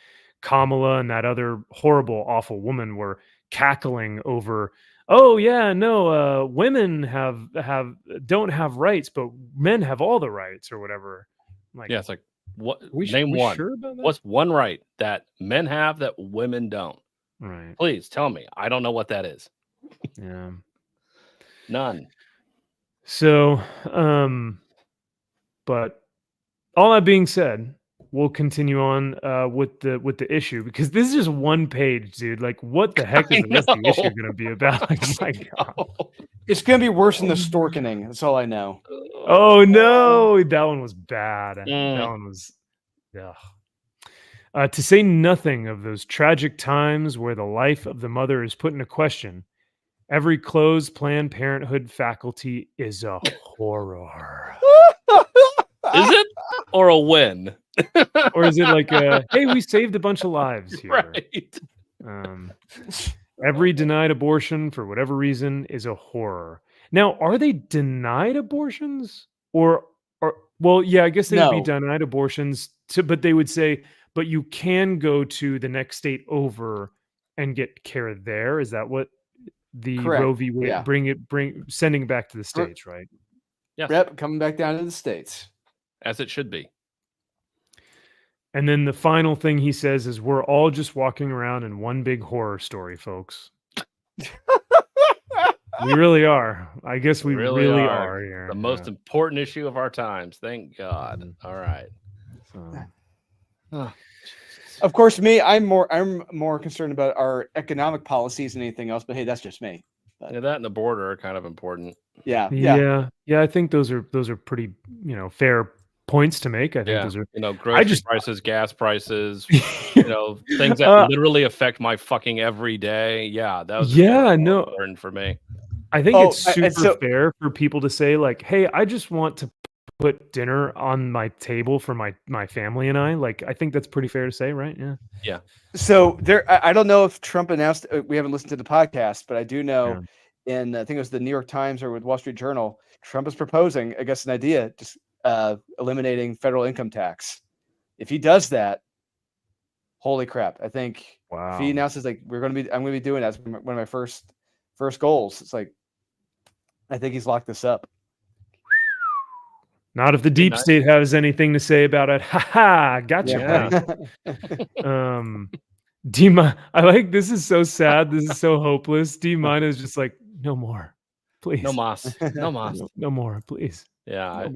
Kamala and that other horrible, awful woman were cackling over, oh yeah, no, women don't have rights, but men have all the rights, or whatever. Like, yeah, it's like, what? Name one. Sure about that? What's one right that men have that women don't? Right. Please tell me. I don't know what that is. Yeah. None. So, but all that being said, we'll continue on with the issue, because this is just one page, dude. Like, what the heck is the issue going to be about? Like, my God. It's going to be worse than the Storkening. That's all I know. Oh no, that one was bad. That one was, to say nothing of those tragic times where the life of the mother is put into question. Every closed Planned Parenthood faculty is a horror. Is it? Or a win? Or is it like hey, we saved a bunch of lives here? Right. Every denied abortion for whatever reason is a horror. Now, are they denied abortions? Or well, yeah, I guess they would be denied abortions, but they would say, but you can go to the next state over and get care there. Is that what the Roe v. Wade sending it back to the states, right? Yes. Yep, coming back down to the states. As it should be. And then the final thing he says is, we're all just walking around in one big horror story, folks. We really are. I guess we Really really are. are here. The most important issue of our times. Thank God. All right. So, Of course, I'm more concerned about our economic policies than anything else. But hey, that's just me. Yeah, that and the border are kind of important. Yeah. I think those are pretty fair points to make. I think those are grocery prices, gas prices, things that literally affect my fucking everyday. Yeah, that was important for me. I think it's super fair for people to say like, hey, I just want to put dinner on my table for my family and I. Like, I think that's pretty fair to say, right? Yeah. Yeah. So I don't know if Trump announced, we haven't listened to the podcast, but I do know in, I think it was the New York Times or with Wall Street Journal, Trump is proposing, I guess, an idea, just eliminating federal income tax. If he does that, holy crap. I think if he announces like, I'm going to be doing that as one of my first goals. It's like, I think he's locked this up. Not if the deep state has anything to say about it. Ha ha! Gotcha. Yeah. D-Ma, I like this is so sad. This is so hopeless. D-Mina is just like, no more, please. No mas. No mas. No more, please. Yeah,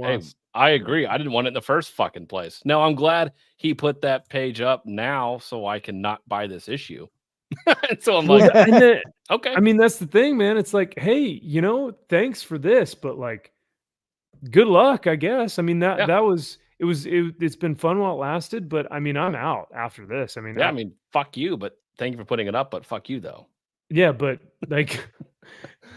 I agree. I didn't want it in the first fucking place. No, I'm glad he put that page up now so I can not buy this issue. So I'm like, okay. I mean, that's the thing, man. It's like, hey, thanks for this, but like, good luck, I guess. I mean, it's been fun while it lasted, but I mean, I'm out after this. I mean, I mean, fuck you, but thank you for putting it up, but fuck you though. Yeah, but like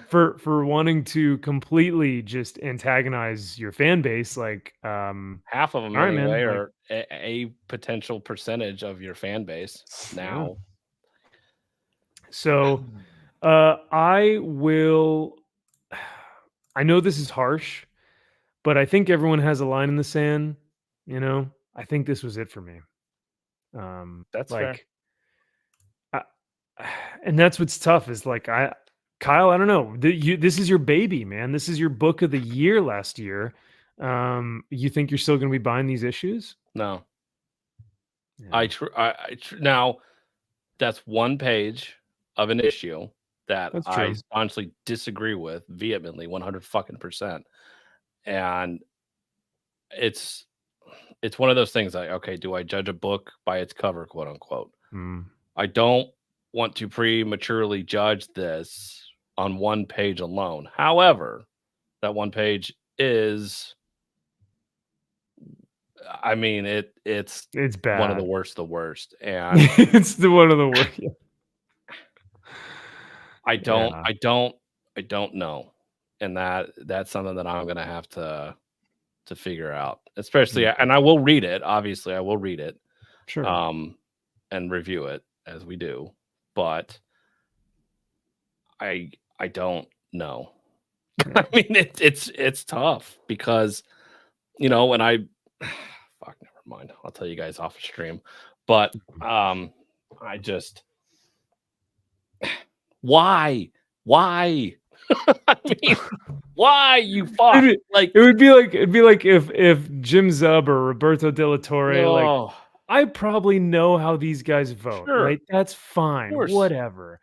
for wanting to completely just antagonize your fan base, like half of them anyway, or a potential percentage of your fan base now. Yeah. So I know this is harsh, but I think everyone has a line in the sand. I think this was it for me. That's fair. And that's what's tough is like, Kyle, I don't know. This is your baby, man. This is your book of the year last year. You think you're still going to be buying these issues? No. Yeah. Now, that's one page of an issue that I honestly disagree with vehemently, 100%. And it's one of those things like, okay, do I judge a book by its cover, quote unquote? I don't want to prematurely judge this on one page alone. However, that one page is, I mean, it's bad. One of the worst. And it's one of the worst. Yeah. I don't know. And that's something that I'm going to have to figure out, especially, and I will read it. Obviously I will read it. Sure. And review it as we do, but I don't know. I mean, it's tough because, and fuck, never mind. I'll tell you guys off the stream, but, I just, why? I mean, why you fuck? Like it'd be like if Jim Zub or Roberto De La Torre, like I probably know how these guys vote, right? That's fine, whatever.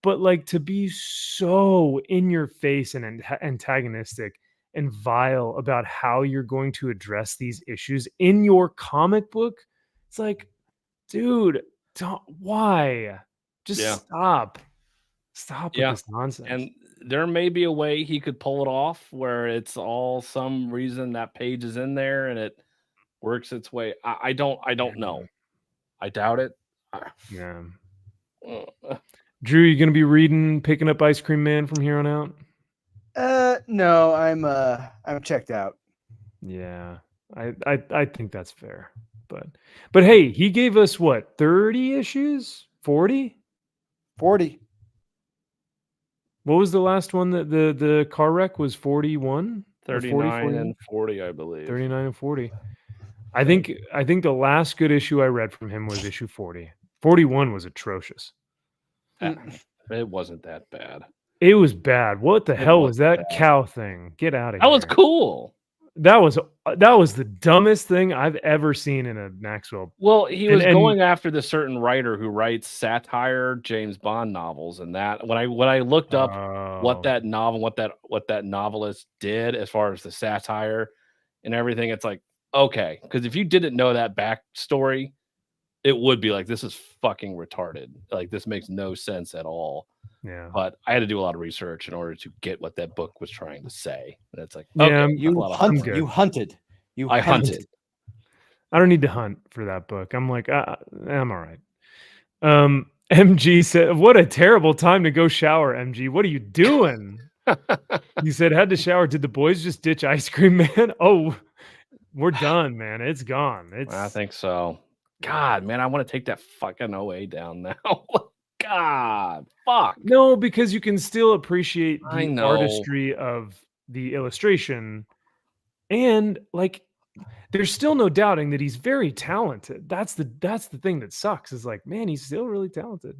But like to be so in your face and antagonistic and vile about how you're going to address these issues in your comic book, it's like, dude, why? Just stop with this nonsense. And there may be a way he could pull it off where it's all some reason that page is in there and it works its way. I don't know. I doubt it. Yeah. Drew, you gonna be picking up Ice Cream Man from here on out? No, I'm checked out. Yeah. I think that's fair. But hey, he gave us what, 30 issues? 40? 40. What was the last one that the car wreck was? 41? 39 and 40, I believe. 39 and 40. I think the last good issue I read from him was issue 40. 41 was atrocious. It wasn't that bad. It was bad. What the hell was that cow thing? Get out of here. That was cool. That was the dumbest thing I've ever seen in a Maxwell. Well, he And- was and- going after the certain writer who writes satire James Bond novels, and that when I looked up what that novel, what that novelist did as far as the satire and everything, it's like, okay, because if you didn't know that backstory, it would be like, this is fucking retarded. Like, this makes no sense at all. Yeah. But I had to do a lot of research in order to get what that book was trying to say. And it's like, Yeah, okay, I'm- that's a You lot of hunt. homework. You hunted. You I hunted. I don't need to hunt for that book. I'm like, I'm all right. MG said, "What a terrible time to go shower, MG. What are you doing?" He said, "Had to shower. Did the boys just ditch Ice Cream Man?" Oh, we're done, man. It's gone. It's I think so. God, man, I want to take that fucking OA down now. God, fuck. no, because you can still appreciate I the know. artistry of the illustration, and like, there's still no doubting that he's very talented. That's the thing that sucks. Is like, man, he's still really talented.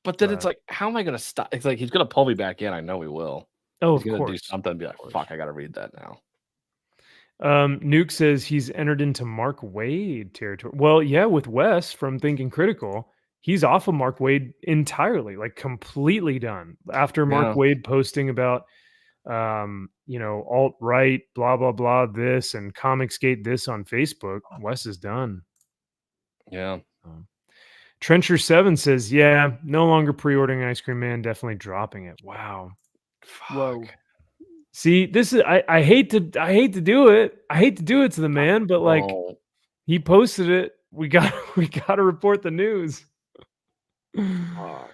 But then it's But- like, how am I going to stop? It's like, he's going to pull me back in. I know he will. Oh, He's of going to do course. something and be Of like, course. fuck, I got to read that now. Nuke says he's entered into Mark Wade territory. Well, yeah, with Wes from Thinking Critical, he's off of Mark Wade entirely, like completely done. After Mark Yeah. Wade posting about, alt right, blah blah blah, this and Comicsgate this on Facebook, Wes is done. Yeah. Trencher7 says, yeah, no longer pre-ordering Ice Cream Man, definitely dropping it. Wow. Whoa. See, this is I hate to do it. I hate to do it to the man, but like, Oh, he posted it. We got to report the news. fuck.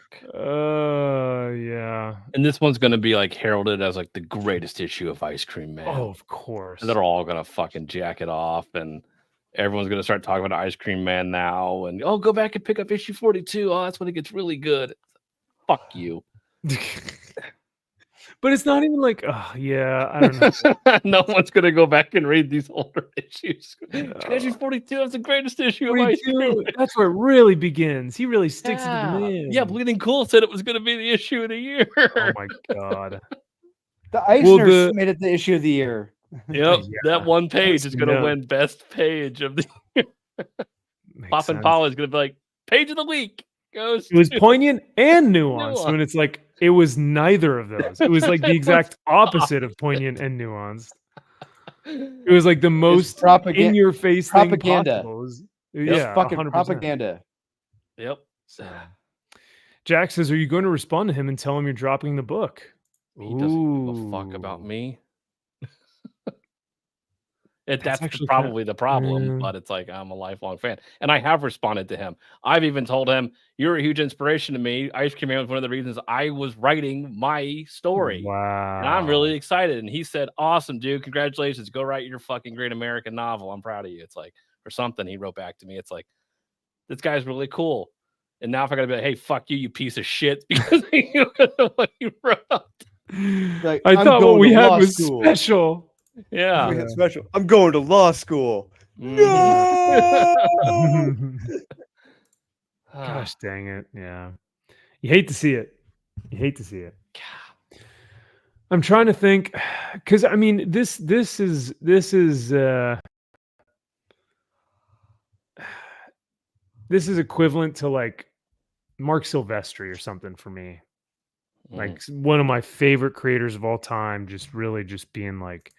Yeah. And this one's going to be like heralded as like the greatest issue of Ice Cream Man. Oh, of course. And they're all going to fucking jack it off. And everyone's going to start talking about Ice Cream Man now. And, oh, go back and pick up issue 42. Oh, that's when it gets really good. Fuck you. But it's not even like, oh yeah, I don't know. No one's going to go back and read these older issues. No. Issue 42 is the greatest issue of Ice Cream 42, Man. that's where it really begins. He really sticks it to the man. Yeah, Bleeding Cool said it was going to be the issue of the year. Oh my god. The Eisners made it the issue of the year. Yep, Yeah. that one page is going to No. win best page of the Makes Pop and sense. Paul is going to be like, page of the week goes. It was to- poignant and nuanced when it's like it was neither of those. It was like the exact opposite of poignant and nuanced. It was like the most in your face thing propaganda. possible. It was- It's yeah, fucking 100%. propaganda. Yep. So. Jack says, "Are you going to respond to him and tell him you're dropping the book?" He doesn't give a fuck about Ooh. me. That's That's actually probably the problem, yeah. but it's like I'm a lifelong fan, and I have responded to him. I've even told him, "You're a huge inspiration to me. Ice Cream Man was one of the reasons I was writing my story, Wow. and I'm really excited." And he said, "Awesome, dude! Congratulations! Go write your fucking great American novel. I'm proud of you." It's like, or something. He wrote back to me. It's like, this guy's really cool. And now if I gotta be like, "Hey, fuck you, you piece of shit," because you know what you wrote. Like, I I'm thought what going we to had law was school. special. Yeah. We had special. I'm going to law school. Mhm. No. Gosh dang it. Yeah. You hate to see it. You hate to see it. I'm trying to think because I mean this is this is equivalent to like Mark Silvestri or something for me. Like one of my favorite creators of all time, just really just being like,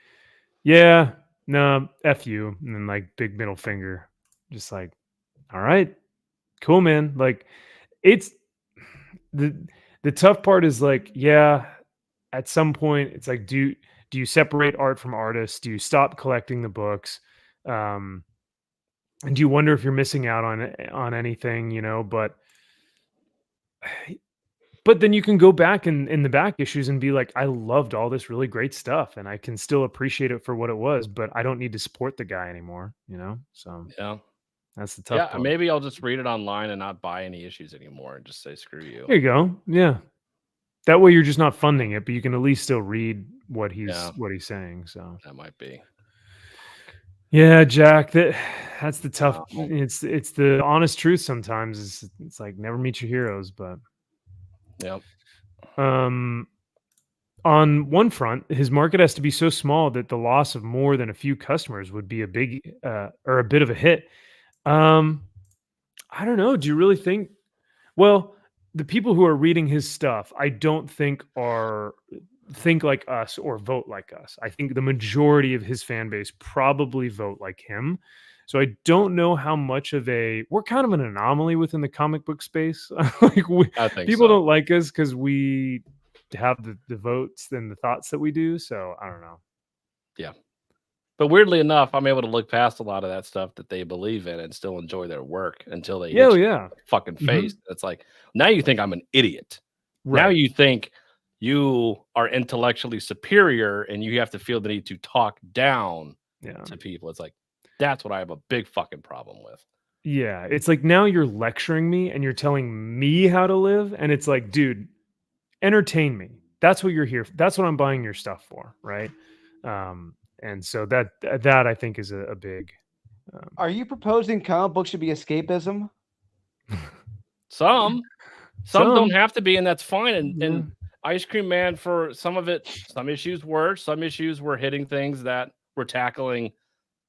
yeah, no, F you, and then like big middle finger. Just like, all right, cool, man. Like it's the tough part is like, yeah, at some point it's like, do you separate art from artists? Do you stop collecting the books? And do you wonder if you're missing out on anything, you know? But then you can go back in the back issues and be like, I loved all this really great stuff and I can still appreciate it for what it was, but I don't need to support the guy anymore, you know? So Yeah. that's the tough Yeah, part. maybe I'll just read it online and not buy any issues anymore and just say screw you. There you go. Yeah. That way you're just not funding it, but you can at least still read what he's saying. So That might be. yeah, Jack, that's the tough. It's the honest truth sometimes. It's like never meet your heroes, but Yep. on one front, his market has to be so small that the loss of more than a few customers would be a big or a bit of a hit. I don't know. Do you really think? Well, the people who are reading his stuff, I don't think think like us or vote like us. I think the majority of his fan base probably vote like him. So I don't know how much of we're kind of an anomaly within the comic book space. Like I think people so. don't like us because we have the votes and the thoughts that we do. So I don't know. Yeah. But weirdly enough, I'm able to look past a lot of that stuff that they believe in and still enjoy their work until they hit you Yeah. in the fucking face. It's like, now you think I'm an idiot. Right. Now you think you are intellectually superior and you have to feel the need to talk down to people. It's like, that's what I have a big fucking problem with. Yeah. It's like, now you're lecturing me and you're telling me how to live. And it's like, dude, entertain me. That's what you're here for. That's what I'm buying your stuff for. Right. And so that I think is a big. Are you proposing comic books should be escapism? Some don't have to be, and that's fine. And Ice Cream Man, for some of it, some issues were hitting things that were tackling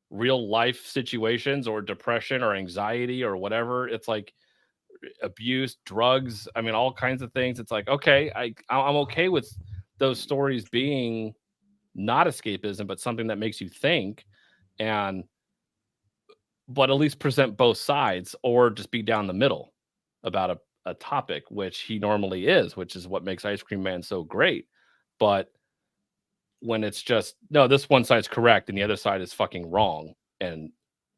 real life situations or depression or anxiety or whatever. It's like abuse, drugs. I mean, all kinds of things. It's like, okay, I'm okay with those stories being not escapism, but something that makes you think, but at least present both sides, or just be down the middle about a topic, which he normally is, which is what makes Ice Cream Man so great. But when it's just, no, this one side's correct and the other side is fucking wrong and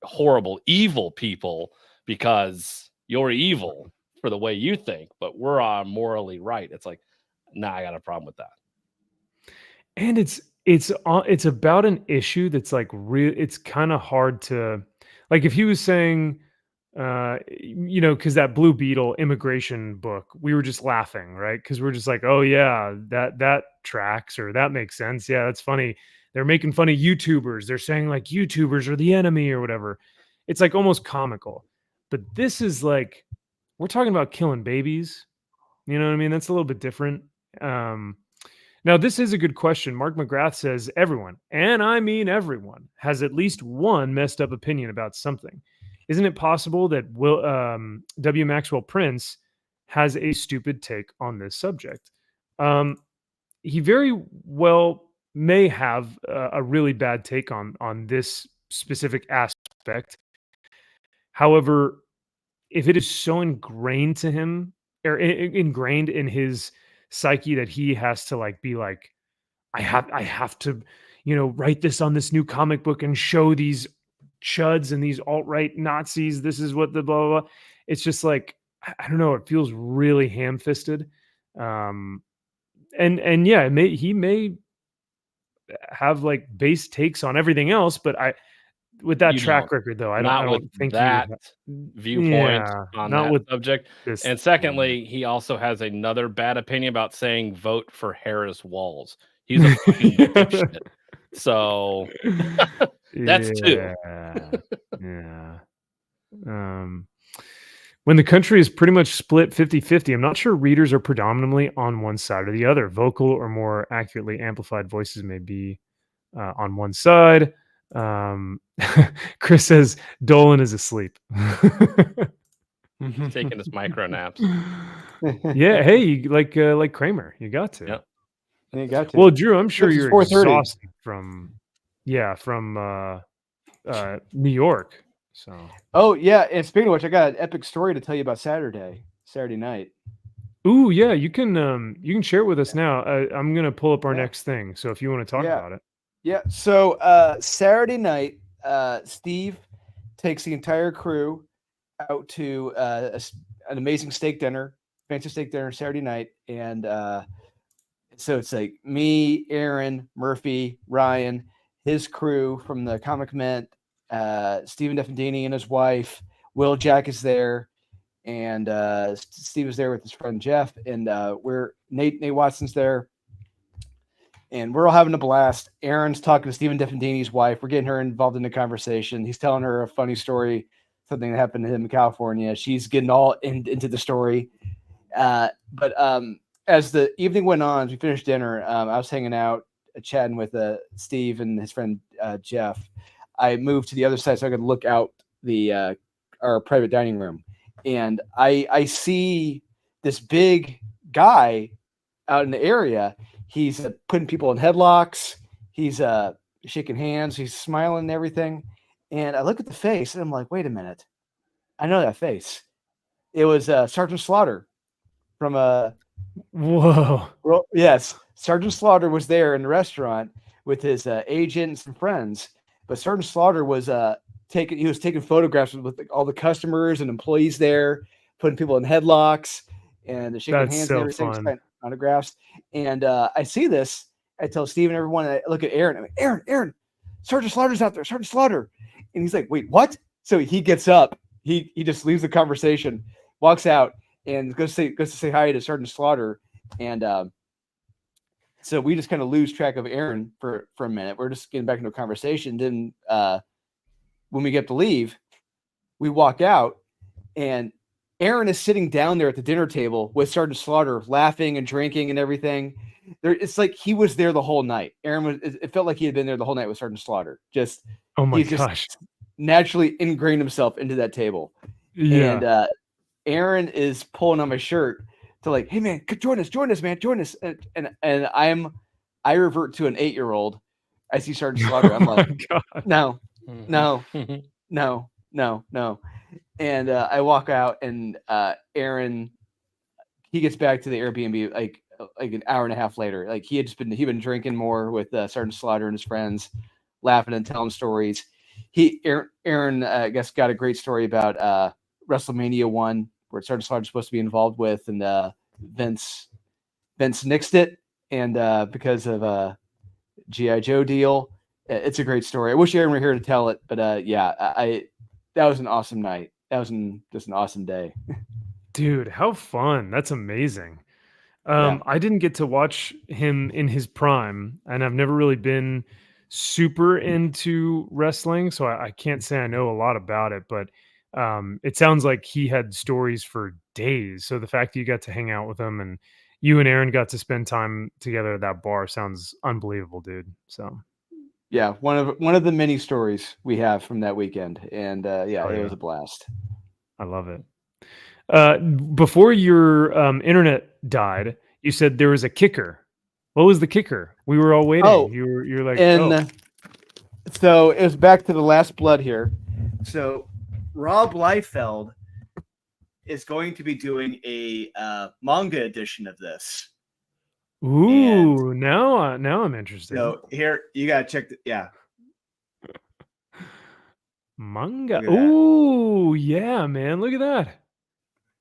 horrible, evil people, because you're evil for the way you think, but we're morally right. It's like, nah, I got a problem with that. And it's about an issue that's like it's kind of hard to, like, if he was saying, because that Blue Beetle immigration book, we were just laughing, right? Because we're just like, oh yeah, that tracks, or that makes sense. Yeah, that's funny. They're making fun of YouTubers. They're saying like YouTubers are the enemy or whatever. It's like almost comical. But this is like, we're talking about killing babies. You know what I mean? That's a little bit different. Now, this is a good question. Mark McGrath says everyone, and I mean everyone, has at least one messed up opinion about something. Isn't it possible that W. Maxwell Prince has a stupid take on this subject? He very well may have a really bad take on this specific aspect. However, if it is so ingrained to him, or ingrained in his psyche, that he has to like be like, I have to, write this on this new comic book and show these chuds and these alt-right Nazis, this is what the blah, blah, blah. It's just like, I don't know, it feels really ham-fisted. And yeah, he may have like base takes on everything else, but with that track record though, I don't think that viewpoint on that subject. And secondly, he also has another bad opinion about saying vote for Harris Walls. He's a fucking dipshit. So that's two. Yeah. When the country is pretty much split 50-50, I'm not sure readers are predominantly on one side or the other. Vocal or more accurately amplified voices may be on one side. Chris says Dolan is asleep. He's taking his micro naps. Yeah, hey, like Kramer, you got to. Yep. You got to. Well, Drew, I'm sure you're 4:30. exhausted from New York. So. Oh yeah, and speaking of which, I got an epic story to tell you about Saturday night. Ooh, yeah, you can share it with us now. I'm gonna pull up our next thing. So if you want to talk about it. Yeah. So Saturday night, Steve takes the entire crew out to an amazing steak dinner, fancy steak dinner Saturday night, and so it's like me, Aaron, Murphy, Ryan, his crew from the Comic Mint, Stephen Defendini and his wife, Will Jack is there, and Steve is there with his friend Jeff, and we're Nate Watson's there. And we're all having a blast. Aaron's talking to Stephen Defendini's wife. We're getting her involved in the conversation. He's telling her a funny story, something that happened to him in California. She's getting all into the story. But as the evening went on, as we finished dinner, I was hanging out, chatting with Steve and his friend Jeff. I moved to the other side so I could look out the our private dining room, and I see this big guy out in the area. He's putting people in headlocks. He's shaking hands. He's smiling and everything. And I look at the face, and I'm like, wait a minute, I know that face. It was Sergeant Slaughter from Whoa. Well, yes, Sergeant Slaughter was there in the restaurant with his agent and some friends. But Sergeant Slaughter was taking photographs with all the customers and employees there, putting people in headlocks and shaking That's hands so and everything, fun. signing autographs. And I see this. I tell Steve and everyone. I look at Aaron. I'm like, Aaron, Sergeant Slaughter's out there. Sergeant Slaughter. And he's like, wait, what? So he gets up. He just leaves the conversation, walks out, and goes to say hi to Sergeant Slaughter. And so we just kind of lose track of Aaron for a minute. We're just getting back into a conversation. Then when we get to leave, we walk out, and Aaron is sitting down there at the dinner table with Sergeant Slaughter, laughing and drinking and everything. It's like he was there the whole night. It felt like he had been there the whole night with Sergeant Slaughter. Oh my He's gosh. just naturally ingrained himself into that table. Yeah. And Aaron is pulling on my shirt to like, hey man, join us, man, join us. And I revert to an 8-year-old. I see Sergeant Slaughter. I'm like, no. And I walk out, and Aaron, he gets back to the Airbnb like an hour and a half later. Like he'd been drinking more with Sergeant Slaughter and his friends, laughing and telling stories. Aaron, I guess, got a great story about WrestleMania 1, where Sergeant Slaughter's supposed to be involved with, and Vince nixed it, and because of G.I. Joe deal. It's a great story. I wish Aaron were here to tell it, but that was an awesome night. That was just an awesome day. Dude, how fun. That's amazing. Yeah. I didn't get to watch him in his prime, and I've never really been super into wrestling, so I can't say I know a lot about it, but it sounds like he had stories for days. So the fact that you got to hang out with him and you and Aaron got to spend time together at that bar sounds unbelievable, dude. So yeah, one of the many stories we have from that weekend, and it was a blast. I love it. Before your internet died, you said there was a kicker. What was the kicker? We were all waiting. Oh, you're like, so it was back to the last blood here. So Rob Liefeld is going to be doing a manga edition of this. Ooh, now I'm interested. So here you gotta check Manga. Look at that. Ooh, yeah, man. Look at that.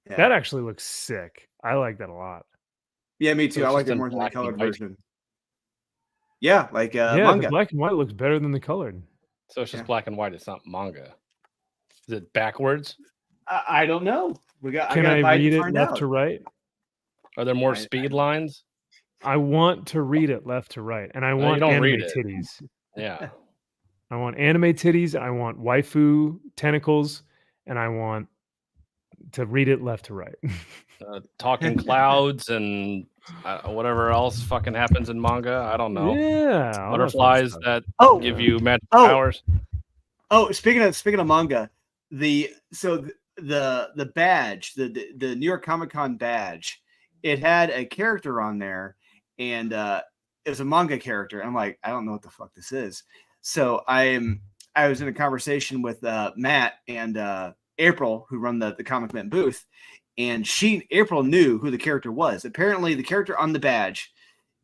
Yeah. That actually looks sick. I like that a lot. Yeah, me too. So I it's like just it in more than the black and colored white. version. Yeah, like Yeah, manga. the black and white looks better than the colored. So it's just Yeah. black and white. It's not manga. Is it backwards? I don't know. Can I read it left to right? Are there more speed lines? I want to read it left to right, and I you want don't anime read it. titties. Yeah. I want anime titties. I want waifu tentacles, and I want to read it left to right. Talking clouds and whatever else fucking happens in manga. I don't know. Yeah, all that fun Butterflies stuff. that Oh, give you magic Oh. powers. Oh, speaking of manga, the badge, the New York Comic Con badge, it had a character on there, and it was a manga character. I'm like, I don't know what the fuck this is. So I was in a conversation with Matt and April, who run the Comic Mint booth, and April knew who the character was. Apparently, the character on the badge,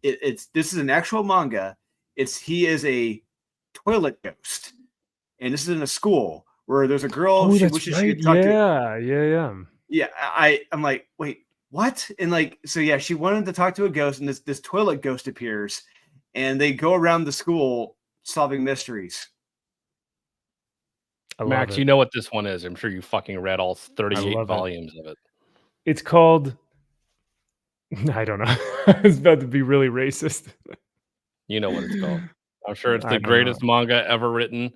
this is an actual manga. He is a toilet ghost. And this is in a school where there's a girl. Oh, she that's wishes right. she could talk to. Yeah. Yeah, I'm like, wait, what? And like, so yeah, she wanted to talk to a ghost, and this toilet ghost appears, and they go around the school solving mysteries. I love Max, it. you know what this one is. I'm sure you fucking read all 38 love it. volumes of it. It's called. I don't know. It's about to be really racist. You know what it's called. I'm sure it's I the don't greatest know. manga ever written.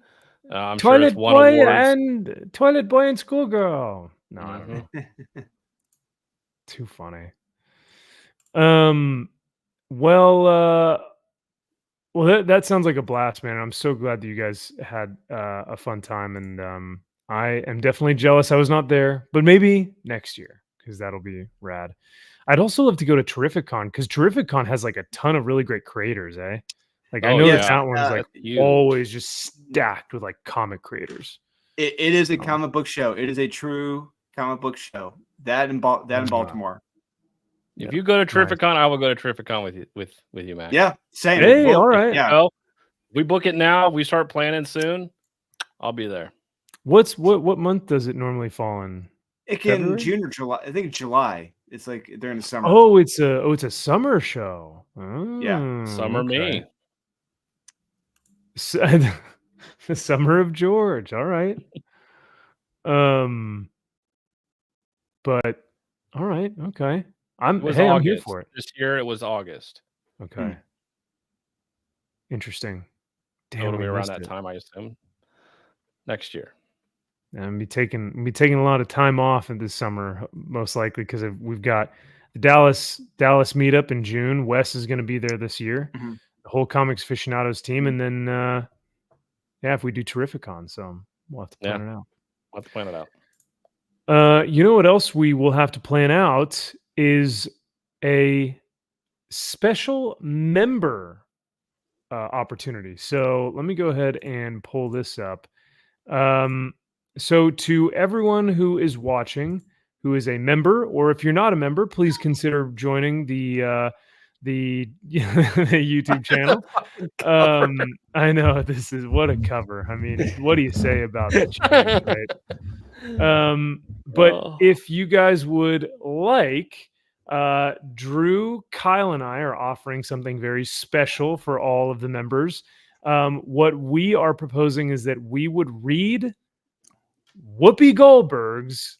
I'm sure Toilet it's won boy awards. Toilet Boy and Schoolgirl. No, I don't Mhm. know. Too funny. Well, that sounds like a blast, man. I'm so glad that you guys had a fun time, and I am definitely jealous I was not there, but maybe next year because that'll be rad. I'd also love to go to Terrificon because Terrificon has like a ton of really great creators, eh? Like I Oh, know yeah. that one's like That's huge. always just stacked with like comic creators. It is a comic book show. It is a true comic book show. That in Baltimore. If you go to Terrificon, I will go to Terrificon with you, Matt. Yeah, same. Hey, Well, all right. Yeah. So, we book it now. We start planning soon. I'll be there. What month does it normally fall in? It can February? June or July. I think July. It's like during the summer. Oh, it's a summer show. Oh, Summer me. The summer of George. All right. But all right, okay. I'm here for it. This year it was August. Okay. Interesting. Damn, it'll be around that time, I assume. Next year. And I'll be taking a lot of time off in this summer, most likely, because we've got the Dallas meetup in June. Wes is going to be there this year. Mm-hmm. The whole Comics Aficionados team, and then if we do Terrificon, so we'll have to plan it out. We'll have to plan it out. You know what else we will have to plan out is a special member opportunity. So let me go ahead and pull this up. So to everyone who is watching, who is a member, or if you're not a member, please consider joining the YouTube channel. I know this is what a cover. I mean, what do you say about the change, right? But if you guys would like, Drew, Kyle, and I are offering something very special for all of the members. What we are proposing is that we would read Whoopi Goldberg's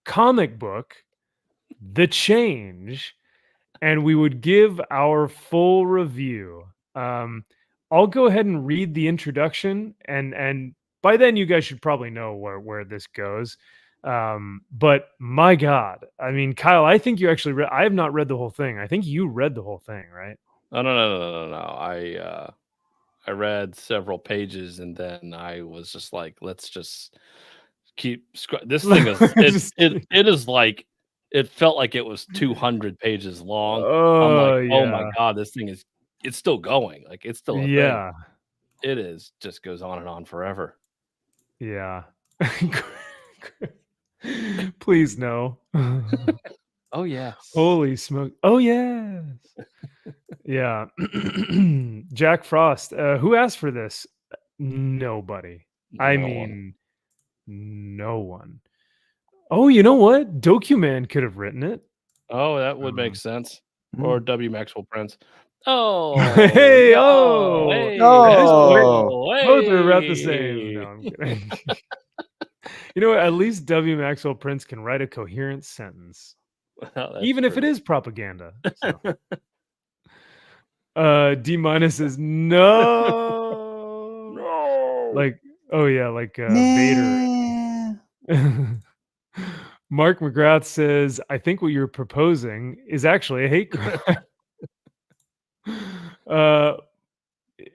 comic book, The Change, and we would give our full review. I'll go ahead and read the introduction, and by then you guys should probably know where this goes. But my God, I mean, Kyle, I think you actually read. I have not read the whole thing. I think you read the whole thing, right? Oh, no. I read several pages and then I was just like, let's just keep. This thing is it is like it felt like it was 200 pages long. I'm like, oh my God, this thing it's still going. Like it's still a thing. It is just goes on and on forever. Yeah. Please no. Oh yes. Holy smoke. Oh yes. Yeah. Jack Frost. Who asked for this? Nobody. I mean, no one. Oh, you know what? Documan could have written it. Oh, that would make sense. Or W. Maxwell Prince. Oh, hey, no, hey, no, both are about the same. No, I'm kidding. You know what? At least W. Maxwell Prince can write a coherent sentence, even if it is propaganda. So. D- says no. No. Like, oh yeah, like Vader. Mark McGrath says, I think what you're proposing is actually a hate crime.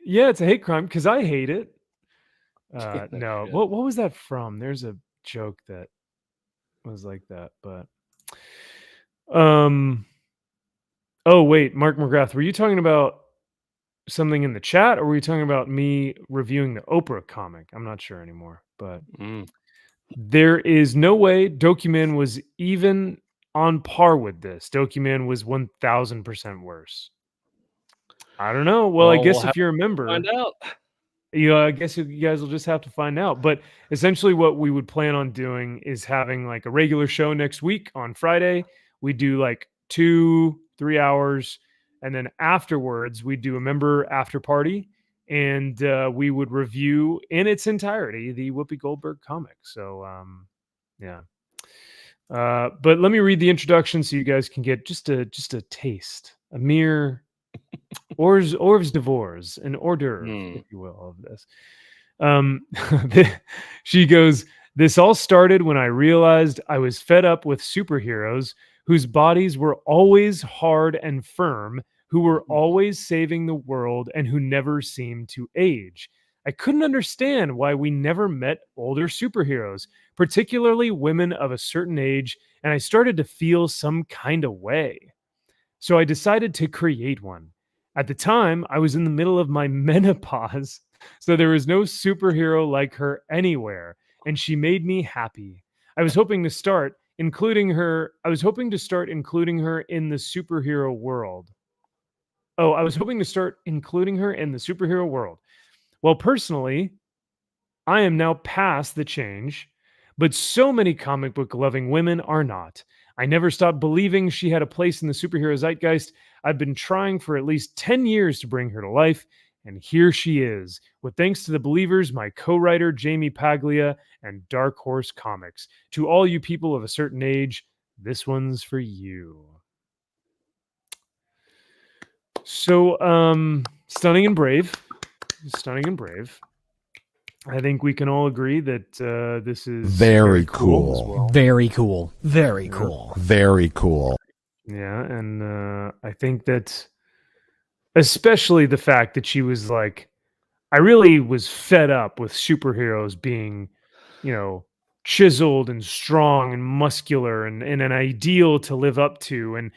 Yeah, it's a hate crime because I hate it. No, what was that from? There's a joke that was like that, but oh wait, Mark McGrath, were you talking about something in the chat, or were you talking about me reviewing the Oprah comic? I'm not sure anymore, but there is no way Documan was even on par with this. Documan was 1000% worse. I don't know. Well, I guess if you're a member, find out. I guess you guys will just have to find out. But essentially what we would plan on doing is having like a regular show next week on Friday. We do like 2-3 hours. And then afterwards, we do a member after party. And we would review in its entirety the Whoopi Goldberg comic. So, yeah. But let me read the introduction so you guys can get just a taste, a mere hors d'oeuvres, an hors d'oeuvre, if you will, of this. She goes, this all started when I realized I was fed up with superheroes whose bodies were always hard and firm, who were always saving the world, and who never seemed to age. I couldn't understand why we never met older superheroes, particularly women of a certain age, and I started to feel some kind of way. So I decided to create one. At the time, I was in the middle of my menopause, so there was no superhero like her anywhere, and she made me happy. I was hoping to start including her in the superhero world. Oh, I was hoping to start including her in the superhero world. Well, personally, I am now past the change, but so many comic book loving women are not. I never stopped believing she had a place in the superhero zeitgeist. I've been trying for at least 10 years to bring her to life, and here she is, with thanks to the believers, my co-writer Jamie Paglia, and Dark Horse Comics. To all you people of a certain age, this one's for you. So, stunning and brave. I think we can all agree that this is very as cool. well. Very cool. Very cool. Very cool. Yeah, and I think that especially the fact that she was like, I really was fed up with superheroes being, chiseled and strong and muscular and an ideal to live up to and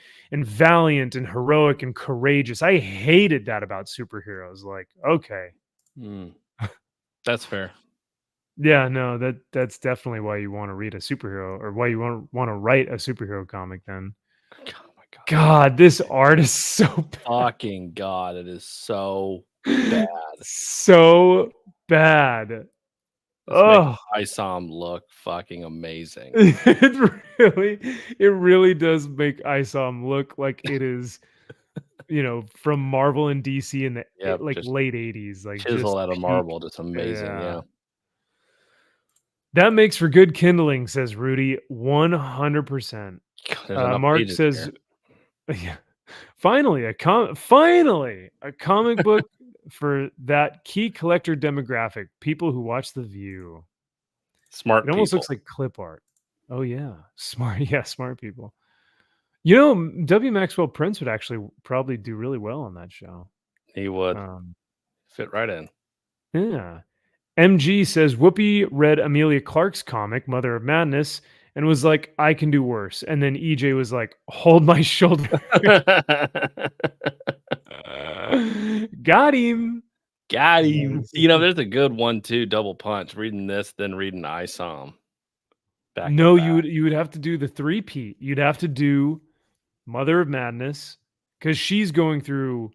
valiant and heroic and courageous. I hated that about superheroes. Like, okay. That's fair. Yeah, no, that's definitely why you want to read a superhero, or why you want to write a superhero comic then. Oh my God. God, this art is so bad. Fucking God, it is so bad. So bad. Oh, Isom look fucking amazing. It really does make Isom look like it is, from Marvel and DC in the late 80s. Like chisel out of peak. marble, just amazing. Yeah. That makes for good kindling, says Rudy. 100%. Mark says, yeah. Finally, a comic book for that key collector demographic, people who watch The View. Smart. It almost looks like clip art. Oh yeah, smart. Yeah, smart people. W. Maxwell Prince would actually probably do really well on that show. He would fit right in. Yeah. MG says Whoopi read Amelia Clark's comic, Mother of Madness, and was like, I can do worse. And then EJ was like, hold my shoulder. Got him. There's a good one too, double punch. Reading this, then reading Isom. No, you would have to do the three-peat. You'd have to do Mother of Madness, because she's going through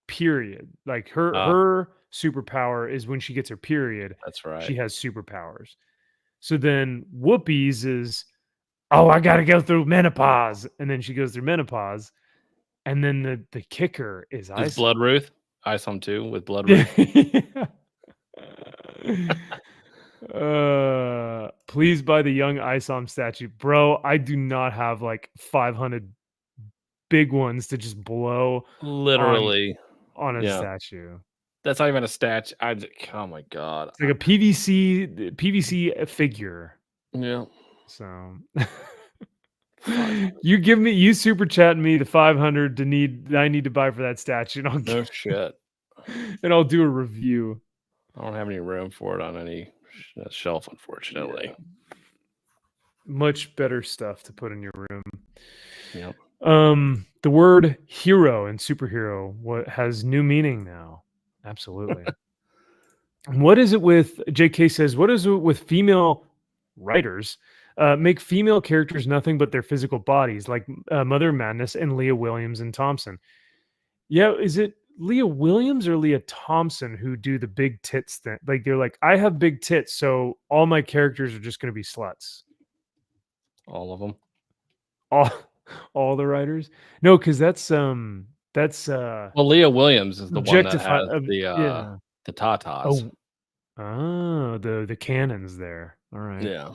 period. Like her superpower is when she gets her period. That's right. She has superpowers. So then Whoopi's is, I gotta go through menopause, and then she goes through menopause, and then the kicker is Isom. Blood Ruth. Isom too with Blood Ruth. Please buy the young Isom statue, bro. I do not have like 500 big ones to just blow literally on a statue. That's not even a statue. Oh my God. It's like a PVC figure. Yeah. So you super chat me the 500 I need to buy for that statue. And no shit. And I'll do a review. I don't have any room for it on any shelf, unfortunately. Yeah. Much better stuff to put in your room. Yep. The word hero and superhero has new meaning now. Absolutely. What is it with, JK says, what is it with female writers make female characters nothing but their physical bodies, like Mother Madness and Leah Williams and Thompson? Yeah, is it Leah Williams or Leah Thompson who do the big tits thing? Like they're like, I have big tits, so all my characters are just going to be sluts. All of them. All the writers? No, because that's well, Leah Williams is the one that has the tatas. The cannons there. All right. Yeah.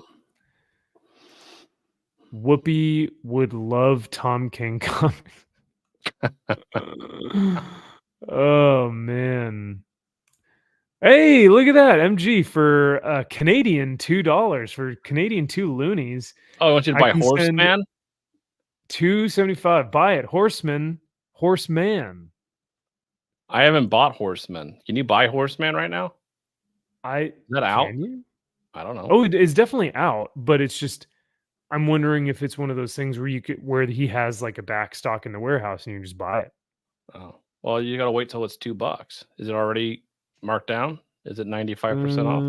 Whoopi would love Tom King comics. Oh man. Hey, look at that. MG for Canadian $2 for Canadian 2 loonies. Oh, I want you to buy Horseman? $275. Buy it. Horseman. Horseman. I haven't bought Horseman. Can you buy Horseman right now? Is that out? Can you? I don't know. Oh, it's definitely out, but it's just I'm wondering if it's one of those things where he has like a back stock in the warehouse and you just buy it. Oh. Well, you gotta wait till it's $2. Is it already marked down? Is it 95% off?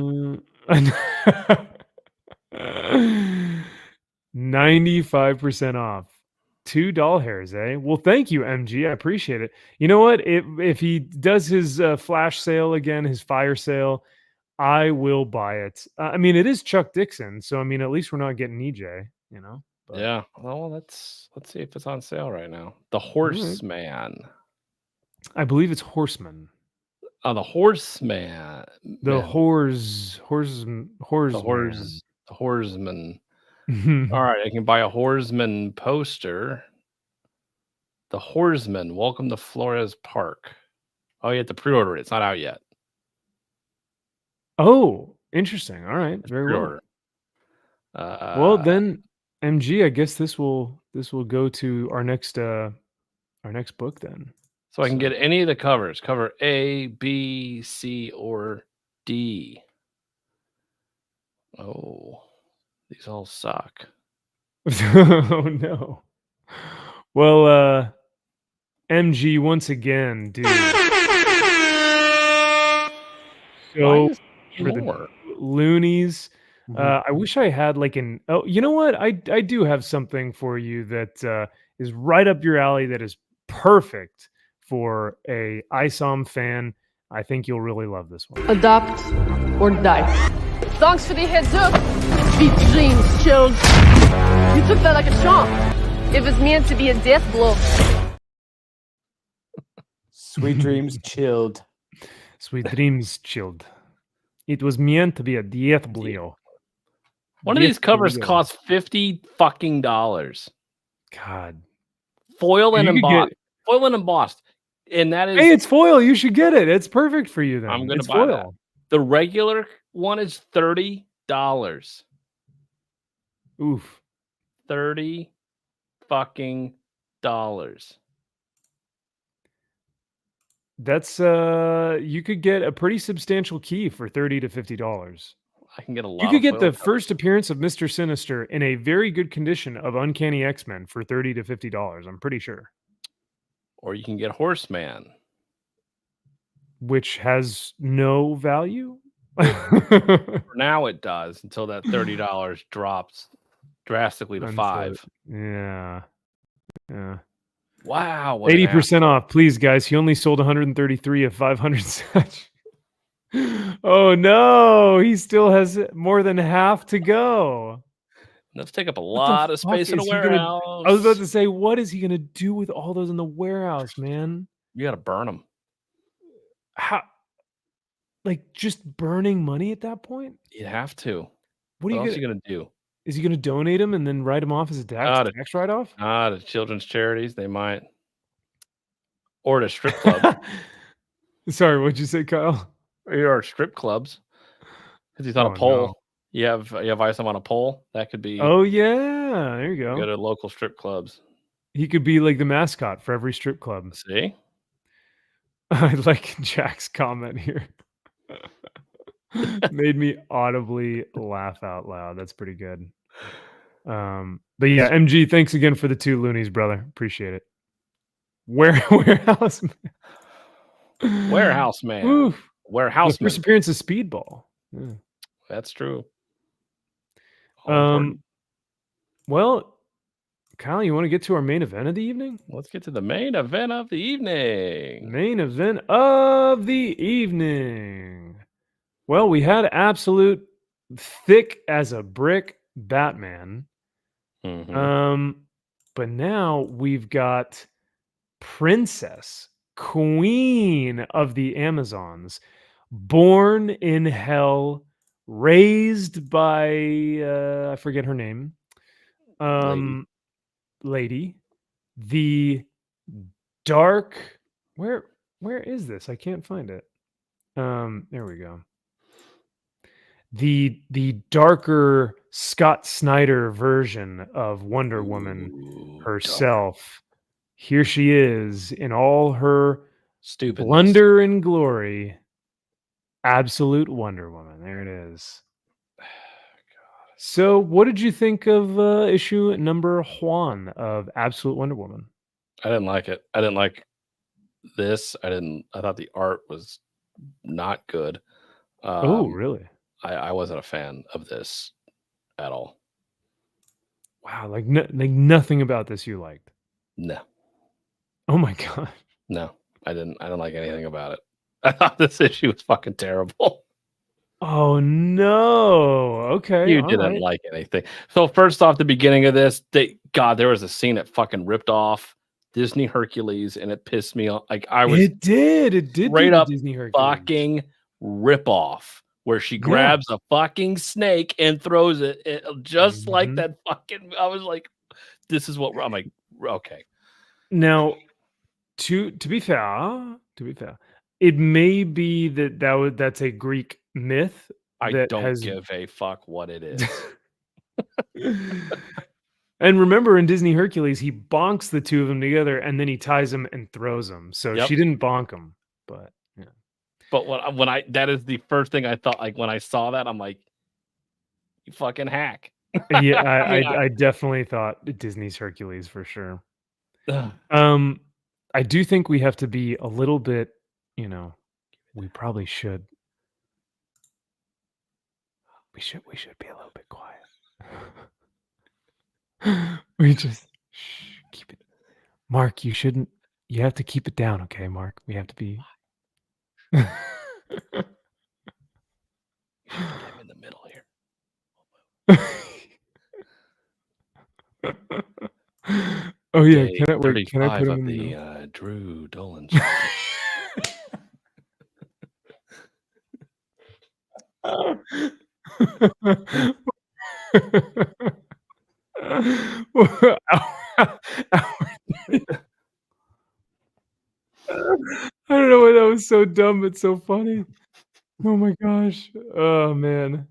95% off. 2 doll hairs, eh? Well, thank you, MG. I appreciate it. You know what? If he does his flash sale again, his fire sale, I will buy it. I mean, it is Chuck Dixon, so I mean, at least we're not getting EJ, you know. But, Yeah. Well, let's see if it's on sale right now. The Horseman. I believe it's Horseman. Oh, the Horseman. The Man. The Horseman. All right, I can buy a Horseman poster. The Horseman. Welcome to Flores Park. Oh, you have to pre-order it. It's not out yet. Oh, interesting. All right, very well. Pre-order. Well, then, MG, I guess this will go to our next book then. So I can get any of the covers. Cover A, B, C, or D. Oh, these all suck. Oh no. Well, MG once again, dude. So for the loonies, I wish I had like you know what? I do have something for you that is right up your alley that is perfect for a ISOM fan. I think you'll really love this one. Adopt or die. Thanks for the heads up. Sweet dreams, chilled. You took that like a champ. It was meant to be a death blow. Sweet dreams, chilled. Sweet dreams, chilled. It was meant to be a death blow. One of these covers costs $50 fucking. God. Foil and embossed. Foil and embossed. And that is, hey, it's foil. You should get it. It's perfect for you then. I'm gonna buy that. The regular one is $30. Oof. $30 fucking. That's you could get a pretty substantial key for $30 to $50. I can get a lot. You could get the first appearance of Mr. Sinister in a very good condition of Uncanny X-Men for $30 to $50. I'm pretty sure. Or you can get Horseman, which has no value. For now it does, until that $30 drops drastically to $5. Yeah. Wow. 80% off, please, guys. He only sold 133 of 500 such. Oh no, he still has more than half to go. Let's take up a lot of space in a warehouse. I was about to say, what is he gonna do with all those in the warehouse, man? You gotta burn them. How? Like just burning money at that point? You have to. What else are you gonna do? Is he gonna donate them and then write them off as a tax write-off? To children's charities, they might, or to strip club. Sorry, what'd you say, Kyle? Or strip clubs, because he's on a pole. No. You have ISOM on a pole. That could be. Oh yeah, there you go. Go to local strip clubs. He could be like the mascot for every strip club. See, I like Jack's comment here. Made me audibly laugh out loud. That's pretty good. But yeah, MG, thanks again for the 2 loonies, brother. Appreciate it. Warehouse man. Warehouse man. Oof. Warehouse the first appearance of Speedball. Yeah. That's true. Well, Kyle, you want to get to our main event of the evening? Let's get to the main event of the evening. Main event of the evening. Well, we had absolute thick as a brick Batman. Mm-hmm. But now we've got Princess, Queen of the Amazons, born in hell, raised by I forget her name. Lady. The dark where is this? I can't find it. There we go. The darker Scott Snyder version of Wonder Woman Ooh, herself. Here she is in all her stupid splendor and glory. Absolute Wonder Woman. There it is. So, what did you think of issue number 1 of Absolute Wonder Woman? I didn't like it. I didn't like this. I thought the art was not good. Oh, really? I wasn't a fan of this at all. Wow, like nothing about this you liked. No. Oh my god. No, I didn't like anything about it. I thought this issue was fucking terrible. Oh no. Okay. You all didn't right. like anything. So first off, the beginning of this, there was a scene that fucking ripped off Disney Hercules, and it pissed me off. Like I was It did straight do up Disney Hercules. fucking rip off where she grabs a fucking snake and throws it just like that fucking. I was like, this is what I'm like. Okay. Now, to be fair, it may be that's a Greek myth. I that don't give a fuck what it is. And remember, in Disney Hercules, he bonks the two of them together, and then he ties them and throws them. So she didn't bonk them, but yeah. But when I that is the first thing I thought. Like when I saw that, I'm like, you fucking hack. Yeah, I definitely thought Disney's Hercules for sure. I do think we have to be a little bit, we probably should. We should be a little bit quiet. We just keep it. Mark, you have to keep it down, okay, Mark? We have to be. I'm in the middle here. Oh yeah, Day can I put 35 him of in the Drew Dolan I don't know why that was so dumb, but so funny. Oh my gosh. Oh man.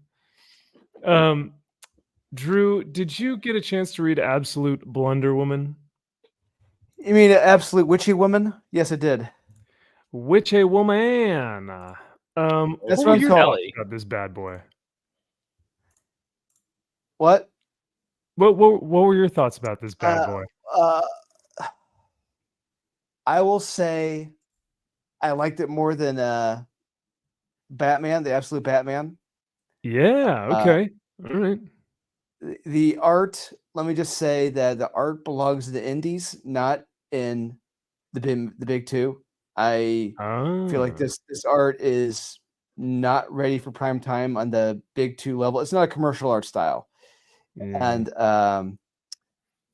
Drew, did you get a chance to read Absolute Blunder Woman? You mean Absolute Witchy Woman? Yes, I did. Witchy Woman. That's what what were I'm your called. thoughts about this bad boy? What? What were your thoughts about this bad boy? I will say I liked it more than Batman, the Absolute Batman. Yeah, okay. All right. The art, let me just say that the art belongs to the indies, not in the big two. I feel like this art is not ready for prime time on the big two level. It's not a commercial art style. And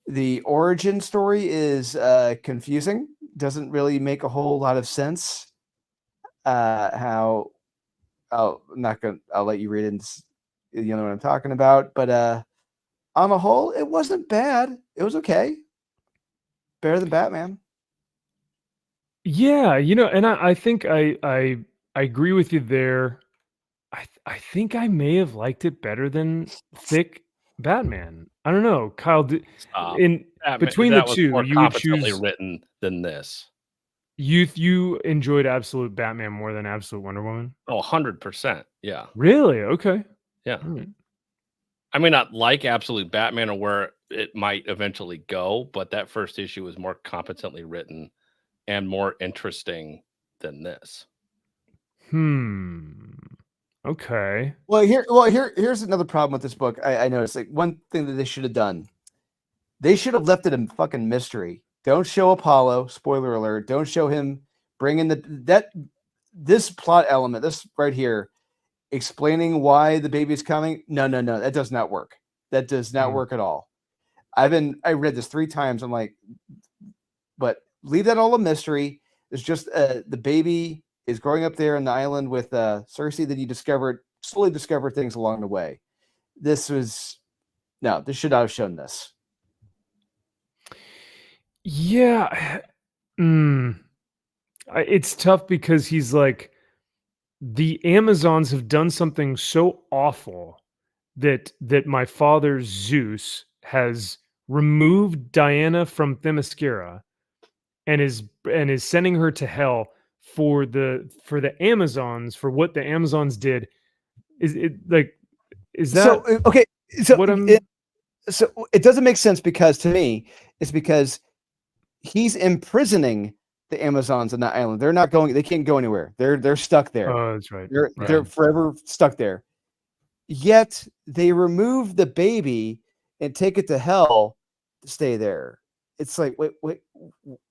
the origin story is confusing. Doesn't really make a whole lot of sense. I'll let you read it and you know what I'm talking about. But on the whole, it wasn't bad. It was okay. Better than Batman. Yeah, and I think I agree with you there. I think I may have liked it better than Thick Batman. I don't know, Kyle. Between the was two, more you would competently choose. written than this. You enjoyed Absolute Batman more than Absolute Wonder Woman? Oh, 100%. Yeah. Really? Okay. Yeah. All right. I may not like Absolute Batman or where it might eventually go, but that first issue was more competently written and more interesting than this. Okay. Well, here's another problem with this book. I noticed like one thing that they should have done. They should have left it a fucking mystery. Don't show Apollo. Spoiler alert. Don't show him bringing this plot element. This right here, explaining why the baby's coming. No. That does not work. That does not work at all. I read this 3 times. I'm like, but leave that all a mystery. It's just the baby is growing up there on the island with Cersei. Then you slowly discover things along the way. This should not have shown this. Yeah. It's tough because he's like, the Amazons have done something so awful that my father Zeus has removed Diana from Themyscira and is sending her to hell for the Amazons, for what the Amazons did. Is that So okay, so what I'm so it doesn't make sense, because to me it's because he's imprisoning the Amazons on that island. They're not going, they can't go anywhere. They're stuck there. Oh, that's right. They're forever stuck there. Yet they remove the baby and take it to hell to stay there. It's like, wait,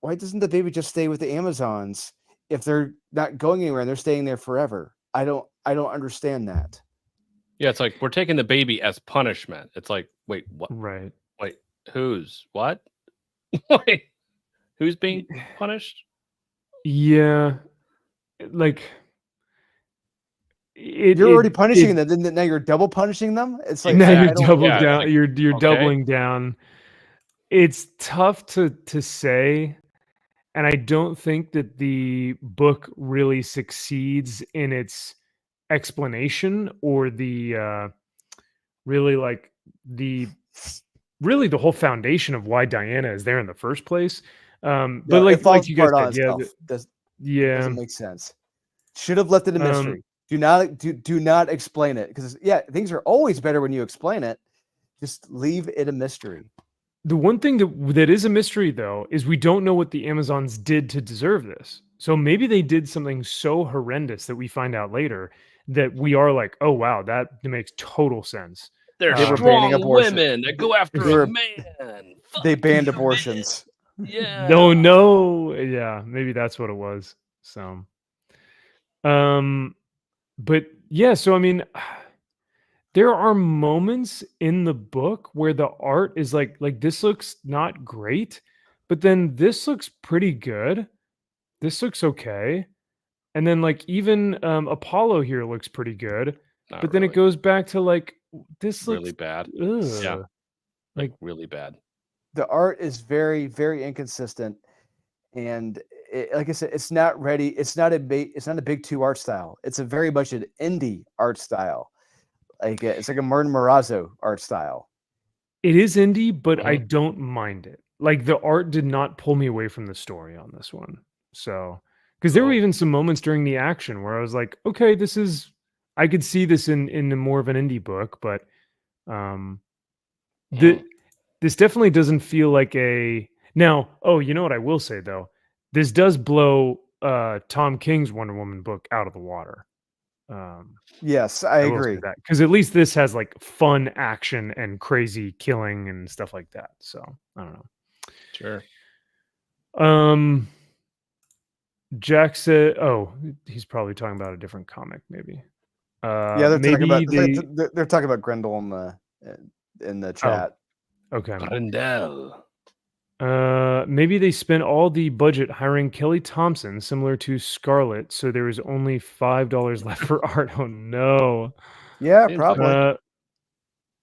why doesn't the baby just stay with the Amazons if they're not going anywhere and they're staying there forever? I don't understand that. Yeah, it's like we're taking the baby as punishment. It's like, wait, what? Right. Wait, who's what? Wait, who's being punished? Yeah, like You're already punishing them, then now you're double punishing them. It's like now I you're don't- double yeah, down. like, You're okay. doubling down. It's tough to say, and I don't think that the book really succeeds in its explanation or the really like the whole foundation of why Diana is there in the first place. But Yeah, like it falls you guys apart on said, itself. yeah, Doesn't make sense. Should have left it a mystery. Do not explain it, because things are always better when you explain it. Just leave it a mystery. The one thing that is a mystery, though, is we don't know what the Amazons did to deserve this. So maybe they did something so horrendous that we find out later that we are like, oh, wow, that makes total sense. They're They were banning strong abortion. women that go after They were- a man. They Fuck banned you, abortions. man. Yeah. No. Yeah, maybe that's what it was. So, but yeah, so I mean, there are moments in the book where the art is like this looks not great, but then this looks pretty good. This looks okay. And then like even Apollo here looks pretty good. Not But then really. it goes back to like this looks really bad. ugh. Yeah. Like really bad. The art is very, very inconsistent, and like I said, it's not ready. It's not a big two art style. It's a very much an indie art style. Like it's like a Martin Morazzo art style. It is indie, but I Mhm. don't mind it. Like the art did not pull me away from the story on this one. So, because there were Cool. even some moments during the action where I was like, okay, I could see this in more of an indie book, but this definitely doesn't feel like a now. Oh, you know what I will say though, this does blow Tom King's Wonder Woman book out of the water. Yes, I will say agree. that because at least this has like fun action and crazy killing and stuff like that. So I don't know. Sure. Jack said, "Oh, he's probably talking about a different comic, maybe." Yeah, they're maybe talking about they're talking about Grendel in the chat. Okay. Grendel. Maybe they spent all the budget hiring Kelly Thompson, similar to Scarlet, so there was only $5 left for art. Oh no. Yeah, Seems like probably.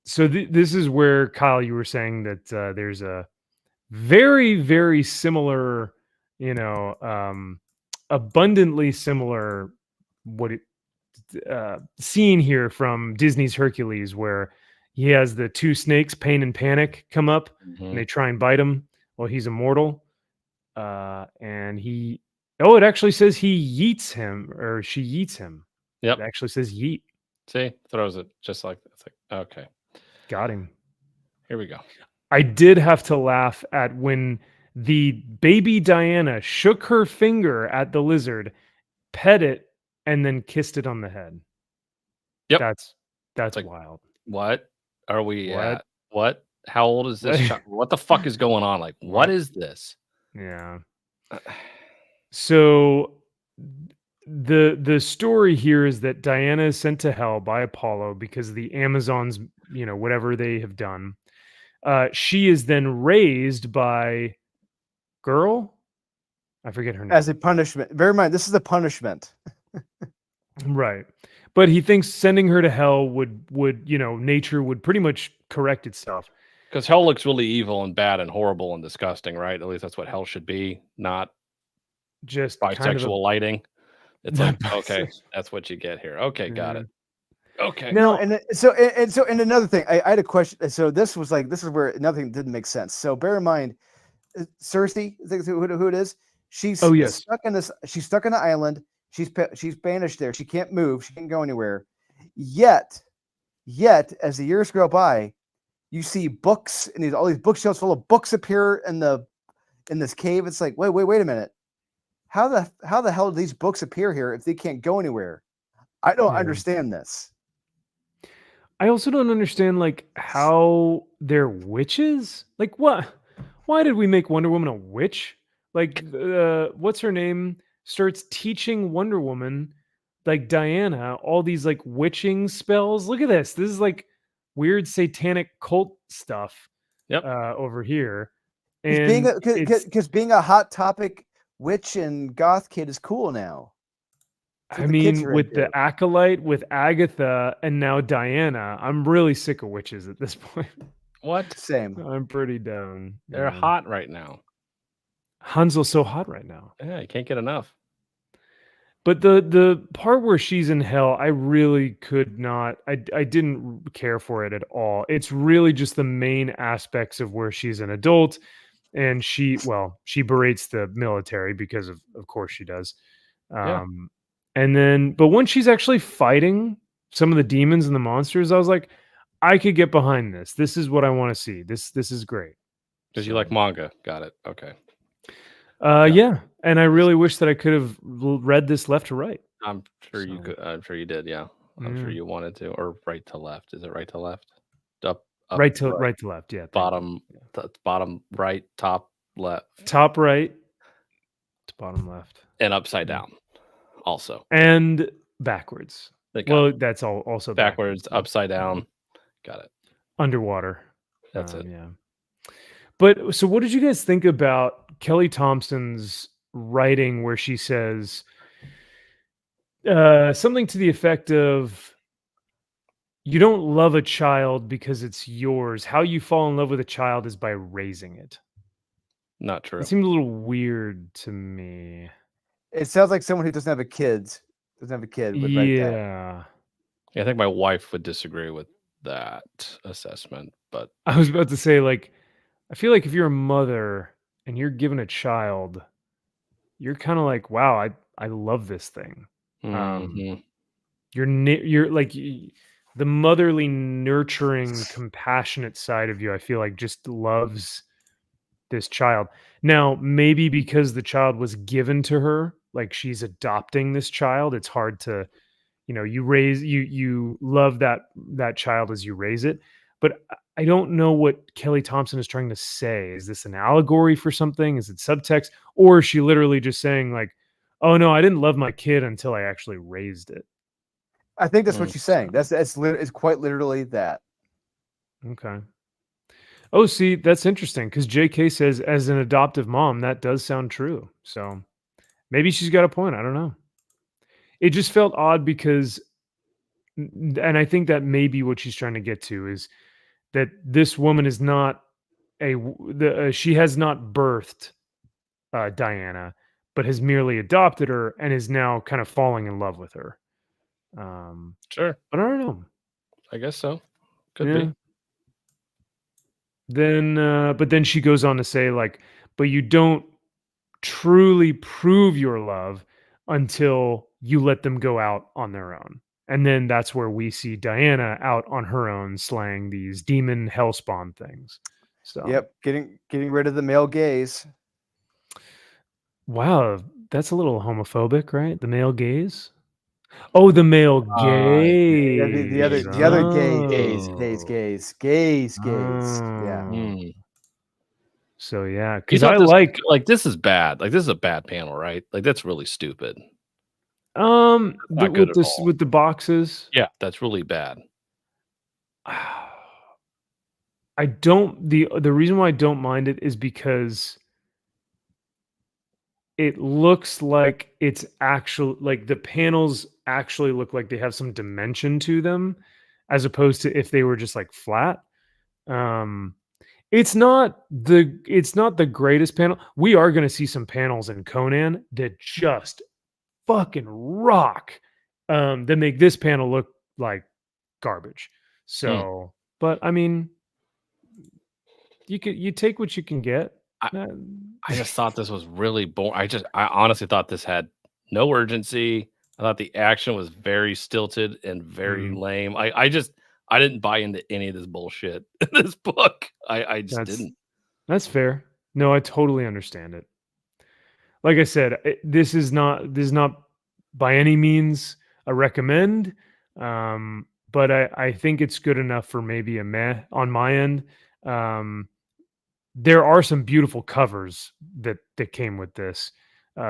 So this is where Kyle, you were saying that there's a very, very similar, abundantly similar scene here from Disney's Hercules, where he has the two snakes, Pain and Panic, come up and they try and bite him. Well, he's immortal, and it actually says he yeets him, or she yeets him. Yep. It actually says yeet. See, throws it just like it's like okay, Got him. here we go. I did have to laugh at when the baby Diana shook her finger at the lizard, pet it, and then kissed it on the head. Yep. That's like, wild. What are we What? at? What? How old is this child? What the fuck is going on? Like, what is this? Yeah. So the story here is that Diana is sent to hell by Apollo because the Amazons, whatever they have done. She is then raised by girl. I forget her name. As a punishment. Bear in mind, this is a punishment. Right. But he thinks sending her to hell would nature would pretty much correct itself. Because hell looks really evil and bad and horrible and disgusting, right? At least that's what hell should be, not Just bisexual kind of lighting. It's like, okay, that's what you get here. Okay, got it. Okay. Now, And another thing, I had a question. So this is where another thing didn't make sense. So bear in mind, Cersei, I think is who it is. She's yes. stuck in this. She's stuck on an island. She's banished there. She can't move. She can't go anywhere. Yet, as the years go by, you see books and all these bookshelves full of books appear in this cave. It's like, wait a minute. How the hell do these books appear here if they can't go anywhere? I don't understand this. I also don't understand like how they're witches. Like what? Why did we make Wonder Woman a witch? Like what's her name starts teaching Wonder Woman, like Diana, all these like witching spells. Look at this. This is like weird satanic cult stuff. Yep. Over here. Because being a hot topic witch and goth kid is cool now. I mean, with the Acolyte, with Agatha, and now Diana, I'm really sick of witches at this point. What? Same. I'm pretty down. They're hot right now. Hansel's so hot right now. Yeah, you can't get enough. But the part where she's in hell, I really could not. I didn't care for it at all. It's really just the main aspects of where she's an adult, and she berates the military because of course she does. And then, but when she's actually fighting some of the demons and the monsters, I was like, I could get behind this. This is what I want to see. This is great. Because you like manga. Got it. Okay. Yeah. And I really wish that I could have read this left to right. I'm sure you could. I'm sure you did. Yeah. I'm sure you wanted to. Or right to left. Is it right to left? Up right to left. Yeah. Bottom right, top left. Top right to bottom left. And upside down. Also. And backwards. Well, that's also backwards, upside down. Got it. Underwater. That's it. Yeah. But so what did you guys think about Kelly Thompson's writing where she says something to the effect of, you don't love a child because it's yours. How you fall in love with a child is by raising it. Not true. It seemed a little weird to me. It sounds like someone who doesn't have a kid would write that. I think my wife would disagree with that assessment, but I was about to say, like, I feel like if you're a mother and you're given a child, you're kind of like, wow, I love this thing. You're like the motherly, nurturing, compassionate side of you, I feel like just loves this child. Now, maybe because the child was given to her, like she's adopting this child, it's hard to, you love that child as you raise it. But I don't know what Kelly Thompson is trying to say. Is this an allegory for something? Is it subtext? Or is she literally just saying like, oh no, I didn't love my kid until I actually raised it? I think that's what she's saying. It's quite literally that. Okay. Oh, see, that's interesting because JK says as an adoptive mom, that does sound true. So maybe she's got a point. I don't know. It just felt odd because, and I think that may be what she's trying to get to, is that this woman is not she has not birthed Diana, but has merely adopted her and is now kind of falling in love with her. Sure. But I don't know. I guess so. Could be. But then she goes on to say, like, but you don't truly prove your love until you let them go out on their own. And then that's where we see Diana out on her own slaying these demon hellspawn things. So yep, getting rid of the male gaze. Wow, that's a little homophobic, right? The male gaze. Oh, the male gaze. The other gaze. Yeah. So yeah, because I like this is bad. Like this is a bad panel, right? Like that's really stupid. With the boxes. Yeah, that's really bad. I don't. The reason why I don't mind it is because it looks like it's actual, like the panels actually look like they have some dimension to them, as opposed to if they were just like flat. It's not the greatest panel. We are going to see some panels in Conan that just fucking rock, that make this panel look like garbage. So, but I mean, you take what you can get. I just thought this was really boring. I honestly thought this had no urgency. I thought the action was very stilted and very lame. I didn't buy into any of this bullshit in this book. I just didn't. That's fair. No, I totally understand it. Like I said, this is not by any means a recommend, but I think it's good enough for maybe a meh on my end. There are some beautiful covers that came with this.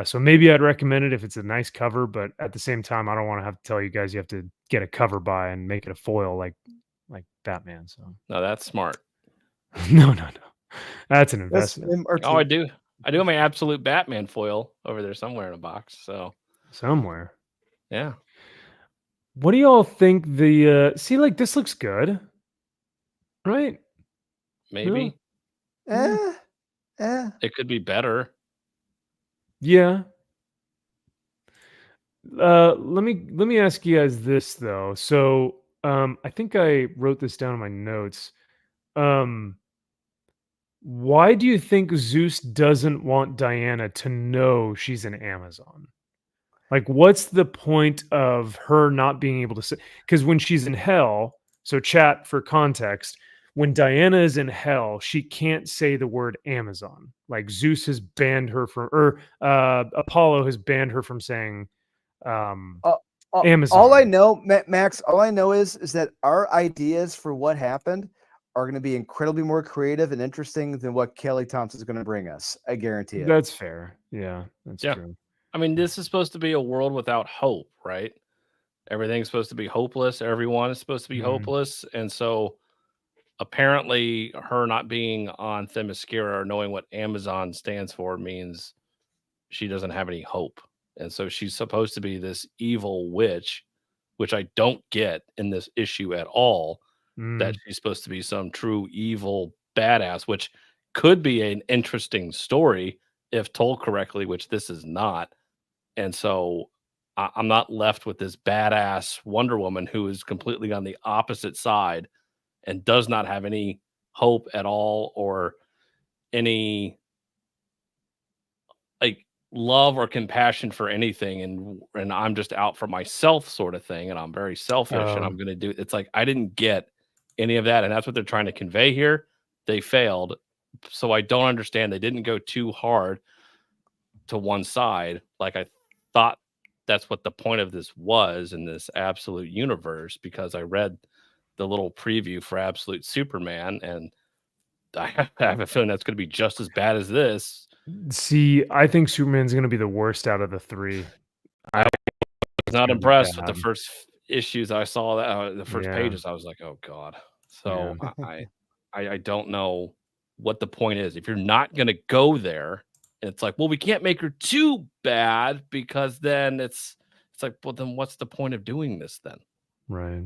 So maybe I'd recommend it if it's a nice cover, but at the same time, I don't want to have to tell you guys you have to get a cover by and make it a foil like Batman. So No, that's smart. no. That's an investment. Oh, I do have my absolute Batman foil over there somewhere in a box. So somewhere. Yeah. What do y'all think see, like, this looks good, right? Maybe. It could be better. Yeah. Let me ask you guys this though. So I think I wrote this down in my notes. Why do you think Zeus doesn't want Diana to know she's an Amazon? Like, what's the point of her not being able to say? Because when she's in hell, so chat for context, when Diana is in hell, she can't say the word Amazon. Like, Zeus has banned her from, or Apollo has banned her from saying Amazon. All I know, Max, all I know is that our ideas for what happened are going to be incredibly more creative and interesting than what Kelly Thompson is going to bring us. I guarantee it. That's fair. Yeah, that's true. I mean, this is supposed to be a world without hope, right? Everything's supposed to be hopeless. Everyone is supposed to be hopeless. And so apparently her not being on Themyscira or knowing what Amazon stands for means she doesn't have any hope. And so she's supposed to be this evil witch, which I don't get in this issue at all, that she's supposed to be some true evil badass, which could be an interesting story if told correctly, which this is not. And so I'm not left with this badass Wonder Woman who is completely on the opposite side and does not have any hope at all or any like love or compassion for anything. And I'm just out for myself sort of thing. And I'm very selfish and I'm going to do it's like I didn't get any of that. And that's what they're trying to convey here. They failed. So I don't understand. They didn't go too hard to one side. Like I thought that's what the point of this was in this absolute universe, because I read the little preview for Absolute Superman and I have a feeling that's going to be just as bad as this. See, I think Superman's going to be the worst out of the three. I was not impressed with the first issues I saw, that the first pages. I was like, oh God. So I don't know what the point is. If you're not going to go there, it's like, well, we can't make her too bad because then it's like, well, then what's the point of doing this then? Right.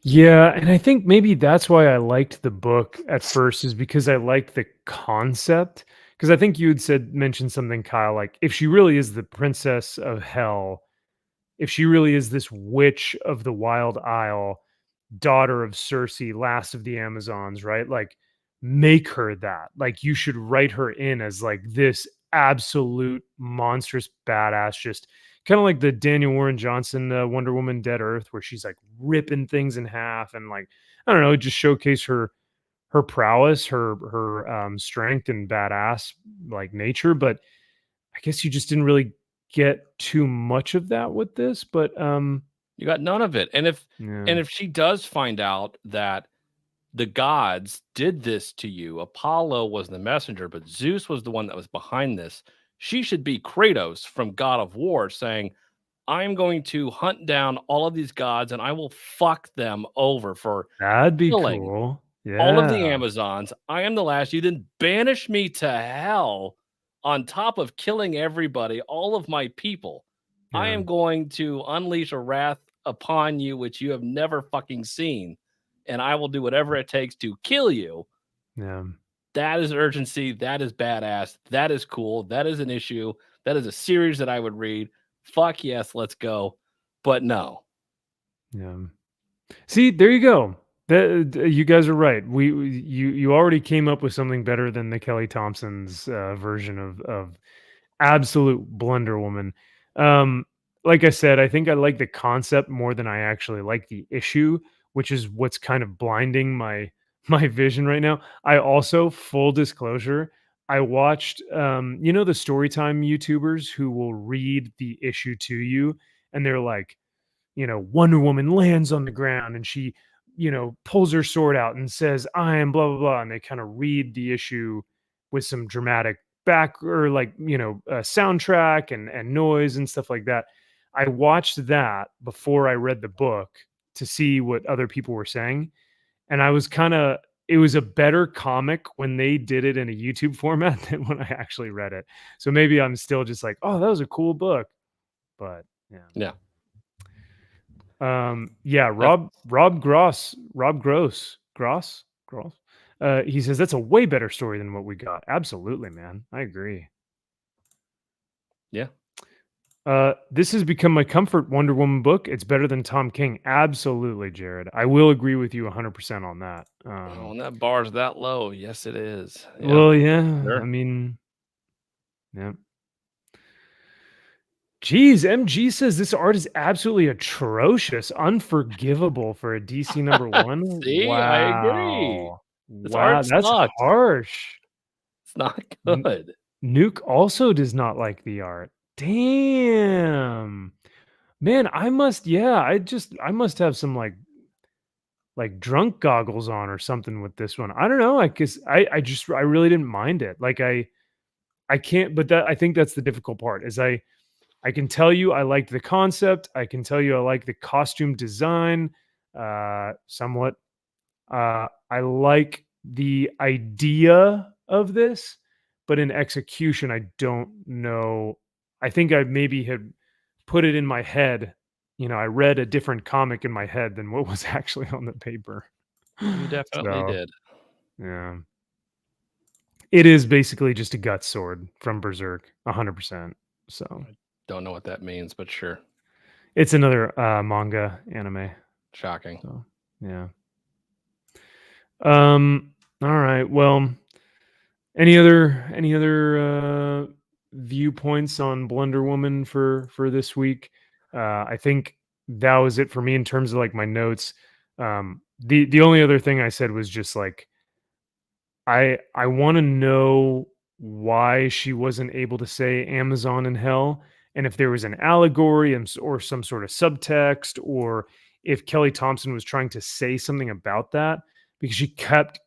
Yeah, and I think maybe that's why I liked the book at first, is because I liked the concept. Because I think you had mentioned something, Kyle, like if she really is the princess of hell, if she really is this witch of the Wild Isle, daughter of Circe, last of the Amazons, right? Like, make her that. Like, you should write her in as like this absolute monstrous badass, just kind of like the Daniel Warren Johnson Wonder Woman Dead Earth, where she's like ripping things in half and like, I don't know, just showcase her prowess, her strength and badass like nature. But I guess you just didn't really get too much of that with this. But you got none of it. And if she does find out that the gods did this to you, Apollo was the messenger, but Zeus was the one that was behind this, she should be Kratos from God of War saying, I'm going to hunt down all of these gods and I will fuck them over for that'd be killing cool. Yeah. all of the Amazons. I am the last. You then banish me to hell on top of killing everybody, all of my people. Yeah. I am going to unleash a wrath upon you, which you have never fucking seen. And I will do whatever it takes to kill you. Yeah. That is urgency. That is badass. That is cool. That is an issue. That is a series that I would read. Fuck yes, let's go. But no. Yeah. See, there you go. You guys are right. You already came up with something better than the Kelly Thompson's version of absolute Blunder Woman. Like I said, I think I like the concept more than I actually like the issue, which is what's kind of blinding my vision right now. I also, full disclosure, I watched you know, the storytime YouTubers who will read the issue to you, and they're like, you know, Wonder Woman lands on the ground and she, you know, pulls her sword out and says, I am blah, blah, blah. And they kind of read the issue with some dramatic back or like, you know, soundtrack and noise and stuff like that. I watched that before I read the book to see what other people were saying. And I was it was a better comic when they did it in a YouTube format than when I actually read it. So maybe I'm still just like, oh, that was a cool book. But yeah. Yeah. Rob Gross. He says that's a way better story than what we got. Absolutely, man. I agree. Yeah. This has become my comfort Wonder Woman book. It's better than Tom King. Absolutely, Jared. I will agree with you 100% on that. When that bar's that low, yes, it is. Yeah. Well, yeah. Sure. I mean, yeah. Geez, MG says this art is absolutely atrocious, unforgivable for a DC number one. See, I agree. This art That's sucked. harsh. It's not good. Nuke also does not like the art. Damn. Man, I must have some like drunk goggles on or something with this one. I don't know. I really didn't mind it. Like I can't, but I think that's the difficult part is I can tell you I liked the concept. I can tell you I like the costume design somewhat. I like the idea of this, but in execution, I don't know. I think I maybe had put it in my head. You know, I read a different comic in my head than what was actually on the paper. You definitely did. Yeah. It is basically just a gut sword from Berserk, 100%. So don't know what that means, but sure. It's another manga anime. Shocking. So, yeah. All right. Well, any other viewpoints on Blunder Woman for this week? I think that was it for me in terms of like my notes. The only other thing I said was just like I want to know why she wasn't able to say Amazon in hell, and if there was an allegory or some sort of subtext, or if Kelly Thompson was trying to say something about that, because she kept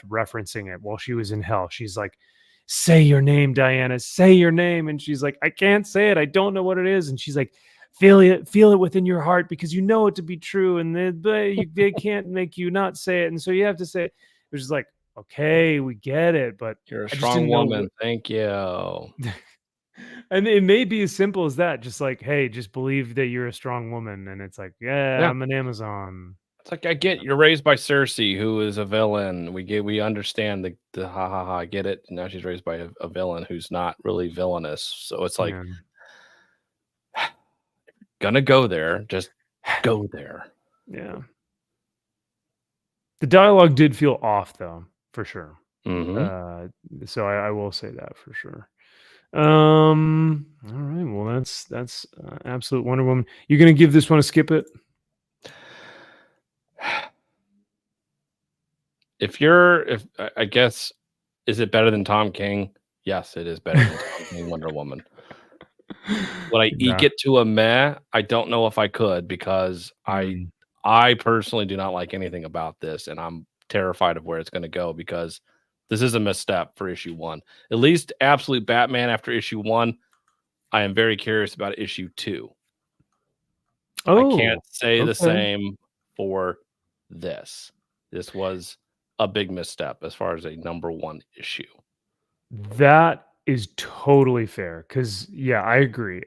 referencing it while she was in hell. She's like, say your name, Diana, say your name. And she's like, I can't say it. I don't know what it is. And she's like, feel it within your heart because you know it to be true. And they can't make you not say it. And so you have to say it. It was just like, okay, we get it. But you're a strong woman. Thank you. And it may be as simple as that. Just like, hey, just believe that you're a strong woman. And it's like, yeah. I'm an Amazon. It's like, I get you're raised by Cersei, who is a villain. We understand the ha ha ha. I get it. Now she's raised by a villain who's not really villainous. So it's like, gonna go there. Just go there. Yeah. The dialogue did feel off, though, for sure. Mm-hmm. So I will say that for sure. All right. Well, that's absolute Wonder Woman. You're gonna give this one a skip it? If I guess, is it better than Tom King? Yes, it is better than Tom King Wonder Woman. Would I eke it to a meh? I don't know if I could, because I personally do not like anything about this, and I'm terrified of where it's going to go, because this is a misstep for issue 1. At least Absolute Batman after issue 1. I am very curious about issue 2. I can't say the same for this. This was a big misstep as far as a number 1 issue. That is totally fair, because I agree.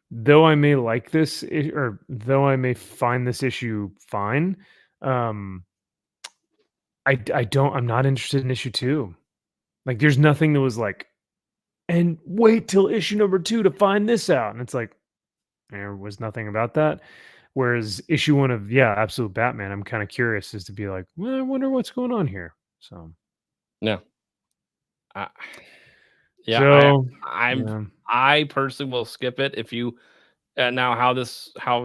Though I may like this, or though I may find this issue fine, I'm not interested in issue 2. Like, there's nothing that was like, and wait till issue number 2 to find this out. And it's like, there was nothing about that. Whereas issue 1 of Absolute Batman, I'm kind of curious as to be like, well, I wonder what's going on here. So No. I personally will skip it if you now how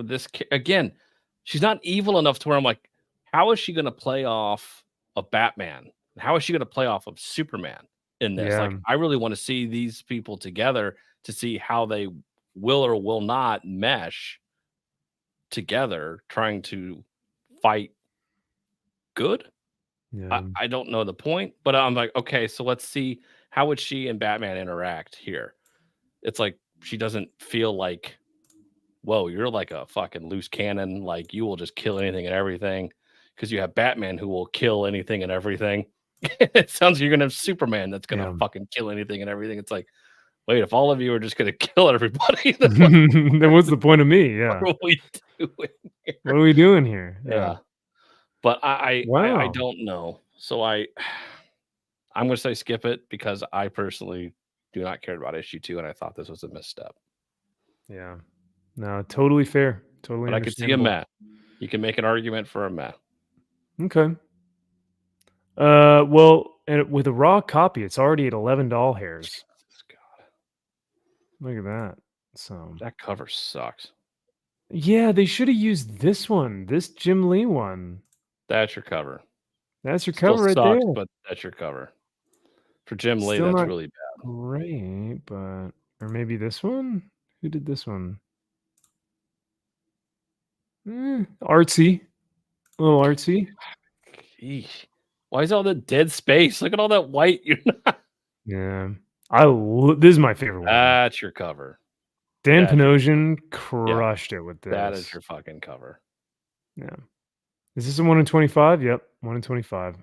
this again, she's not evil enough to where I'm like, how is she going to play off a Batman? How is she going to play off of Superman in this? Like, I really want to see these people together to see how they will or will not mesh together, trying to fight good. I don't know the point, but I'm like, okay, so let's see how would she and Batman interact here. It's like she doesn't feel like, whoa, you're like a fucking loose cannon, like you will just kill anything and everything, because you have Batman who will kill anything and everything. It sounds like you're gonna have Superman that's gonna fucking kill anything and everything. It's like, wait, if all of you are just gonna kill everybody, then what's the point of me? Yeah. What are we doing here? What are we doing here? Yeah. But I don't know. So I'm gonna say skip it because I personally do not care about issue 2, and I thought this was a misstep. Yeah. No, totally fair. Totally. But I could see a Matt. You can make an argument for a Matt. Okay. Well, and with a raw copy, it's already at 11 doll hairs. God. Look at that. So that cover sucks. Yeah, they should have used this one, this Jim Lee one. That's your cover. That's your Still cover right sucks, there. but that's your cover. For Jim Lee, Still that's not really bad. Great, but or maybe this one? Who did this one? Artsy. A little artsy. Eesh. Why is all the dead space? Look at all that white. You're not. Yeah. This is my favorite one. That's your cover. Dan Panosian crushed it with this. That is your fucking cover. Yeah. Is this a 1 in 25? Yep. 1 in 25.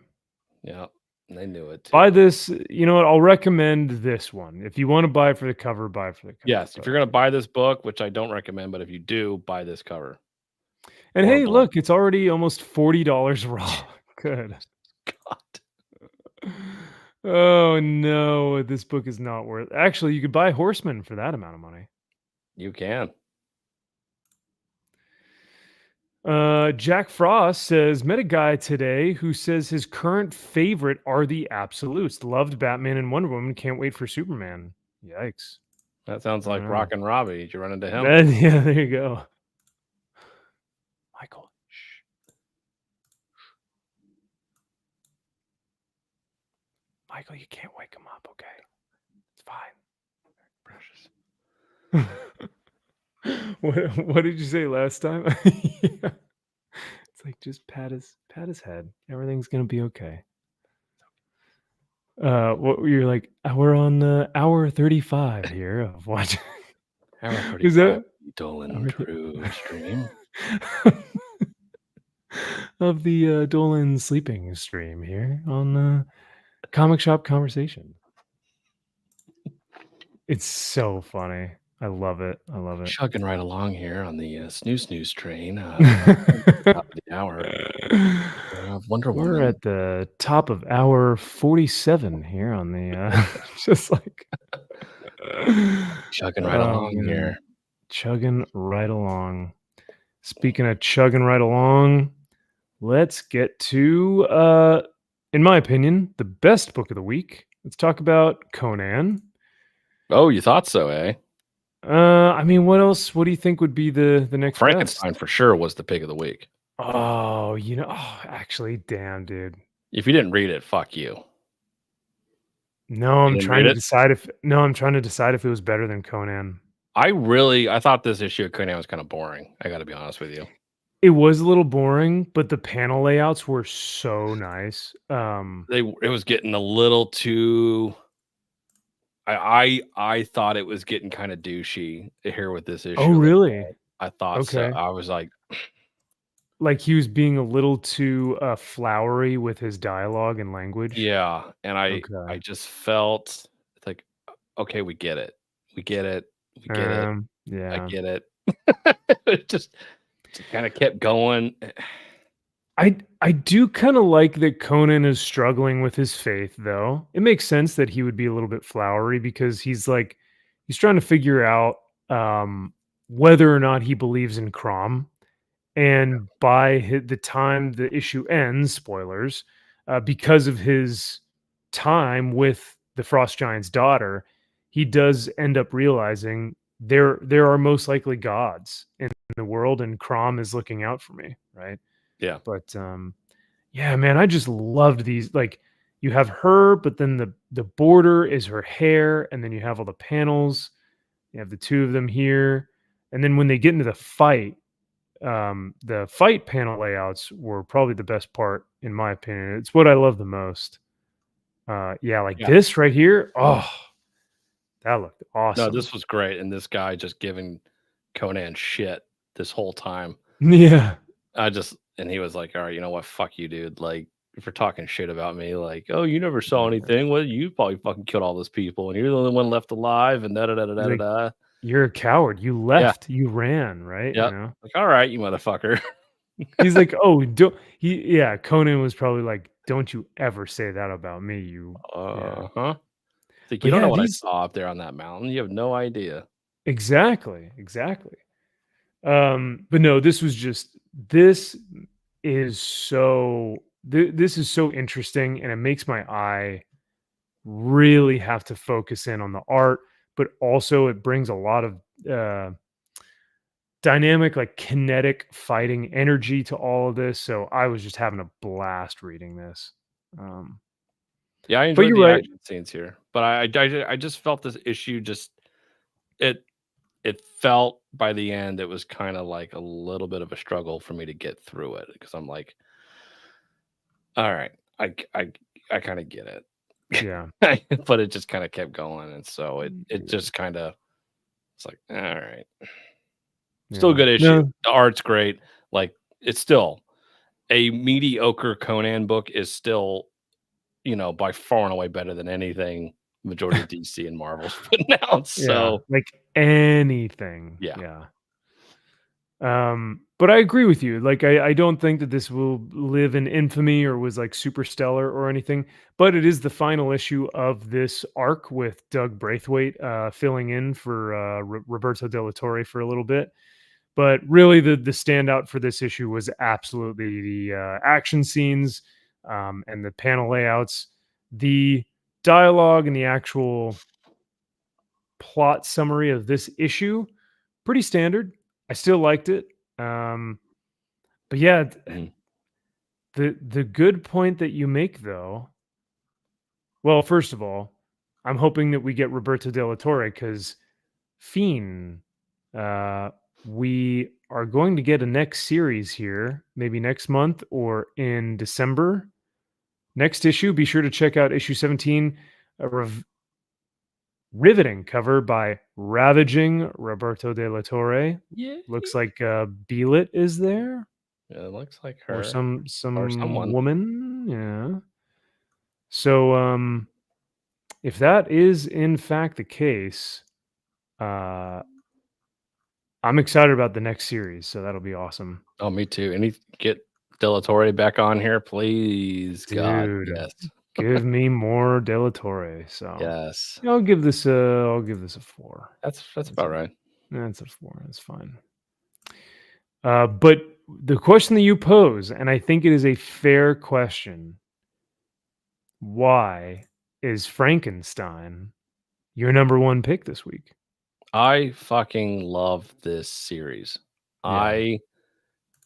Yeah. They knew it too. Buy this. You know what? I'll recommend this one. If you want to buy it for the cover, buy it for the cover. Yes. If you're going to buy this book, which I don't recommend, but if you do, buy this cover. And hey, look, it's already almost $40 raw. Good. God. Oh no, this book is not worth. Actually, you could buy Horseman for that amount of money. You can. Jack Frost says, met a guy today who says his current favorite are the Absolutes. Loved Batman and Wonder Woman. Can't wait for Superman. Yikes. That sounds like Rockin' Robbie. Did you run into him? Yeah, there you go. Michael. Shh. Michael, you can't wake him up, okay? It's fine. Precious. What did you say last time? Yeah. It's like just pat his head. Everything's gonna be okay. What you're like? We're on hour 35 here of watching. Hour 35. Is that Dolan True stream? Of the Dolan sleeping stream here on Comic Shop Conversation. It's so funny. I love it. I love it. Chugging right along here on the snooze train. Top of the hour. Wonder Woman. We're at the top of hour 47 here on the just like chugging right along here. Chugging right along. Speaking of chugging right along, let's get to in my opinion, the best book of the week. Let's talk about Conan. Oh, you thought so, eh? I mean, what else? What do you think would be the next Frankenstein best? for sure was the pick of the week. Oh, actually, damn, dude. If you didn't read it, fuck you. No, I'm trying to decide if it was better than Conan. I thought this issue of Conan was kind of boring. I got to be honest with you. It was a little boring, but the panel layouts were so nice. It was getting a little too. I thought it was getting kind of douchey here with this issue. Oh, really? I thought so. I was like he was being a little too flowery with his dialogue and language. Yeah, and I just felt like, okay, we get it. Yeah, I get it. It just kind of kept going. I do kind of like that Conan is struggling with his faith, though. It makes sense that he would be a little bit flowery because he's trying to figure out whether or not he believes in Crom. And by the time the issue ends, spoilers, because of his time with the Frost Giant's daughter, he does end up realizing there are most likely gods in the world, and Crom is looking out for me, right? Yeah. But yeah, man, I just loved these. Like, you have her, but then the border is her hair, and then you have all the panels. You have the two of them here, and then when they get into the fight panel layouts were probably the best part, in my opinion. It's what I love the most. This right here. Oh, that looked awesome. No, this was great. And this guy just giving Conan shit this whole time. Yeah. And he was like, all right, you know what? Fuck you, dude. Like, if you're talking shit about me, like, oh, you never saw anything. Well, you probably fucking killed all those people, and you're the only one left alive, and da-da-da-da-da-da. You're a coward. You left. You ran, right? Yeah. You know? Like, all right, you motherfucker. He's like, oh, Conan was probably like, don't you ever say that about me, you. Like, you don't know what I saw up there on that mountain. You have no idea. Exactly. But no, this is so interesting, and it makes my eye really have to focus in on the art, but also it brings a lot of dynamic, like kinetic fighting energy to all of this. So I was just having a blast reading this. Yeah, I enjoyed the action scenes here, but I just felt this issue it felt by the end it was kind of like a little bit of a struggle for me to get through it, because I'm like, all right, I kind of get it. Yeah. But it just kind of kept going, and so it just kind of, it's like, all right. Still a good issue. No. The art's great. Like, it's still a mediocre Conan book is still, by far and away better than anything majority of DC and Marvel's putting out. So like anything. Yeah. But I agree with you. Like, I don't think that this will live in infamy or was like super stellar or anything, but it is the final issue of this arc with Doug Braithwaite filling in for Roberto De La Torre for a little bit. But really, the standout for this issue was absolutely the action scenes and the panel layouts, the dialogue, and the actual plot summary of this issue. Pretty standard. I still liked it. But yeah, the good point that you make, though. Well, first of all, I'm hoping that we get Roberto De La Torre, because Fiend. We are going to get a next series here, maybe next month or in December. Next issue, be sure to check out issue 17, a riveting cover by Ravaging Roberto De La Torre. Yeah. Looks like Beelit is there. Yeah, it looks like her. Or some or someone. woman. Yeah. So if that is in fact the case, I'm excited about the next series, so that'll be awesome. Oh, me too. And get De La Torre back on here, please. Dude, God, yes. Give me more De La Torre. So yes, I'll give this a 4. That's about right. That's a 4. That's fine. But the question that you pose, and I think it is a fair question: why is Frankenstein your number 1 pick this week? I fucking love this series. Yeah. I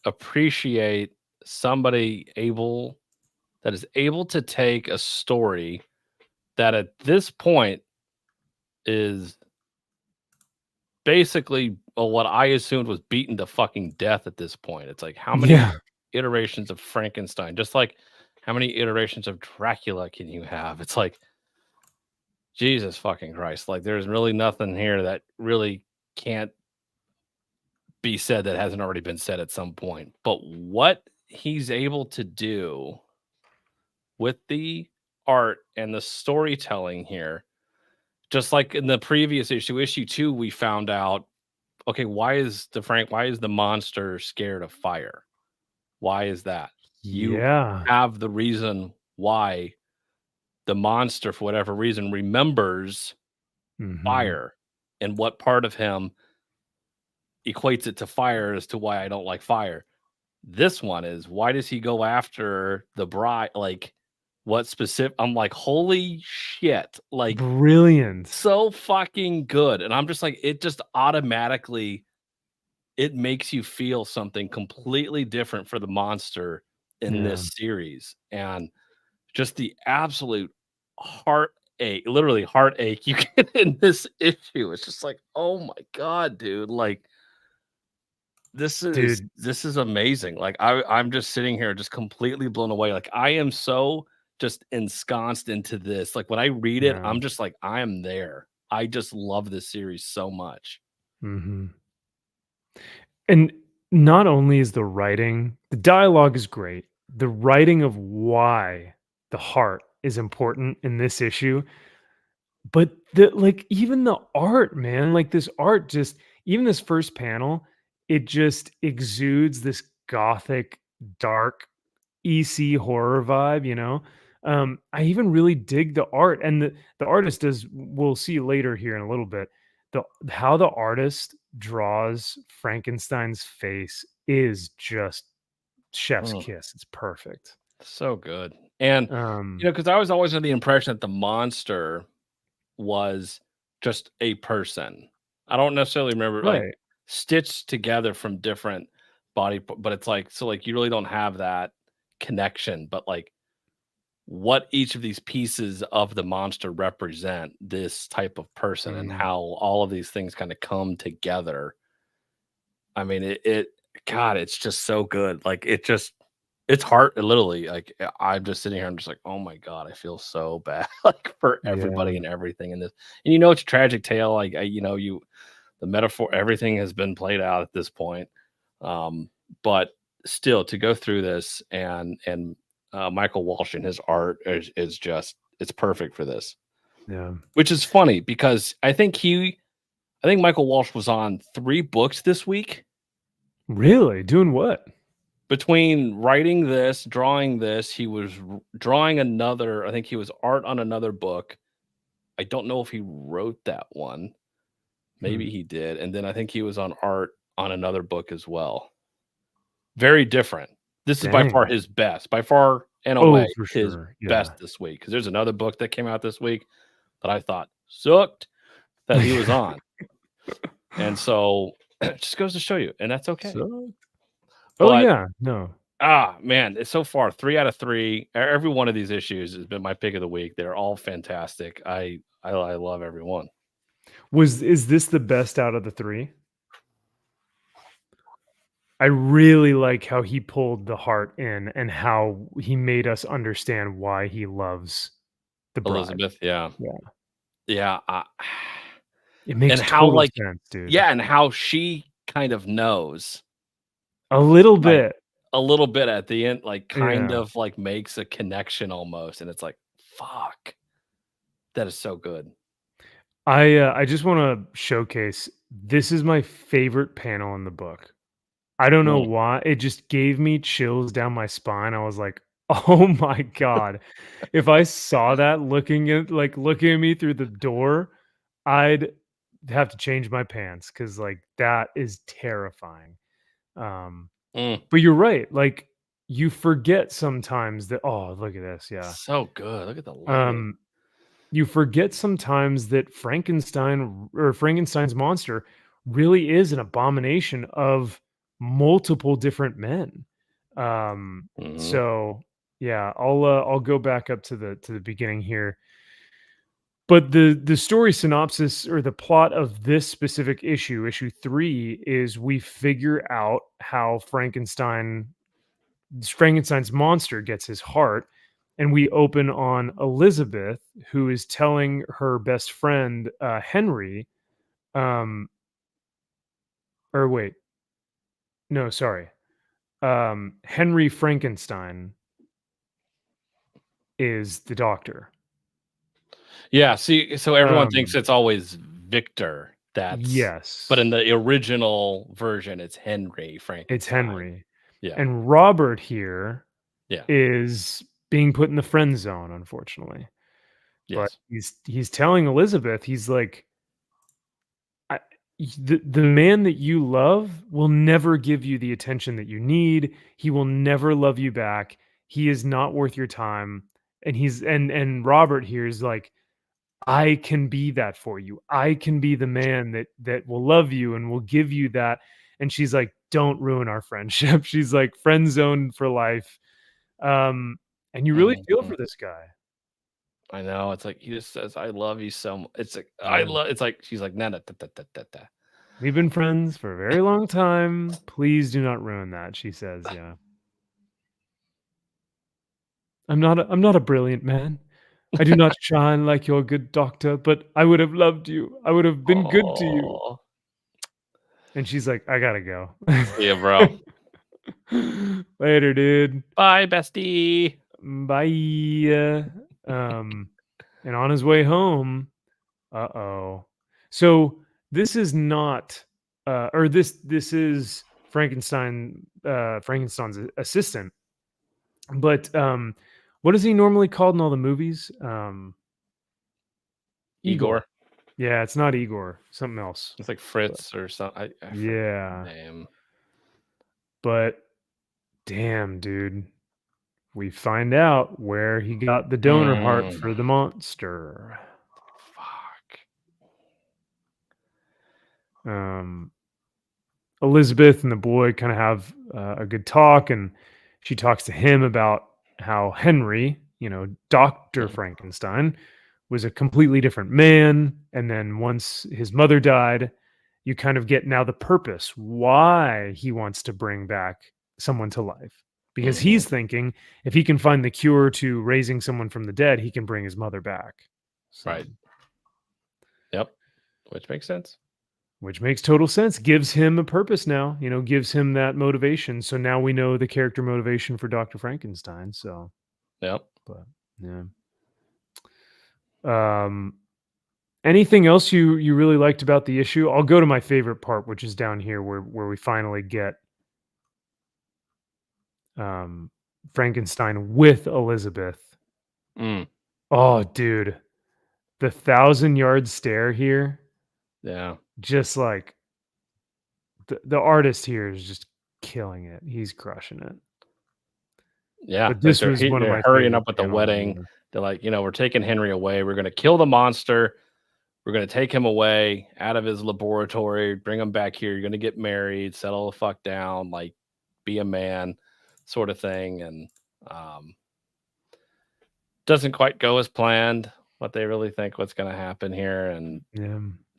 appreciate somebody that is able to take a story that at this point is basically what I assumed was beaten to fucking death at this point. It's like, how many iterations of Frankenstein? Just like, how many iterations of Dracula can you have? It's like, Jesus fucking Christ. Like, there's really nothing here that really can't be said that hasn't already been said at some point. But what he's able to do with the art and the storytelling here, just like in the previous issue 2, we found out, okay, why is the monster scared of fire? Why is that? You have the reason why the monster, for whatever reason, remembers fire, and what part of him equates it to fire as to why I don't like fire. This one is, why does he go after the bride? Like, what specific? I'm like, holy shit! Like, Brilliant. so fucking good. And I'm just like, it just automatically, it makes you feel something completely different for the monster in this series, and just the absolute heartache, literally heartache you get in this issue. It's just like, oh my god, dude! Like, this is amazing. Like, I'm just sitting here just completely blown away. Like, I am so just ensconced into this. Like, when I read it, I'm just like, I am there. I just love this series so much. Mm-hmm. And not only is the writing, the dialogue is great. The writing of why the heart is important in this issue, but like even the art, man, like this art, just even this first panel, it just exudes this gothic, dark, EC horror vibe, you know. I even really dig the art, and the artist does. We'll see later here in a little bit. How the artist draws Frankenstein's face is just chef's kiss. It's perfect. So good. And because I was always under the impression that the monster was just a person. I don't necessarily remember like stitched together from different body, but it's like, so like you really don't have that connection, but like what each of these pieces of the monster represent this type of person and how all of these things kind of come together. I mean, God, it's just so good. Like, it's heart, literally. Like, I'm just sitting here, I'm just like, oh my god, I feel so bad, like, for everybody and everything in this. And it's a tragic tale. Like, the metaphor, everything has been played out at this point. But still, to go through this and Michael Walsh and his art is just, it's perfect for this. Yeah, which is funny because I think Michael Walsh was on 3 books this week. Really? Doing what? Between writing this, drawing this, he was drawing another. I think he was art on another book. I don't know if he wrote that one. Maybe he did. And then I think he was on art on another book as well. Very different. This is by far his best. By far and away his best this week. Because there's another book that came out this week that I thought sucked that he was on. And so it just goes to show you. And that's okay. Man, it's so far 3 out of 3. Every one of these issues has been my pick of the week. They're all fantastic. I love every one. Is this the best out of the 3? I really like how he pulled the heart in and how he made us understand why he loves the bride. Elizabeth. Yeah. It makes total sense, dude. Yeah, and how she kind of knows a little bit at the end, like kind of like makes a connection almost, and it's like, fuck, that is so good. I just want to showcase, this is my favorite panel in the book. I don't know why, it just gave me chills down my spine. I was like, oh my god, if I saw that looking at me through the door, I'd have to change my pants, because like that is terrifying. But you're right, like you forget sometimes that, oh, look at this, so good. Look at the lighting. You forget sometimes that Frankenstein's monster really is an abomination of multiple different men. So yeah, I'll go back up to the beginning here. But the story synopsis, or the plot of this specific issue 3, is we figure out how Frankenstein's monster gets his heart, and we open on Elizabeth, who is telling her best friend Henry, Henry Frankenstein is the doctor. Yeah, see, so everyone thinks it's always Victor. Yes. But in the original version, it's Henry Frankenstein. It's Henry. Yeah. And Robert here is being put in the friend zone, unfortunately. Yes. But he's telling Elizabeth, he's like, the man that you love will never give you the attention that you need. He will never love you back. He is not worth your time. And and Robert here is like, I can be that for you. I can be the man that will love you and will give you that. And she's like, don't ruin our friendship. She's like, friend zone for life. And you really feel for this guy. I know. It's like he just says, "I love you so much." It's like I love. It's like she's like, "Nah, nah, da, da, da, da, da." We've been friends for a very long time. Please do not ruin that. She says, "Yeah, I'm not a brilliant man. I do not shine like your good doctor, but I would have loved you. I would have been good to you." Aw. And she's like, "I gotta go." Yeah, bro. Later, dude. Bye, bestie. Bye. And on his way home, so this is not, or this is Frankenstein's assistant. But what is he normally called in all the movies? Igor. Yeah, it's not Igor. Something else. It's like Fritz or something. I forget Yeah. his name. But damn, dude. We find out where he got the donor heart for the monster. Fuck. Elizabeth and the boy kind of have a good talk, and she talks to him about how Henry, Dr. Frankenstein, was a completely different man. And then once his mother died, you kind of get now the purpose why he wants to bring back someone to life. Because he's thinking if he can find the cure to raising someone from the dead, he can bring his mother back. So, Right. Yep. Which makes sense. Which makes total sense. Gives him a purpose now, gives him that motivation. So now we know the character motivation for Dr. Frankenstein. So, Yep. but yeah. Anything else you really liked about the issue? I'll go to my favorite part, which is down here where we finally get Frankenstein with Elizabeth. Oh, dude, the 1,000-yard stare here. Yeah. Just like the artist here is just killing it. He's crushing it. Yeah. But this was one of my hurrying up favorite with the panels wedding. ever. They're like, we're taking Henry away. We're going to kill the monster. We're going to take him away out of his laboratory, bring him back here. You're going to get married, settle the fuck down, like be a man sort of thing. And doesn't quite go as planned what they really think what's going to happen here. And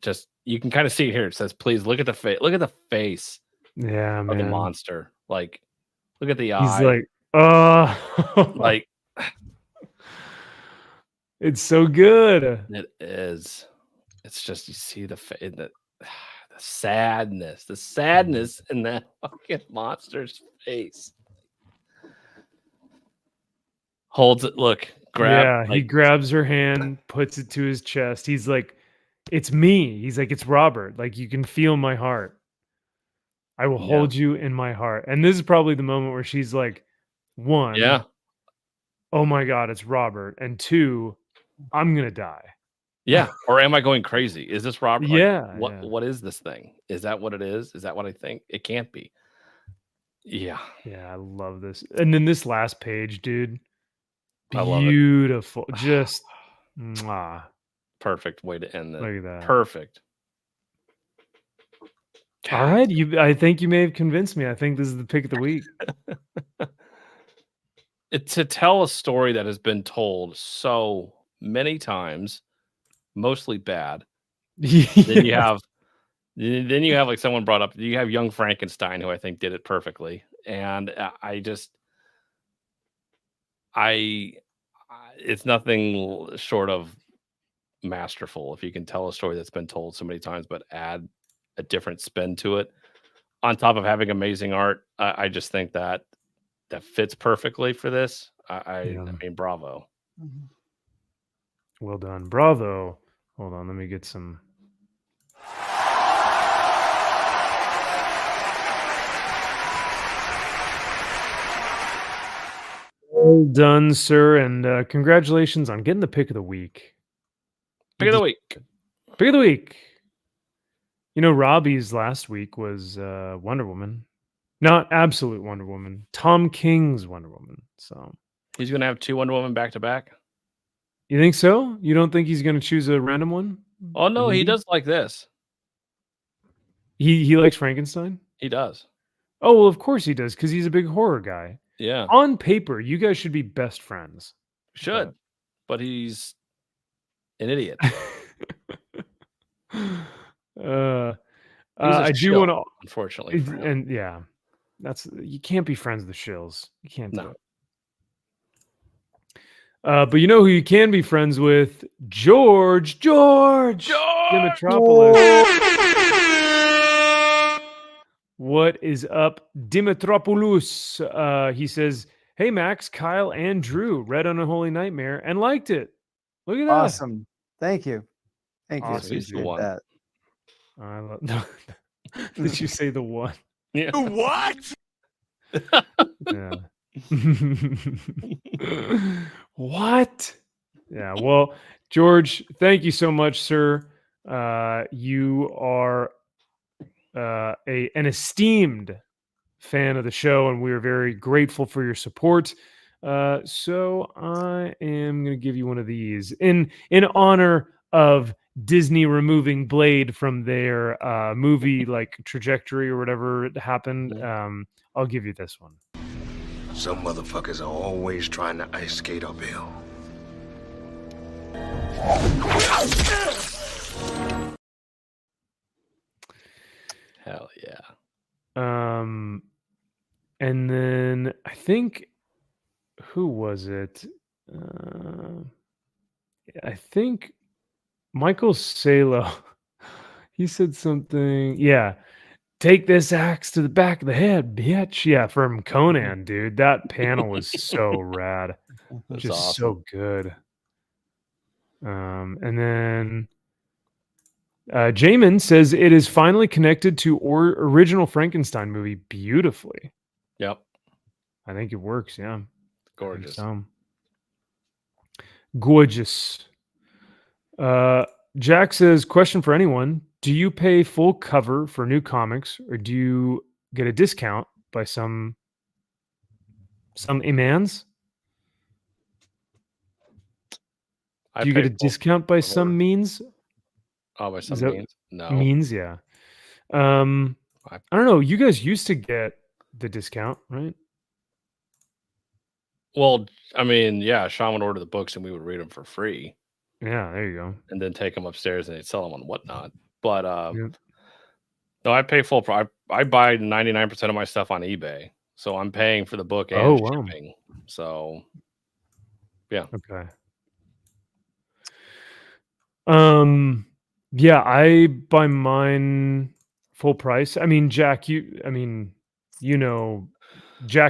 just, you can kind of see it here. It says, please look at the face. Look at the face of the monster. Like, look at the eye. He's like, like, it's so good. It is. It's just, you see the sadness in that fucking monster's face. Holds it. Look, he grabs her hand, puts it to his chest. He's like, it's me. He's like, it's Robert. Like, you can feel my heart. I will hold you in my heart. And this is probably the moment where she's like, one, oh my God, it's Robert. And two, I'm going to die. Yeah. Or am I going crazy? Is this Robert? Like, what is this thing? Is that what it is? Is that what I think? It can't be. Yeah. Yeah. I love this. And then this last page, dude. Beautiful. Just mwah. Perfect way to end this. Look at that. Perfect. All right. I think you may have convinced me. I think this is the pick of the week. To tell a story that has been told so many times, mostly bad. Then you have like someone brought up, you have Young Frankenstein, who I think did it perfectly. And it's nothing short of masterful if you can tell a story that's been told so many times, but add a different spin to it on top of having amazing art. I just think that fits perfectly for this. I mean, bravo. Well done. Bravo. Hold on. Let me get some. Well done, sir. And congratulations on getting the pick of the week. Pick of the week. Pick of the week. You know, Robbie's last week was Wonder Woman. Not absolute Wonder Woman. Tom King's Wonder Woman. So He's going to have 2 Wonder Woman back to back. you think so? You don't think he's going to choose a random one? Oh no, he Maybe? does like this. He likes Frankenstein? He does. Oh, well, of course he does, because he's a big horror guy. Yeah, On paper, you guys should be best friends. should, but he's an idiot. I do want to, unfortunately, for him. and yeah, you can't be friends with the shills. You can't do No. it. But you know who you can be friends with? George Dimitropoulos. What is up, Dimitropoulos? He says, "Hey Max, Kyle, and Drew read Unholy Nightmare and liked it. Look at that! Awesome. Thank you. Thank you. Awesome. He's the Appreciate one. that. I love. Did you say the one? Yeah. What? Yeah. What? Yeah. Well, George, thank you so much, sir. You are an esteemed fan of the show, and we are very grateful for your support. So I am going to give you one of these in honor of Disney removing Blade from their movie like trajectory or whatever it happened. I'll give you this one. Some motherfuckers are always trying to ice skate uphill. Hell yeah. And then I think, who was it? I think Michael Salo. He said something. Yeah. Take this axe to the back of the head, bitch. Yeah, from Conan, dude. That panel was so rad. That's Just awesome. so good. And then Jamin says it is finally connected to original Frankenstein movie beautifully. Yep. I think it works, yeah. Gorgeous. Gorgeous. Jack says, question for anyone. Do you pay full cover for new comics, or do you get a discount by some imams? Do you get a discount by some means? Oh, by some means? No. Means, yeah. I don't know. You guys used to get the discount, right? Well, I mean, yeah, Sean would order the books and we would read them for free. Yeah, there you go. And then take them upstairs and they'd sell them on whatnot. But no, I pay full price. I buy 99% of my stuff on eBay. So I'm paying for the book and shipping. So yeah. Okay. Yeah, I buy mine full price. I mean, Jack, Jack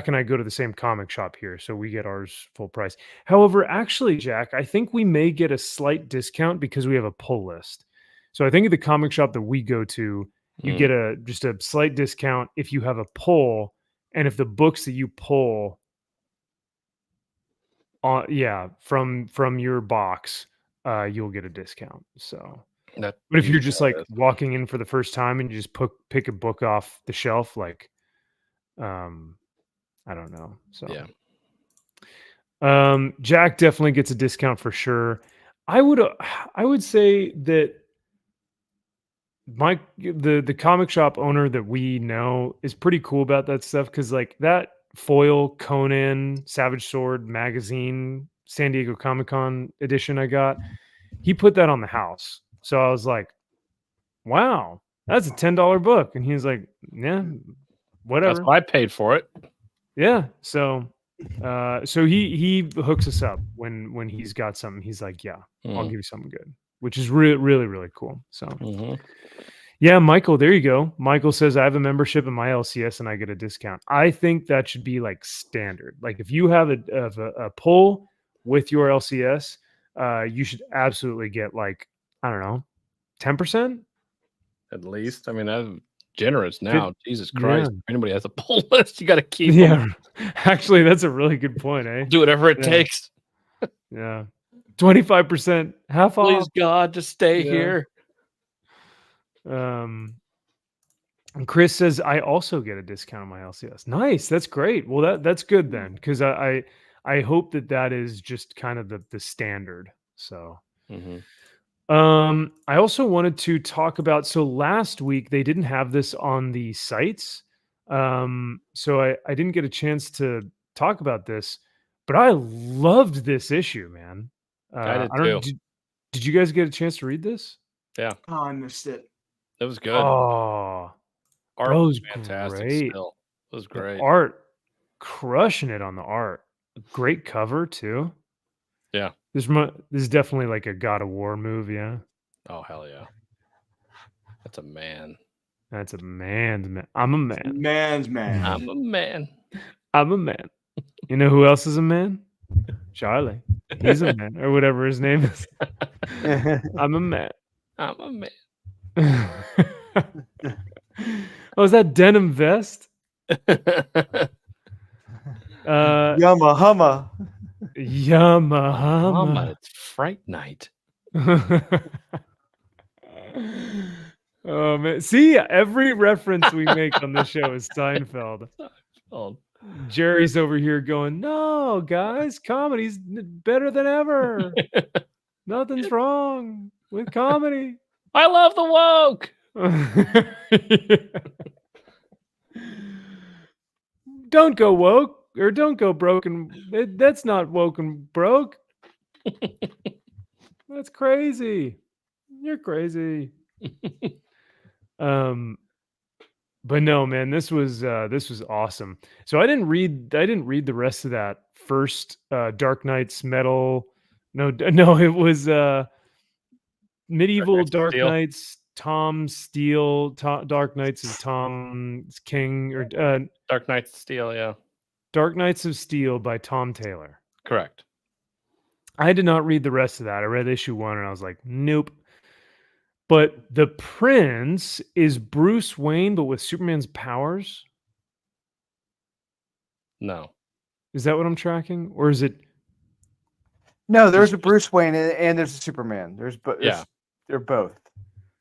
and I go to the same comic shop here, so we get ours full price. However, actually, Jack, I think we may get a slight discount because we have a pull list. So I think at the comic shop that we go to, you get just a slight discount if you have a pull, and if the books that you pull from your box, you'll get a discount. So but if you're just like walking in for the first time and you just pick a book off the shelf, like I don't know. So yeah. Jack definitely gets a discount for sure. I would say that the comic shop owner that we know is pretty cool about that stuff, because like that foil Conan Savage Sword magazine San Diego Comic-Con edition I got, he put that on the house. So I was like, wow, that's a $10 book. And he was like, yeah, whatever. That's why I paid for it. Yeah. So he hooks us up when he's got something. He's like, yeah, I'll give you something good, which is really, really, really cool. So yeah, Michael, there you go. Michael says, I have a membership in my LCS and I get a discount. I think that should be like standard. Like if you have a pull with your LCS, you should absolutely get like, I don't know, 10%? At least. I mean, that's generous now. Jesus Christ. Yeah. If anybody has a pull list, you got to keep them. Yeah. Actually, that's a really good point, eh? Do whatever it takes. Yeah. 25%, half off. Please, God, just stay here. And Chris says I also get a discount on my LCS. Nice, that's great. Well, that's good then, because I hope that is just kind of the standard. So, I also wanted to talk about. So last week they didn't have this on the sites, so I didn't get a chance to talk about this, but I loved this issue, man. I did too. Did you guys get a chance to read this? Yeah. Oh, I missed it. It was good. Oh, art was fantastic. great. Still, it was great. The art, crushing it on the art. Great cover too. Yeah. This is definitely like a God of War move. Yeah. Oh hell yeah. That's a man. That's a man's man. I'm a man. Man's man. I'm a man. I'm a man. You know who else is a man? Charlie. He's a man, or whatever his name is. I'm a man. I'm a man. Oh, is that denim vest? Yamahama. Yamahama. It's Fright Night. Oh man! See, every reference we make on this show is Seinfeld. Jerry's over here going, "No, guys, comedy's better than ever. Nothing's wrong with comedy. I love the woke." Don't go woke, or don't go broken. That's not woke and broke. That's crazy. You're crazy. But no, man, this was awesome. So I didn't read the rest of that first Dark Knight's Metal. No, it was Medieval Dark Knights, Tom Steele. Dark Knights is Tom King, or Dark Knights of Steel, yeah. Dark Knights of Steel by Tom Taylor. Correct. I did not read the rest of that. I read issue 1 and I was like, nope. But the Prince is Bruce Wayne, but with Superman's powers? No. Is that what I'm tracking? Or is it? No, there's a Bruce Wayne and there's a Superman. Yeah. They're both.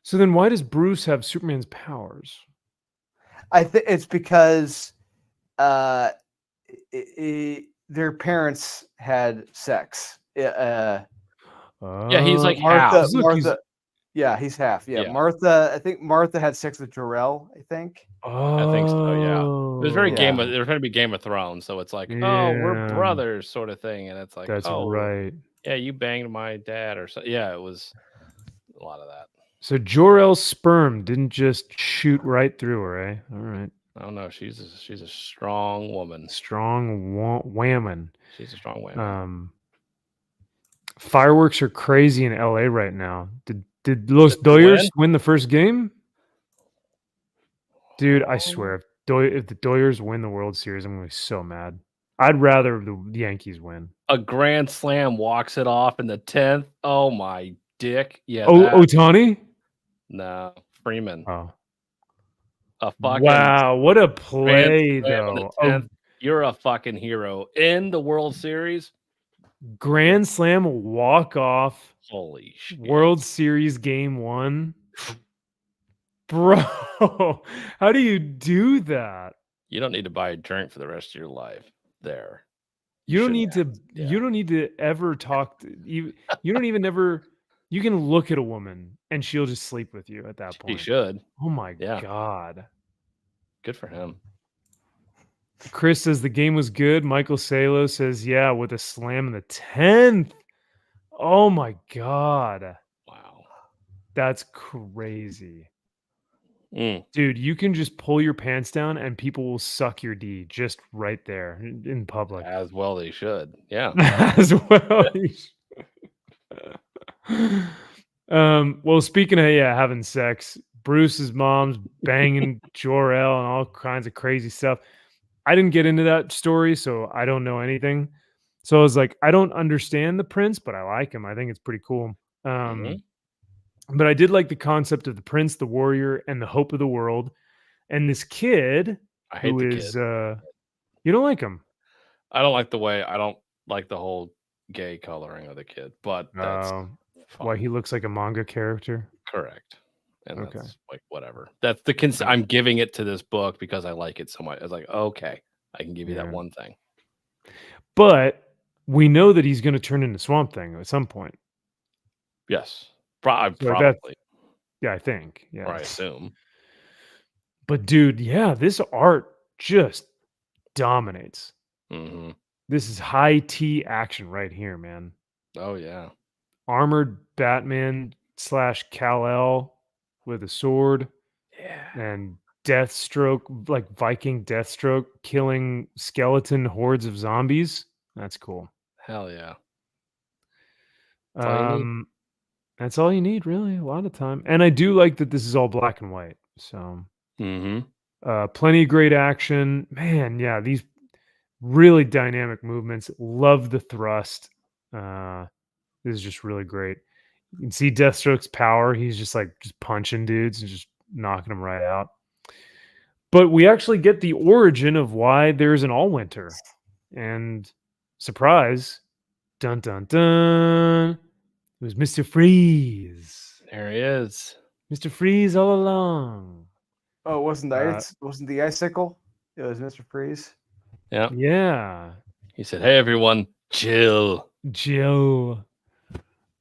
So then why does Bruce have Superman's powers? I think it's because their parents had sex. Yeah, he's like Martha. Yeah, he's half. Yeah, Martha. I think Martha had sex with Jor-El. I think. I think so. Yeah, it was very Game of. There's going to be Game of Thrones, so it's like, oh, we're brothers, sort of thing, and it's like, that's right. Yeah, you banged my dad, or so. Yeah, it was a lot of that. So Jor-El's sperm didn't just shoot right through her, eh? All right. Oh no, she's a strong woman. Strong whammon. She's a strong woman. Fireworks are crazy in LA right now. Did Los Doyers win the first game? Dude, I swear, if the Doyers win the World Series, I'm going to be so mad. I'd rather the Yankees win. A grand slam walks it off in the 10th. Oh, my dick. Yeah. Ohtani? No, Freeman. Oh. A fucking wow, what a play, though. You're a fucking hero. In the World Series. Grand slam walk off. Holy shit. World Series game 1. Bro, how do you do that? You don't need to buy a drink for the rest of your life there. You don't need to ever talk to you. You don't even ever. You can look at a woman and she'll just sleep with you at that point. He should. Oh my God. Good for him. Chris says the game was good. Michael Salo says, yeah, with a slam in the 10th. Oh my God. Wow. That's crazy. Mm. Dude, you can just pull your pants down and people will suck your D just right there in public. As well they should. Yeah. As well. Well, speaking of having sex, Bruce's mom's banging Jor-El and all kinds of crazy stuff. I didn't get into that story, so I don't know anything. So I was like, I don't understand the prince, but I like him. I think it's pretty cool. But I did like the concept of the prince, the warrior, and the hope of the world. And this kid kid. You don't like him. I don't like the whole gay coloring of the kid, but that's why he looks like a manga character. Correct. And Okay. that's like whatever. That's the I'm giving it to this book because I like it so much. I was like, okay, I can give you that one thing. But we know that he's going to turn into Swamp Thing at some point. Yes, So probably. Yeah, I think. Yeah, Or I assume. But dude, yeah, this art just dominates. Mm-hmm. This is high T action right here, man. Oh yeah, armored Batman / Kal-El with a sword. Yeah. And Deathstroke, like Viking Deathstroke, killing skeleton hordes of zombies. That's cool. Hell yeah. That's all you need, really. A lot of time. And I do like that this is all black and white. So plenty of great action. Man, yeah, these really dynamic movements. Love the thrust. This is just really great. You can see Deathstroke's power. He's just punching dudes and just knocking them right out. But we actually get the origin of why there's an All-Winter. And surprise, dun dun dun, it was Mr. Freeze. There he is. Mr. Freeze all along. Oh, it wasn't the icicle? It was Mr. Freeze. Yeah. Yeah. He said, "Hey everyone, chill."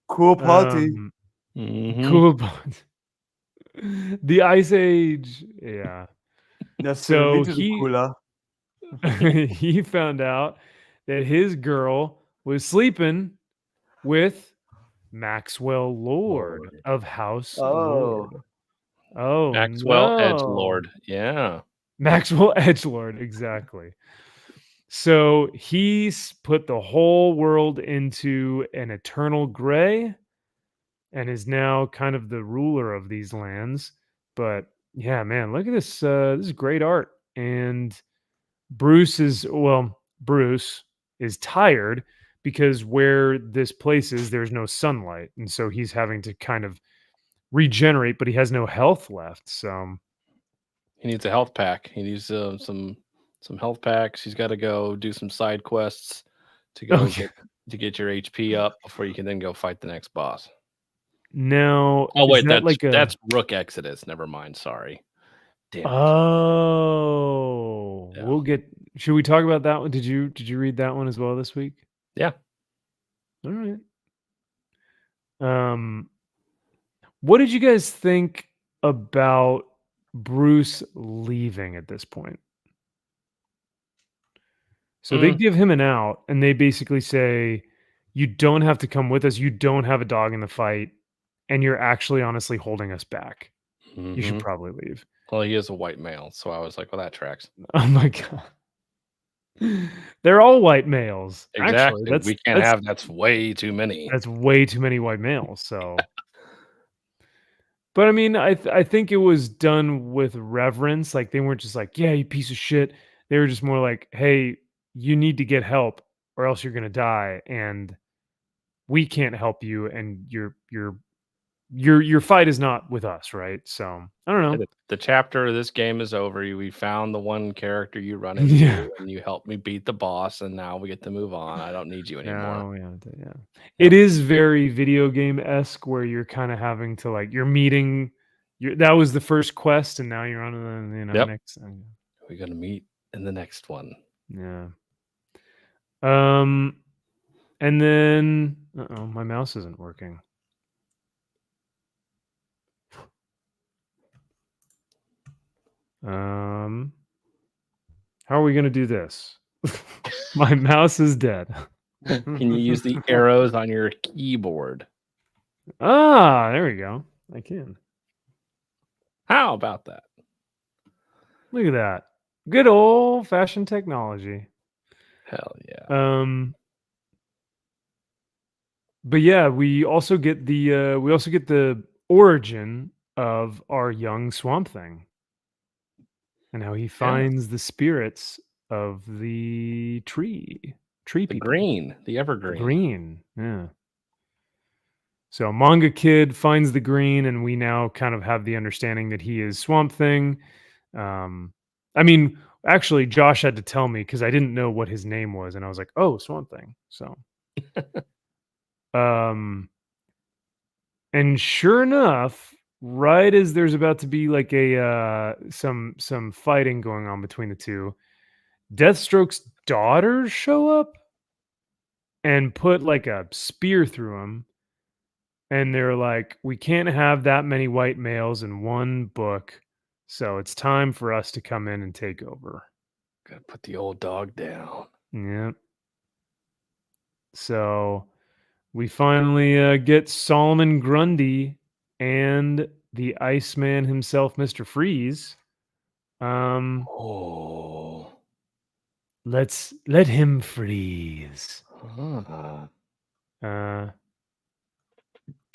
Cool party. Cool party. The Ice Age. Yeah. So he found out that his girl was sleeping with Maxwell Lord of House Lord. Oh, Maxwell Edgelord. Yeah. Maxwell Edgelord, exactly. So he's put the whole world into an eternal gray and is now kind of the ruler of these lands. But yeah, man, look at this. This is great art. And Bruce is tired because where this place is, there's no sunlight. And so he's having to kind of regenerate, but he has no health left. So he needs a health pack. He needs some health packs. He's got to go do some side quests to go to get your HP up before you can then go fight the next boss. Now, oh wait, that's Rook Exodus. Never mind. Sorry. Damn it. Oh, Yeah. We'll get. Should we talk about that one? Did you read that one as well this week? Yeah. All right. What did you guys think about Bruce leaving at this point? So they give him an out, and they basically say, "You don't have to come with us. You don't have a dog in the fight, and you're actually honestly holding us back. You should probably leave." Well, he is a white male, so I was like, "Well, that tracks." Oh my god. They're all white males. Exactly. Actually, We can't have that's way too many. That's way too many white males. So, but I mean, I think it was done with reverence. Like they weren't just like, "Yeah, you piece of shit." They were just more like, "Hey, you need to get help, or else you're gonna die, and we can't help you. And your fight is not with us, right?" So I don't know. The chapter of this game is over. We found the one character you run into, and you helped me beat the boss, and now we get to move on. I don't need you anymore. Yeah. It is very video game-esque where you're kind of having to you're meeting. That was the first quest, and now you're on the next. We're gonna meet in the next one. Yeah. And then my mouse isn't working. How are we going to do this? My mouse is dead. Can you use the arrows on your keyboard? There we go. I can. How about that? Look at that. Good old-fashioned technology. Hell yeah. But yeah, we also get the origin of our young Swamp Thing. And how he finds the spirits of the tree people. Green, the evergreen. Yeah. So Manga Kid finds the green, and we now kind of have the understanding that he is Swamp Thing. I mean, actually, Josh had to tell me because I didn't know what his name was, and I was like, "Oh, Swamp Thing." So, and sure enough, right as there's about to be like a some fighting going on between the two, Deathstroke's daughters show up and put like a spear through him. And they're like, we can't have that many white males in one book. So it's time for us to come in and take over. Gotta put the old dog down. Yeah. So we finally get Solomon Grundy and the Iceman himself, Mr. Freeze. Oh. Let him freeze. Uh-huh.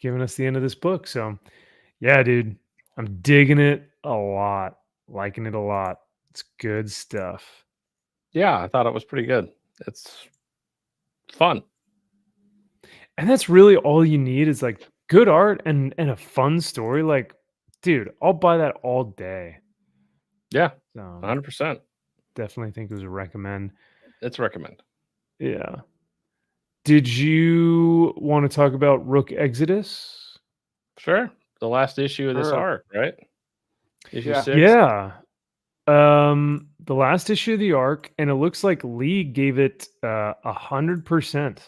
Giving us the end of this book. So yeah, dude, I'm digging it a lot. Liking it a lot. It's good stuff. Yeah, I thought it was pretty good. It's fun. And that's really all you need is like good art and a fun story. Like, dude, I'll buy that all day. Yeah, So 100%. definitely think it was a recommend. It's a recommend. Yeah. Did you want to talk about Rook Exodus? Sure. The last issue of this arc, right? Issue 6. Yeah. The last issue of the arc, and it looks like Lee gave it 100%.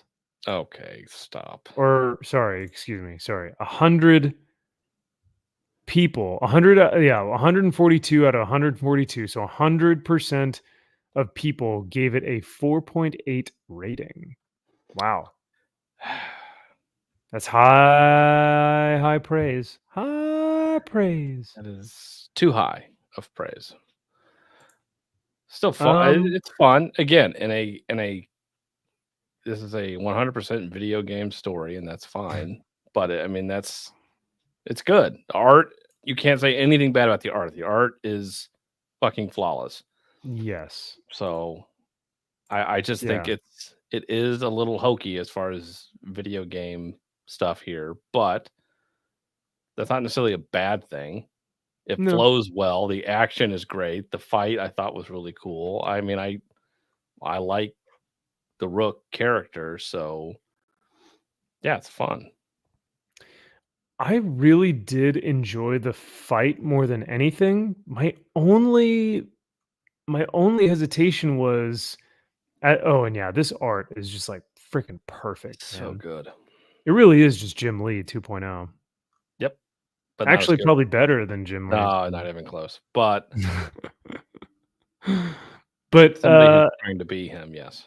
Okay, stop. Or sorry, excuse me. Sorry. 100 people. 142 out of 142. So 100% of people gave it a 4.8 rating. Wow. That's high praise. High praise. That is too high of praise. Still fun. It's fun. Again, in a this is a 100% video game story, and that's fine. But I mean, it's good. The art, you can't say anything bad about the art. The art is fucking flawless. Yes. So I just think it is a little hokey as far as video game stuff here, but that's not necessarily a bad thing. It flows well. The action is great. The fight I thought was really cool. I mean, I like the Rook character, so yeah, it's fun. I really did enjoy the fight more than anything. My only hesitation was this art is just like freaking perfect. So man. good. It really is just Jim Lee 2.0. Yep. But actually probably better than Jim Lee. No, not even close. But somebody who's trying to be him, yes.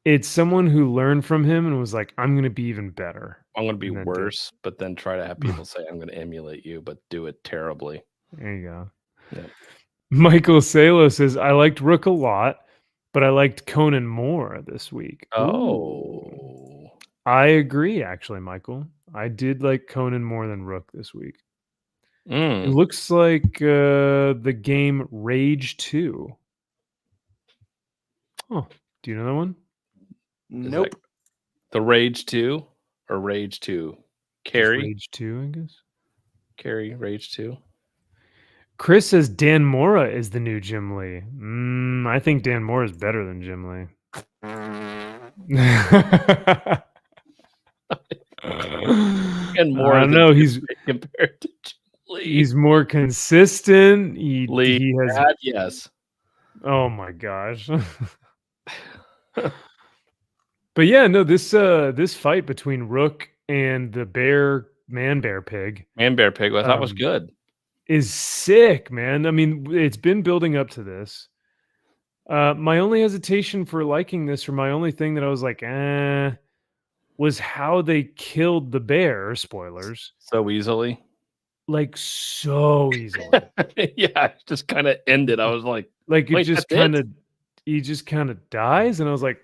It's someone who learned from him and was like, I'm going to be even better. I'm going to be worse, but then try to have people say, I'm going to emulate you, but do it terribly. There you go. Yep. Michael Salo says, I liked Rook a lot, but I liked Conan more this week. Oh. Ooh. I agree, actually, Michael. I did like Conan more than Rook this week. It looks like the game Rage 2. Oh, do you know that one? Nope. The Rage 2 or Rage 2? Carrie? Rage 2, I guess. Carrie, Rage 2. Chris says Dan Mora is the new Jim Lee. I think Dan Mora is better than Jim Lee. And more. I don't know. He's compared to Jim Lee. He's more consistent. He has. Bad, yes. Oh my gosh. But yeah, no. This fight between Rook and the man bear pig, I thought was good. Is sick, man. I mean, it's been building up to this. My only hesitation for liking this, or my only thing that I was like, was how they killed the bear. Spoilers. So easily. Like so easily. Yeah, it just kind of ended. I was like it just kind of, he just kind of dies, and I was like,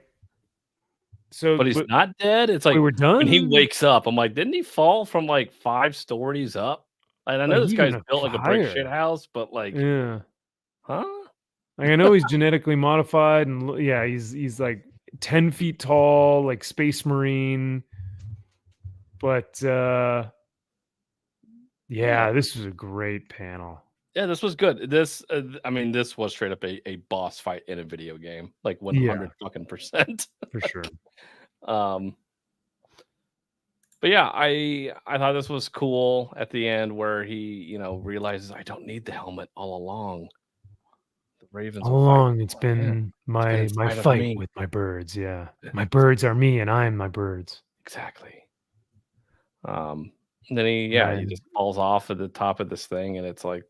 but he's not dead. It's like we were done. When he wakes up, I'm like, didn't he fall from like 5 stories up? And I know this guy's built like a brick shit house, but like, yeah, huh? Like I know he's genetically modified, and yeah, he's like 10 feet tall, like Space Marine. But yeah, this was a great panel. Yeah, this was good. This, I mean, this was straight up a boss fight in a video game, like 100% for sure. But yeah, I thought this was cool at the end where he, realizes I don't need the helmet all along. The Ravens All will fight. along, it's been my inside of fight me. with my birds. Yeah, my birds are me, and I'm my birds. Exactly. And then he Man. just falls off at the top of this thing, and it's like,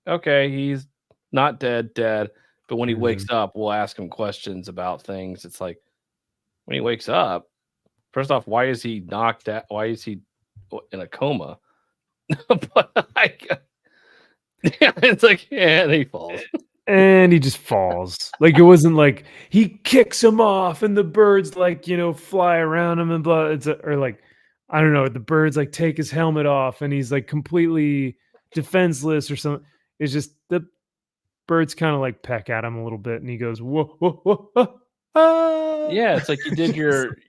okay, he's not dead. But when he wakes up, we'll ask him questions about things. It's like when he wakes up, first off, why is he knocked out? Why is he in a coma? But it's like, and he falls. And he just falls. Like it wasn't like he kicks him off and the birds like, fly around him and blah. Or like, I don't know, the birds like take his helmet off and he's like completely defenseless or something. It's just the birds kind of like peck at him a little bit and he goes, whoa, whoa, whoa, ah. Yeah, it's like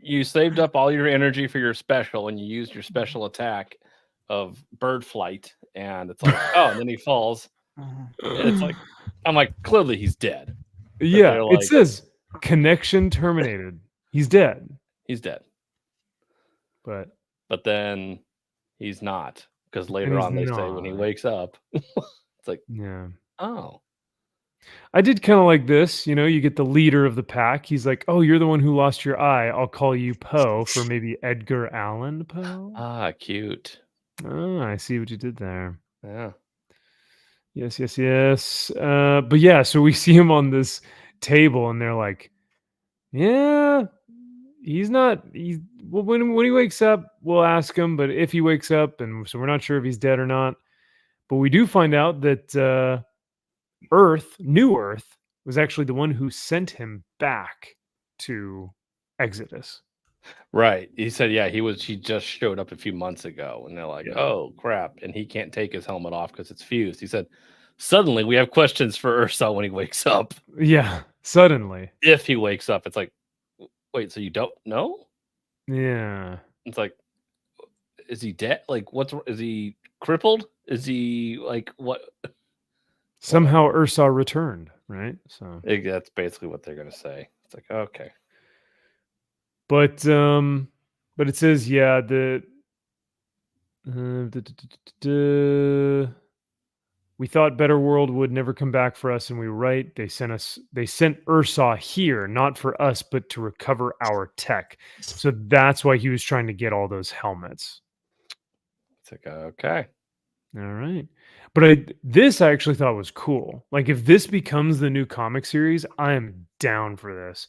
you saved up all your energy for your special and you used your special attack of bird flight. And it's like, oh, and then he falls. And it's like, I'm like, clearly he's dead. But Yeah, like, it says connection terminated. He's dead. He's dead. But then he's not. Because later on they say when he wakes up, it's like, yeah. Oh. I did kind of like this, you get the leader of the pack. He's like, oh, you're the one who lost your eye. I'll call you Poe for maybe Edgar Allan Poe. Ah, cute. Oh, I see what you did there. Yeah. Yes. But yeah, so we see him on this table and they're like, yeah, well, when he wakes up, we'll ask him, but if he wakes up, and so we're not sure if he's dead or not. But we do find out that New Earth, was actually the one who sent him back to Exodus. Right. He said, yeah, he just showed up a few months ago and they're like, oh crap. And he can't take his helmet off because it's fused. He said, suddenly we have questions for Ursa when he wakes up. Yeah. Suddenly. If he wakes up, it's like, wait, so you don't know? Yeah. It's like, is he dead? Like, is he crippled? Is he like, what? Somehow Ursa returned, right? So that's basically what they're going to say. It's like, okay. But it says, yeah, we thought Better World would never come back for us, and we were right. They sent Ursa here, not for us, but to recover our tech. So that's why he was trying to get all those helmets. It's like, okay. All right. But this I actually thought was cool. Like if this becomes the new comic series, I am down for this.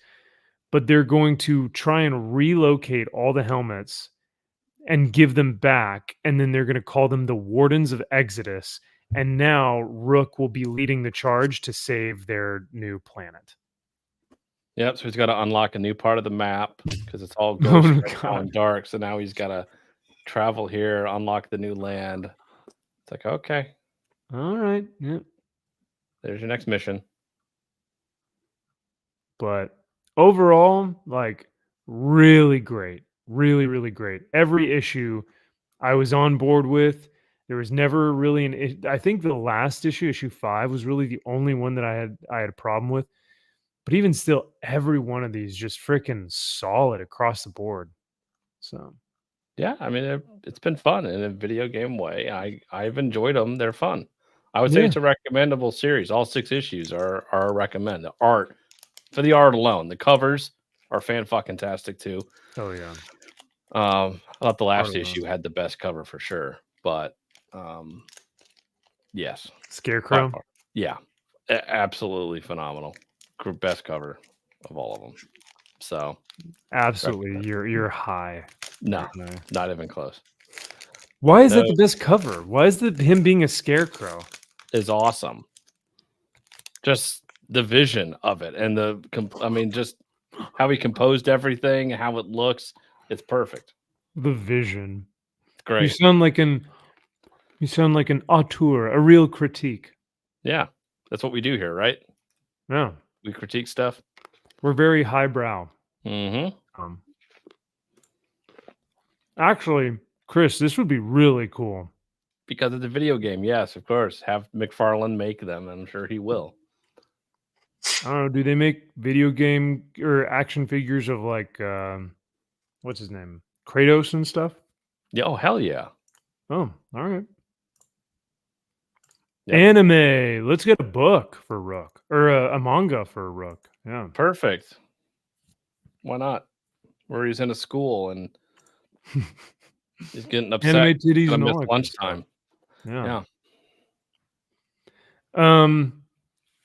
But they're going to try and relocate all the helmets and give them back. And then they're going to call them the Wardens of Exodus. And now Rook will be leading the charge to save their new planet. Yep. So he's got to unlock a new part of the map because it's all ghost and dark. So now he's got to travel here, unlock the new land. It's like, okay. All right. Yep. There's your next mission. But overall, like really great. Really, really great. Every issue I was on board with. There was never really I think the last issue 5, was really the only one that I had a problem with. But even still, every one of these just freaking solid across the board. So yeah, I mean it's been fun in a video game way. I've enjoyed them. They're fun. I would say it's a recommendable series. All 6 issues are a recommend. The art, for the art alone, the covers are fan-fucking-tastic too. Oh yeah. I thought the last issue had the best cover for sure, but yes, Scarecrow. Yeah, absolutely phenomenal. Best cover of all of them. So absolutely, you're high. No, not even close. Why is that the best cover? Why is him being a scarecrow? Is awesome. Just the vision of it and just how he composed everything, how it looks. It's perfect. The vision. Great. You sound like an auteur, a real critique. Yeah, that's what we do here, right? Yeah, we critique stuff. We're very highbrow. Mm-hmm. Actually, Chris, this would be really cool. Because it's a video game, yes, of course. Have McFarlane make them. I'm sure he will. I don't know. Do they make video game or action figures of like what's his name? Kratos and stuff? Yeah, oh hell yeah. Oh, all right. Yep. Anime. Let's get a book for Rook or a manga for Rook. Yeah. Perfect. Why not? Where he's in a school and he's getting upset. Anime titties Gonna and miss all that good stuff. lunchtime. Yeah. Yeah.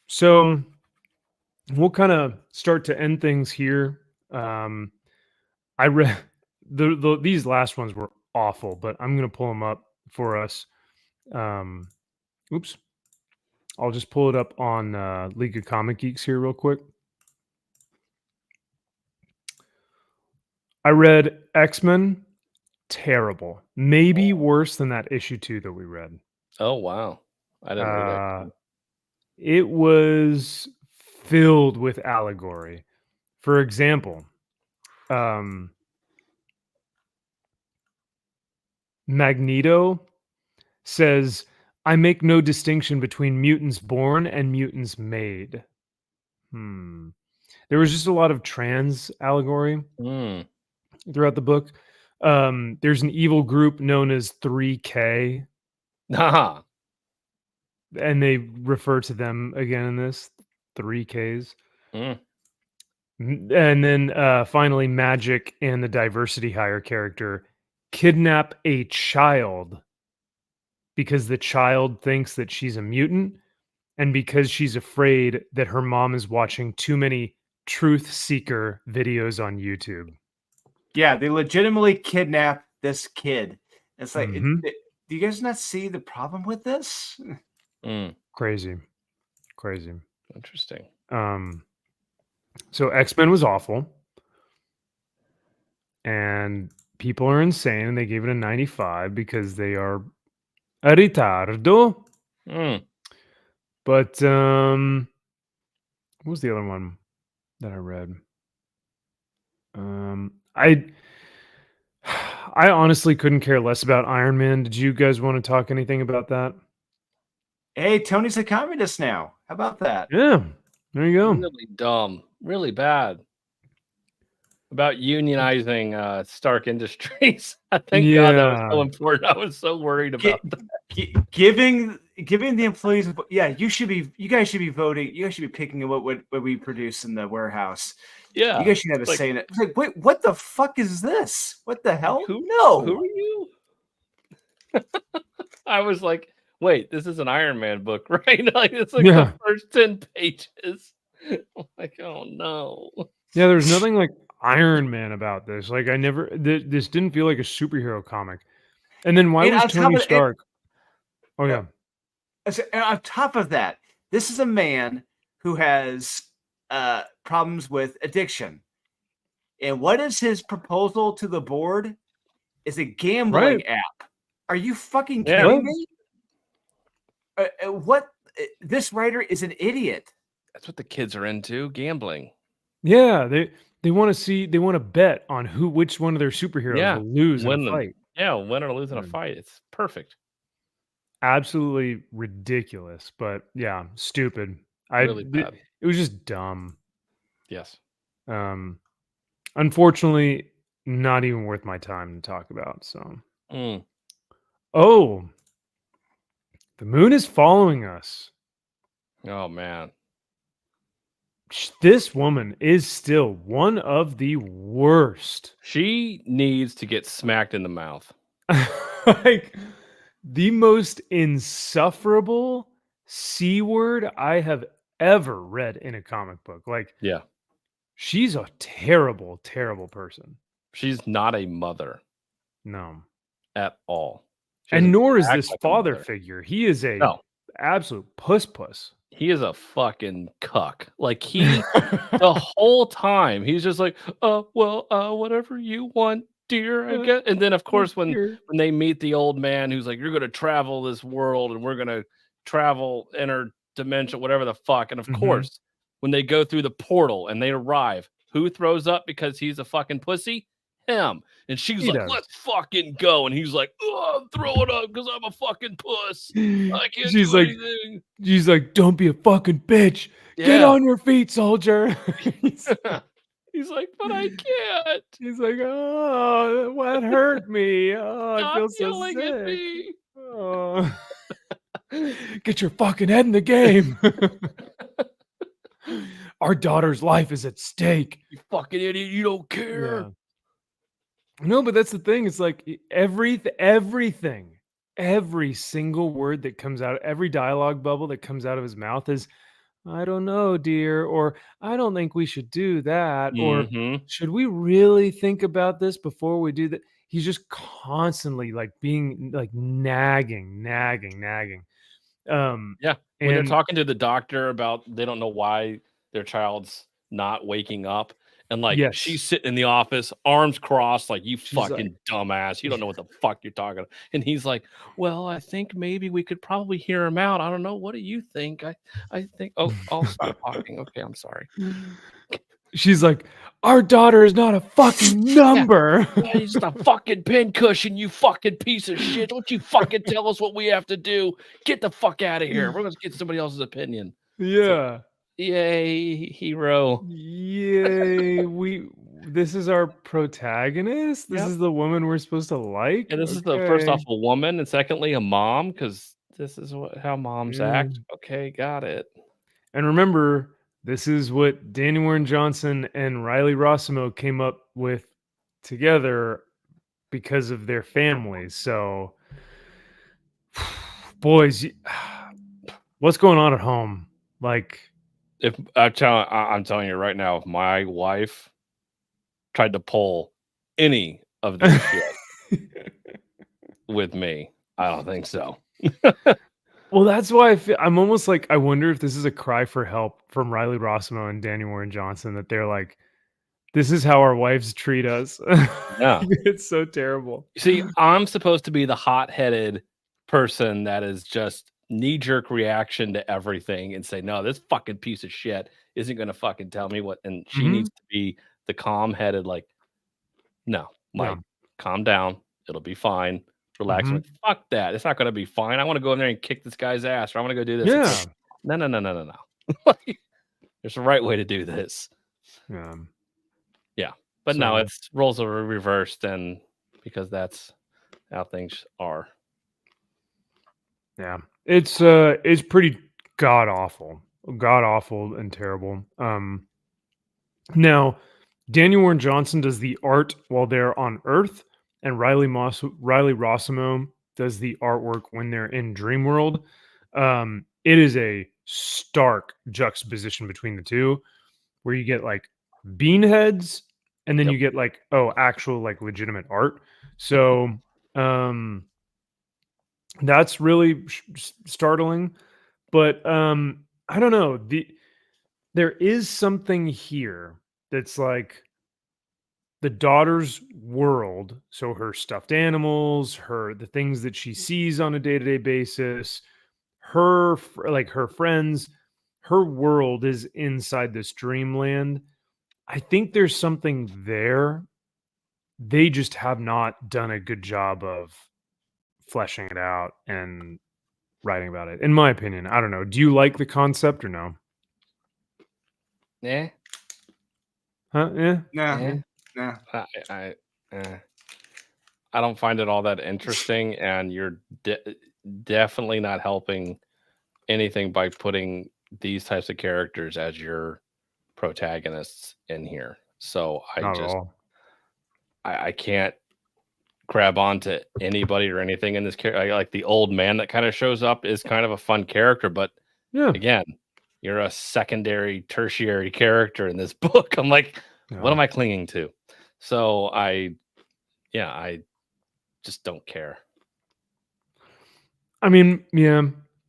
So we'll kind of start to end things here. I read these last ones were awful, but I'm gonna pull them up for us. Oops. I'll just pull it up on League of Comic Geeks here real quick. I read X-Men, terrible. Maybe worse than that issue 2 that we read. Oh wow. I didn't read that. It was filled with allegory. For example, Magneto says, I make no distinction between mutants born and mutants made. There was just a lot of trans allegory throughout the book. There's an evil group known as 3K. And they refer to them again in this 3Ks. And then finally, Magic and the diversity hire character kidnap a child because the child thinks that she's a mutant and because she's afraid that her mom is watching too many truth seeker videos on YouTube. Yeah, they legitimately kidnap this kid. It's like, do you guys not see the problem with this? Crazy. Interesting. So X-Men was awful. And people are insane, and they gave it a 95 because they are a ritardo. But what was the other one that I read? I honestly couldn't care less about Iron Man. Did you guys want to talk anything about that? Hey, Tony's a communist now. How about that? Yeah, there you go. Really dumb. Really bad. About unionizing Stark Industries. I think God, that was so important. I was so worried about that. Giving the employees, yeah, you guys should be voting. You guys should be picking what we produce in the warehouse. Yeah, you guys should have a say in it. It's like, wait, what the fuck is this? What the hell? No, who are you? I was like, wait, this is an Iron Man book, right? Like it's like the first 10 pages. I'm like, oh no. Yeah, there's nothing like Iron Man about this. Like this didn't feel like a superhero comic. And then why was Tony Stark? On top of that, this is a man who has problems with addiction. And what is his proposal to the board? Is a gambling app. Are you fucking kidding me? What? This writer is an idiot. That's what the kids are into, gambling. Yeah, they want to bet on which one of their superheroes will lose in a fight. Yeah, win or lose in a fight. It's perfect. Absolutely ridiculous, but yeah, stupid. Really bad. It was just dumb. Yes. Unfortunately, not even worth my time to talk about. So, oh, the moon is following us. Oh man. This woman is still one of the worst. She needs to get smacked in the mouth. Like the most insufferable C word I have ever read in a comic book. Like, yeah, she's a terrible, terrible person. She's not a mother. No. At all. And nor is this father figure. He is a absolute puss. He is a fucking cuck. Like the whole time, he's just like, whatever you want, dear, I guess. And then of course when they meet the old man who's like, you're gonna travel this world and we're gonna travel interdimensional, whatever the fuck. And of course, when they go through the portal and they arrive, who throws up because he's a fucking pussy? Him. And she's like, let's fucking go. And he's like, oh, I'm throwing up because I'm a fucking puss. I can't do anything. She's like, don't be a fucking bitch. Yeah. Get on your feet, soldier. He's like, but I can't. He's like, oh, what hurt me? Oh, I Stop feel so yelling at sick. me. Oh. Get your fucking head in the game. Our daughter's life is at stake. You fucking idiot. You don't care. Yeah. No, but that's the thing. It's like everything, every single word that comes out, every dialogue bubble that comes out of his mouth is, I don't know, dear, or I don't think we should do that, or should we really think about this before we do that? He's just constantly like being like nagging. When they're talking to the doctor about they don't know why their child's not waking up, and like she's sitting in the office, arms crossed, like, you fucking dumbass, you don't know what the fuck you're talking about. And he's like, well, I think maybe we could probably hear him out. I don't know. What do you think? I think, I'll stop talking. Okay, I'm sorry. She's like, our daughter is not a fucking number. Yeah, he's just a fucking pincushion, you fucking piece of shit. Don't you fucking tell us what we have to do. Get the fuck out of here. We're going to get somebody else's opinion. Yeah. So, yay, hero. Yay. This is our protagonist. This is the woman we're supposed to like. And this is the first off a woman, and secondly a mom, because this is how moms act. Okay, got it. And remember, this is what Danny Warren Johnson and Riley Rossimo came up with together because of their families. So, boys, what's going on at home? Like, if I'm telling you right now, if my wife tried to pull any of this shit with me, I don't think so. Well, that's why I'm almost like, I wonder if this is a cry for help from Riley Rossimo and Danny Warren Johnson, that they're like, this is how our wives treat us. Yeah. It's so terrible. See, I'm supposed to be the hot-headed person that is just knee-jerk reaction to everything and say, no, this fucking piece of shit isn't going to fucking tell me what, and she needs to be the calm-headed, like, no, Mike, calm down. It'll be fine. Relax. Like, fuck that. It's not going to be fine. I want to go in there and kick this guy's ass, or I want to go do this. Yeah. Like, no. There's a right way to do this. Yeah. But no, it's roles are reversed, and because that's how things are. Yeah. It's pretty god awful and terrible. Now, Daniel Warren Johnson does the art while they're on Earth, and Riley Rossimo does the artwork when they're in Dreamworld. It is a stark juxtaposition between the two, where you get like bean heads, and then you get like, actual like legitimate art. So that's really startling. But I don't know. There is something here that's like the daughter's world, so her stuffed animals, the things that she sees on a day-to-day basis, her friends, her world is inside this dreamland. I think there's something there. They just have not done a good job of fleshing it out and writing about it, in my opinion. I don't know. Do you like the concept or no? Yeah. Huh? Yeah. Yeah. I don't find it all that interesting, and you're definitely not helping anything by putting these types of characters as your protagonists in here. So I can't grab onto anybody or anything in this character. Like the old man that kind of shows up is kind of a fun character, but again, you're a secondary, tertiary character in this book. I'm like, what am I clinging to? So I just don't care. I mean, yeah,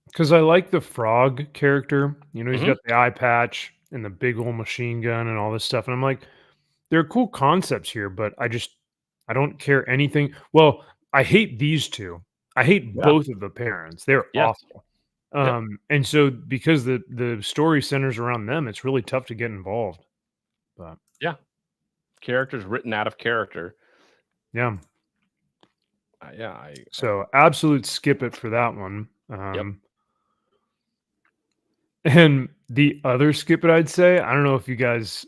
because I like the frog character. You know, he's got the eye patch and the big old machine gun and all this stuff. And I'm like, there are cool concepts here, but I don't care anything. Well, I hate these two. I hate both of the parents. They're awful. And so because the story centers around them, it's really tough to get involved. But characters written out of character. Yeah. I so absolute skip it for that one. And the other skip it, I'd say, I don't know if you guys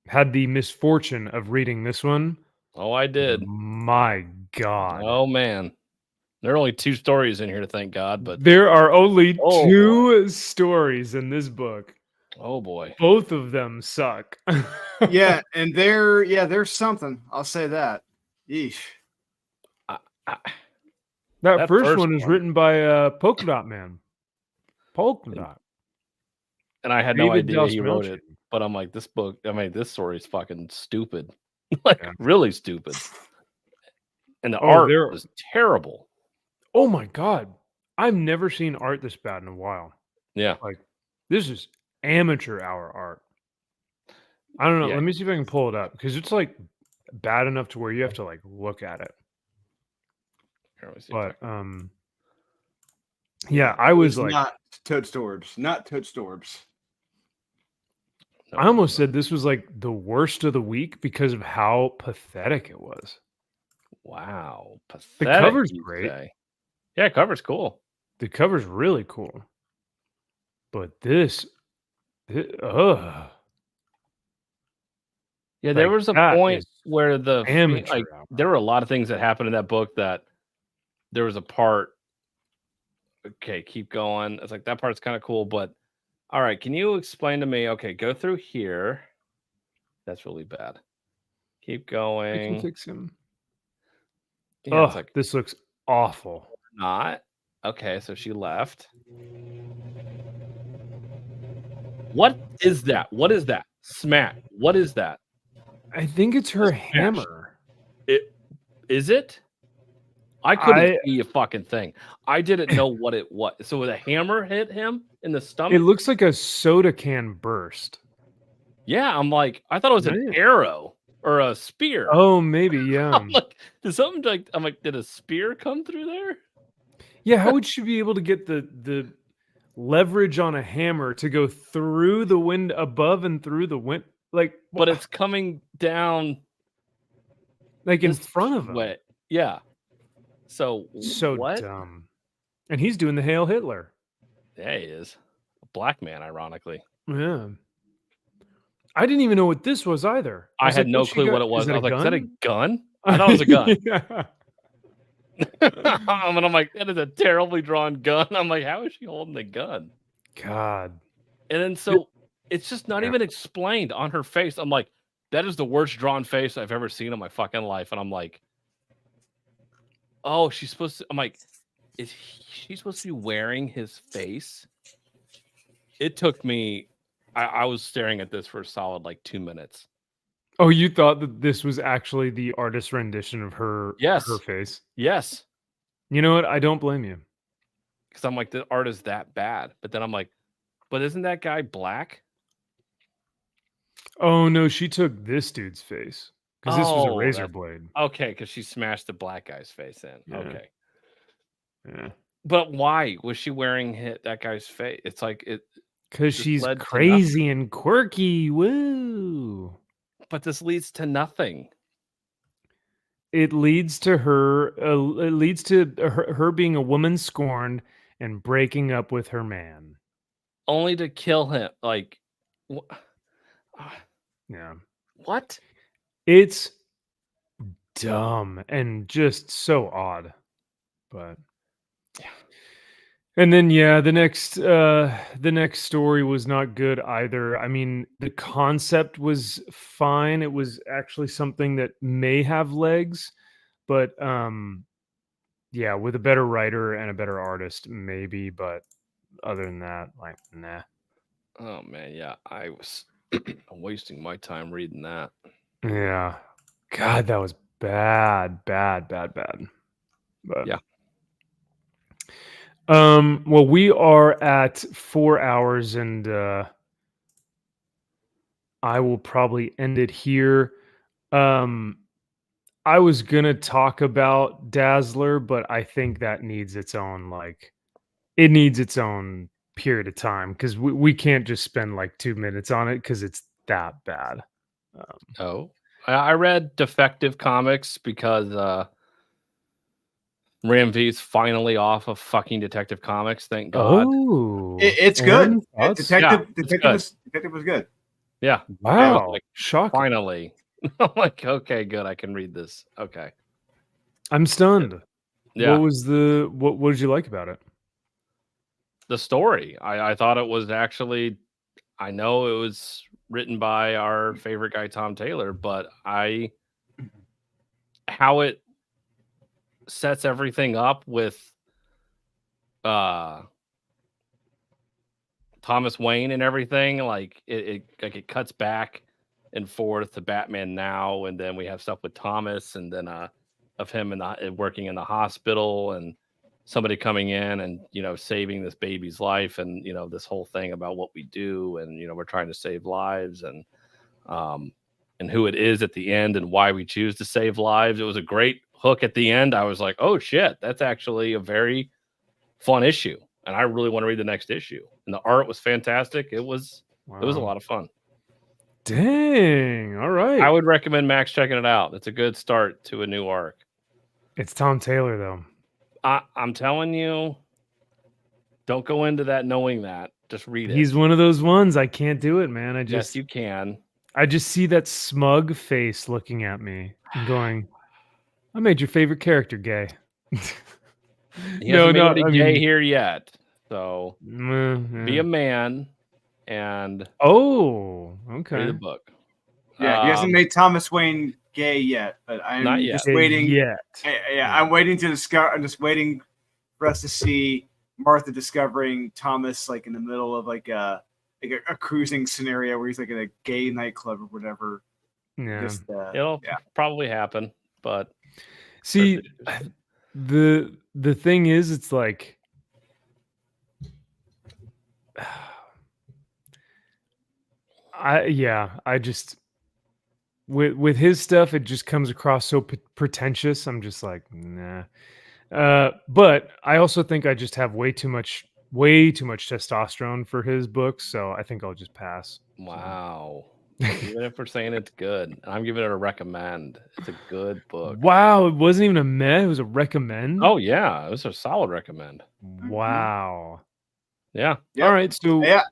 had the misfortune of reading this one. Oh, I did. My God. Oh man. There are only 2 stories in here, thank God, but there are only Oh, 2 stories in this book. oh boy. Both of them suck. Yeah, and there's something. I'll say that. Yeesh. That first one is written by Polka Dot Man. Polka Dot. And I had no David idea he wrote Dalsmalchian. it, but I'm like, this story is fucking stupid. Like really stupid. And the art was terrible. Oh my God. I've never seen art this bad in a while. Yeah. Like, this is amateur hour art. I don't know. Yeah. Let me see if I can pull it up because it's like bad enough to where you have to like look at it. Here, let me see But yeah, I was like, not Toadstorbs, not Toadstorbs. No, I almost said this was like the worst of the week because of how pathetic it was. wow. Pathetic, The cover's you'd great. say. Yeah, cover's cool. The cover's really cool. But this Yeah, there Like, was a that point is where amateur like hour. there were a lot of things that happened in that book that there was a part. Okay, keep going. It's like that part's kind of cool, but all right, can you explain to me? Okay, go through here. That's really bad. Keep I can going. fix him. Yeah, it's like this looks awful. not. Okay, so she left. What is that? What is that? Smack. What is that? I think it's her Smash. hammer. It is it? I couldn't see a fucking thing. I didn't know what it was. So the hammer hit him in the stomach. It looks like a soda can burst. Yeah, I'm like, I thought it was an Man. arrow or a spear. Oh, maybe, yeah. I'm like, did something like I'm like, did a spear come through there? Yeah, how would she be able to get the leverage on a hammer to go through the wind above and through the wind? Like, But it's coming down like in this front of him. way. Yeah. So what? Dumb. And he's doing the Hail Hitler. Yeah, he is. A black man, ironically. Yeah. I didn't even know what this was either. I was had like, no she clue got- what it was. I was like, is that a gun? gun? I thought it was a gun. Yeah. And I'm like, that is a terribly drawn gun. I'm like, how is she holding the gun? God. And then so it's just not even explained on her face. I'm like, that is the worst drawn face I've ever seen in my fucking life. And I'm like, oh, she's supposed to. I'm like, is she supposed to be wearing his face? It took me. I was staring at this for a solid like 2 minutes. Oh, you thought that this was actually the artist's rendition of her, Yes. her face? Yes. You know what? I don't blame you. Because I'm like, the art is that bad. But then I'm like, but isn't that guy black? Oh no, she took this dude's face because this was a Oh, razor that's- blade. Okay, because she smashed the black guy's face in. Yeah. Okay. Yeah, But why was she wearing that guy's face? It's like it. because Just she's led to crazy and quirky. Woo! But this leads to nothing. It leads to her. It leads to her being a woman scorned and breaking up with her man. Only to kill him. Like, Yeah, what? it's dumb and just so odd. But and then the next story was not good either. I mean, the concept was fine. It was actually something that may have legs, but yeah, with a better writer and a better artist, maybe. But other than that, like, nah. Oh man, yeah, I was wasting my time reading that. Yeah, God, that was bad. But Yeah. Well, we are at 4 hours, and I will probably end it here. I was gonna talk about Dazzler, but I think that needs its own it needs its own period of time because we can't just spend like 2 minutes on it because it's that bad. Oh, I read Defective Comics because Ram V's finally off of fucking Detective Comics. Thank God. Oh, It's good. Thoughts? Detective Yeah, it's was good. Yeah. Wow. Like, shocking. finally. I'm like, okay, good. I can read this. Okay. I'm stunned. Yeah. What did you like about it? The story. I thought it was actually, I know it was written by our favorite guy, Tom Taylor, but how it sets everything up with Thomas Wayne and everything, like it cuts back and forth to Batman now, and then we have stuff with Thomas, and then of him working in the hospital, and somebody coming in and saving this baby's life, and this whole thing about what we do, and we're trying to save lives, and who it is at the end, and why we choose to save lives. It was a great hook at the end. I was like, oh shit, that's actually a very fun issue, and I really want to read the next issue. And the art was fantastic. It was a lot of fun. Dang. All right. I would recommend Max checking it out. It's a good start to a new arc. It's Tom Taylor though. I'm telling you, don't go into that knowing that. Just read it. He's one of those ones. I can't do it, man. Yes, you can. I just see that smug face looking at me and going, I made your favorite character gay. He hasn't made it gay here yet. So be a yeah. man and okay. read the book. Yeah, he hasn't made Thomas Wayne gay yet, but I'm not yet. just waiting. Yet. I'm waiting to discover. I'm just waiting for us to see Martha discovering Thomas like in the middle of like a cruising scenario where he's like in a gay nightclub or whatever. Yeah, it'll probably happen, but see, the thing is, it's like I just with his stuff, it just comes across so pretentious. I'm just like, nah. But I also think I just have way too much testosterone for his books, so I think I'll just pass. Wow. Even if we're saying it's good, I'm giving it a recommend. It's a good book. Wow, it wasn't even a meh, it was a recommend. Oh yeah, it was a solid recommend. Wow. Yeah. Yep. All right, so yeah.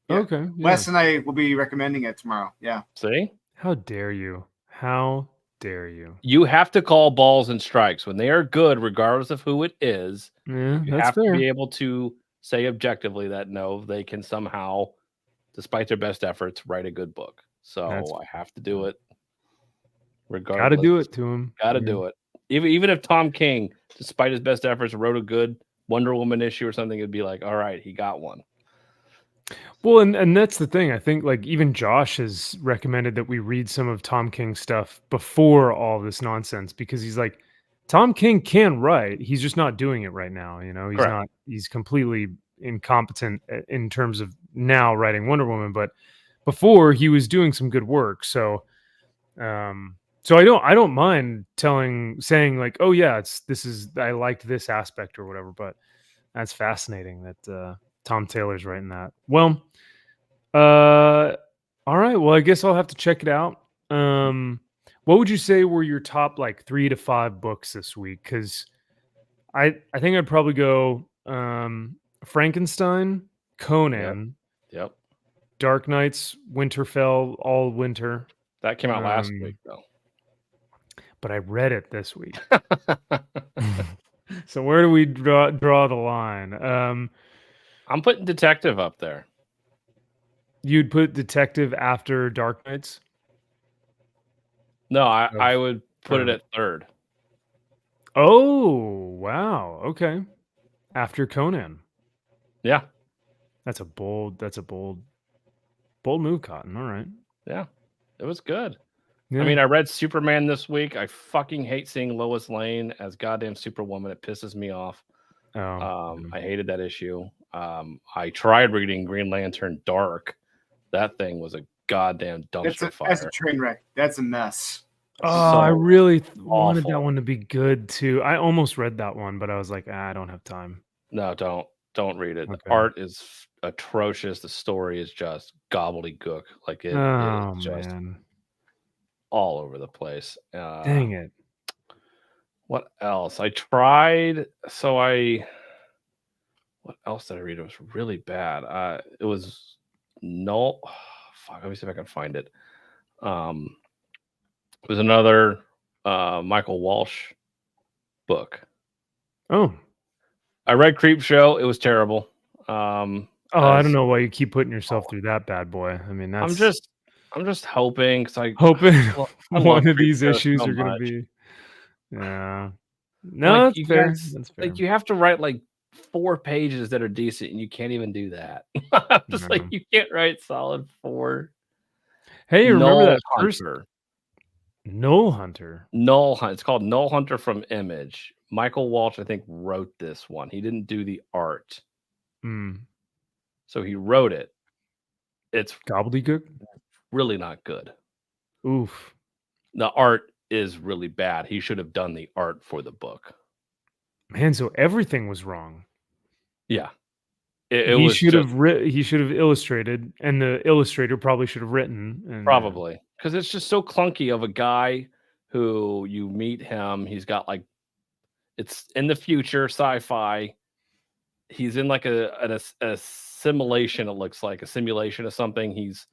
Okay. Wes and I will be recommending it tomorrow. Yeah. See? How dare you? How dare you? You have to call balls and strikes when they are good, regardless of who it is. Yeah, you that's have fair. to be able to say objectively that no, they can somehow, despite their best efforts, write a good book. So I have to do it. Regardless, gotta do it to him. Gotta do it. Even if Tom King, despite his best efforts, wrote a good Wonder Woman issue or something, it'd be like, all right, he got one. Well, and that's the thing. I think like even Josh has recommended that we read some of Tom King's stuff before all this nonsense, because he's like, Tom King can write. He's just not doing it right now. He's completely incompetent in terms of now writing Wonder Woman, but before he was doing some good work. So I don't mind saying like, oh yeah, I liked this aspect or whatever, but that's fascinating that Tom Taylor's writing that. Well, all right. Well, I guess I'll have to check it out. What would you say were your top like 3 to 5 books this week? Because I think I'd probably go Frankenstein, Conan, Yep. Dark Knights, Winterfell, all winter. That came out last week though. But I read it this week. So where do we draw the line? I'm putting Detective up there. You'd put Detective after Dark Knights? No, I would put it at third. Oh, wow. Okay. After Conan. Yeah. That's a bold move, Cotton. All right. Yeah. It was good. Yeah. I mean, I read Superman this week. I fucking hate seeing Lois Lane as goddamn Superwoman. It pisses me off. I hated that issue. I tried reading Green Lantern Dark. That thing was a goddamn dumpster fire. That's a train wreck. That's a mess. I really wanted that one to be good too. I almost read that one, but I was like, I don't have time. No, don't read it. Okay. The art is atrocious. The story is just gobbledygook. Like it is just all over the place. Dang it. What else? I tried. What else did I read? It was really bad. It was fuck. Let me see if I can find it. It was another Michael Walsh book. Oh, I read Creep Show. It was terrible. I don't know why you keep putting yourself through that bad boy. I mean, I'm that's just hoping because I hoping I love one of Creep these Show issues so are going to much. be. Yeah. No, Like, that's you fair. guys, That's fair. like you have to write like 4 pages that are decent, and you can't even do that. Just like No. you can't write solid 4. Hey, remember that Null first Hunter. Null Hunter? Null Hunter. It's called Null Hunter from Image. Michael Walsh, I think, wrote this one. He didn't do the art, Mm. so he wrote it. It's Gobbledygook? really not good. Oof. The art is really bad. He should have done the art for the book. Man, so everything was wrong. Yeah. It he was should just, have he should have illustrated, and the illustrator probably should have written. And, probably because it's just so clunky of a guy who you meet him. He's got like, it's in the future sci-fi. He's in like a simulation. It looks like a simulation of something. He's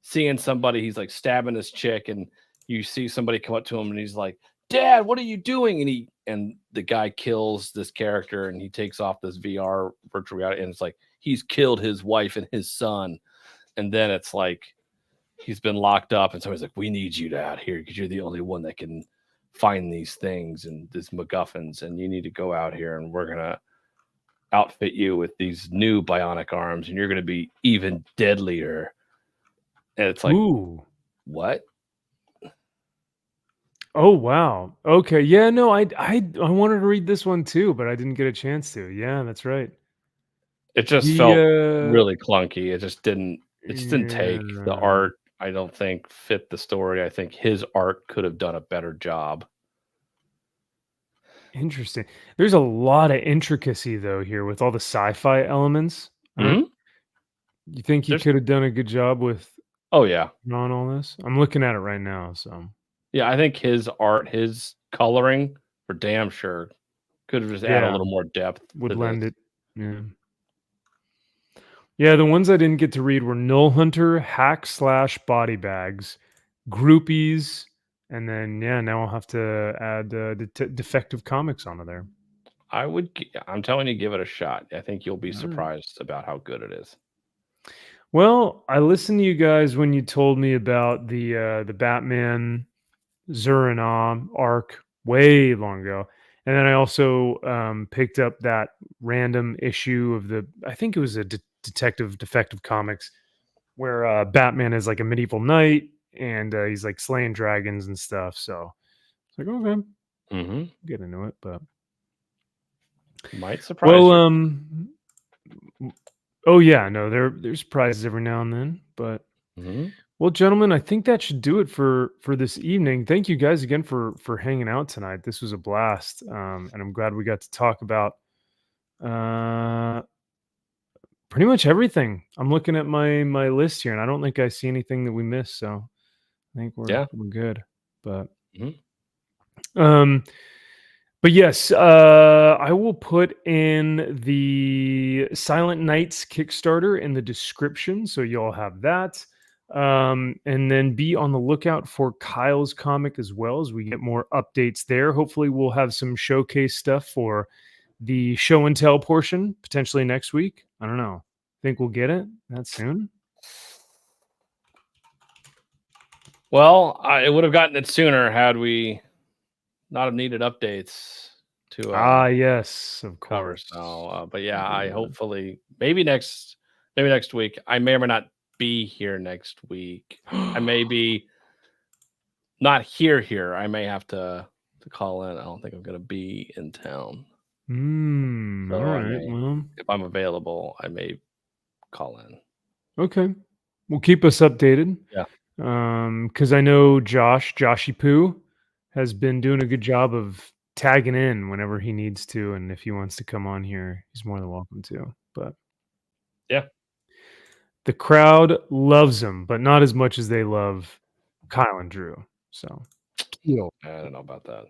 seeing somebody. He's like stabbing his chick, and you see somebody come up to him, and he's like, "Dad, what are you doing?" And the guy kills this character, and he takes off this VR virtual reality, and it's like he's killed his wife and his son. And then it's like he's been locked up, and somebody's like, "We need you out here because you're the only one that can find these things and these MacGuffins, and you need to go out here, and we're gonna outfit you with these new bionic arms, and you're gonna be even deadlier." And it's like, ooh. what? Oh wow. Okay. Yeah. No. I wanted to read this one too, but I didn't get a chance to. Yeah, that's right. It just The, felt really clunky. It just didn't. It just didn't take the yeah. art. I don't think fit the story. I think his art could have done a better job. Interesting. There's a lot of intricacy though here with all the sci-fi elements. Mhm. You think he There's- could have done a good job with Oh yeah, on all this? I'm looking at it right now. So yeah. I think his art, his coloring, for damn sure, could have just added a Yeah. little more depth. would to lend this. it. Yeah. Yeah, the ones I didn't get to read were Null Hunter, Hack Slash Body Bags, Groupies, and then now I'll have to add Defective Comics onto there. I'm telling you, give it a shot. I think you'll be right. surprised about how good it is. Well, I listened to you guys when you told me about the Batman Zur-En-Aw arc way long ago. And then I also picked up that random issue of I think it was a Defective Comics, where Batman is like a medieval knight and he's like slaying dragons and stuff. So it's like, okay, Mm-hmm. get into it. But Might surprise you. Oh yeah, no, there's prizes every now and then. But Mhm. well, gentlemen, I think that should do it for this evening. Thank you guys again for hanging out tonight. This was a blast, and I'm glad we got to talk about pretty much everything. I'm looking at my list here, and I don't think I see anything that we missed. So I think we're good. But but yes, I will put in the Silent Nights Kickstarter in the description, so y'all have that. And then be on the lookout for Kyle's comic as well, as we get more updates there. Hopefully we'll have some showcase stuff for the show and tell portion potentially next week. I don't know. Think we'll get it that soon? Well, it would have gotten it sooner had we not have needed updates to yes, of cover. course. So, but yeah, I hopefully maybe next week. I may or may not be here next week. I may be not here. I may have to call in. I don't think I'm going to be in town. So All right. Well, if I'm available, I may call in. Okay. Well, keep us updated. Yeah. Because I know Joshy Poo has been doing a good job of tagging in whenever he needs to, and if he wants to come on here, he's more than welcome to. But yeah, the crowd loves him, but not as much as they love Kyle and Drew. So I don't know about that.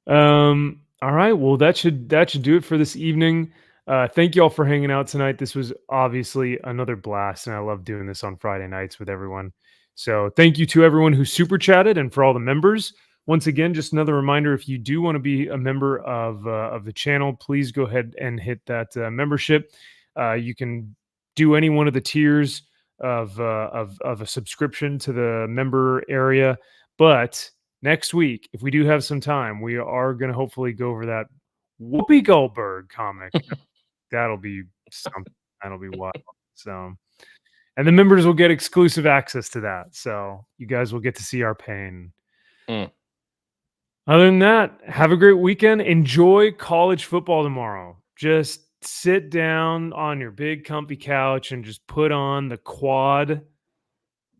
All right. Well, that should do it for this evening. Thank you all for hanging out tonight. This was obviously another blast, and I love doing this on Friday nights with everyone. So thank you to everyone who super chatted and for all the members. Once again, just another reminder, if you do want to be a member of the channel, please go ahead and hit that membership. You can do any one of the tiers of a subscription to the member area. But next week, if we do have some time, we are going to hopefully go over that Whoopi Goldberg comic. That'll be something. That'll be wild. So, and the members will get exclusive access to that. So you guys will get to see our pain. Other than that, have a great weekend. Enjoy college football tomorrow. Just sit down on your big comfy couch and just put on the quad,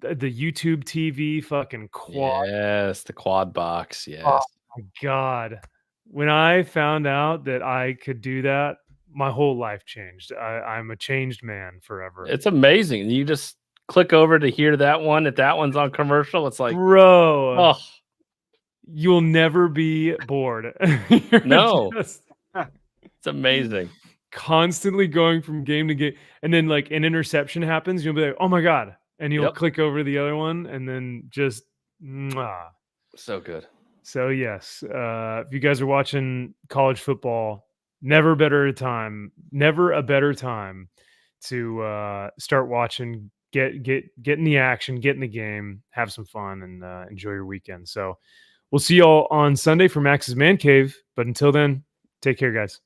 the YouTube TV fucking quad. Yes, the quad box. Yes. Oh my God. When I found out that I could do that, my whole life changed. I'm a changed man forever. It's amazing. You just click over to hear that one. If that one's on commercial, it's like, bro, oh, you'll never be bored. No. It's amazing. Constantly going from game to game. And then like an interception happens. You'll be like, oh my God. And you'll click over to the other one and then just mwah. So good. So yes, if you guys are watching college football, never a better time to start watching, get in the action, get in the game, have some fun, and enjoy your weekend. So we'll see y'all on Sunday for Max's Man Cave. But until then, take care, guys.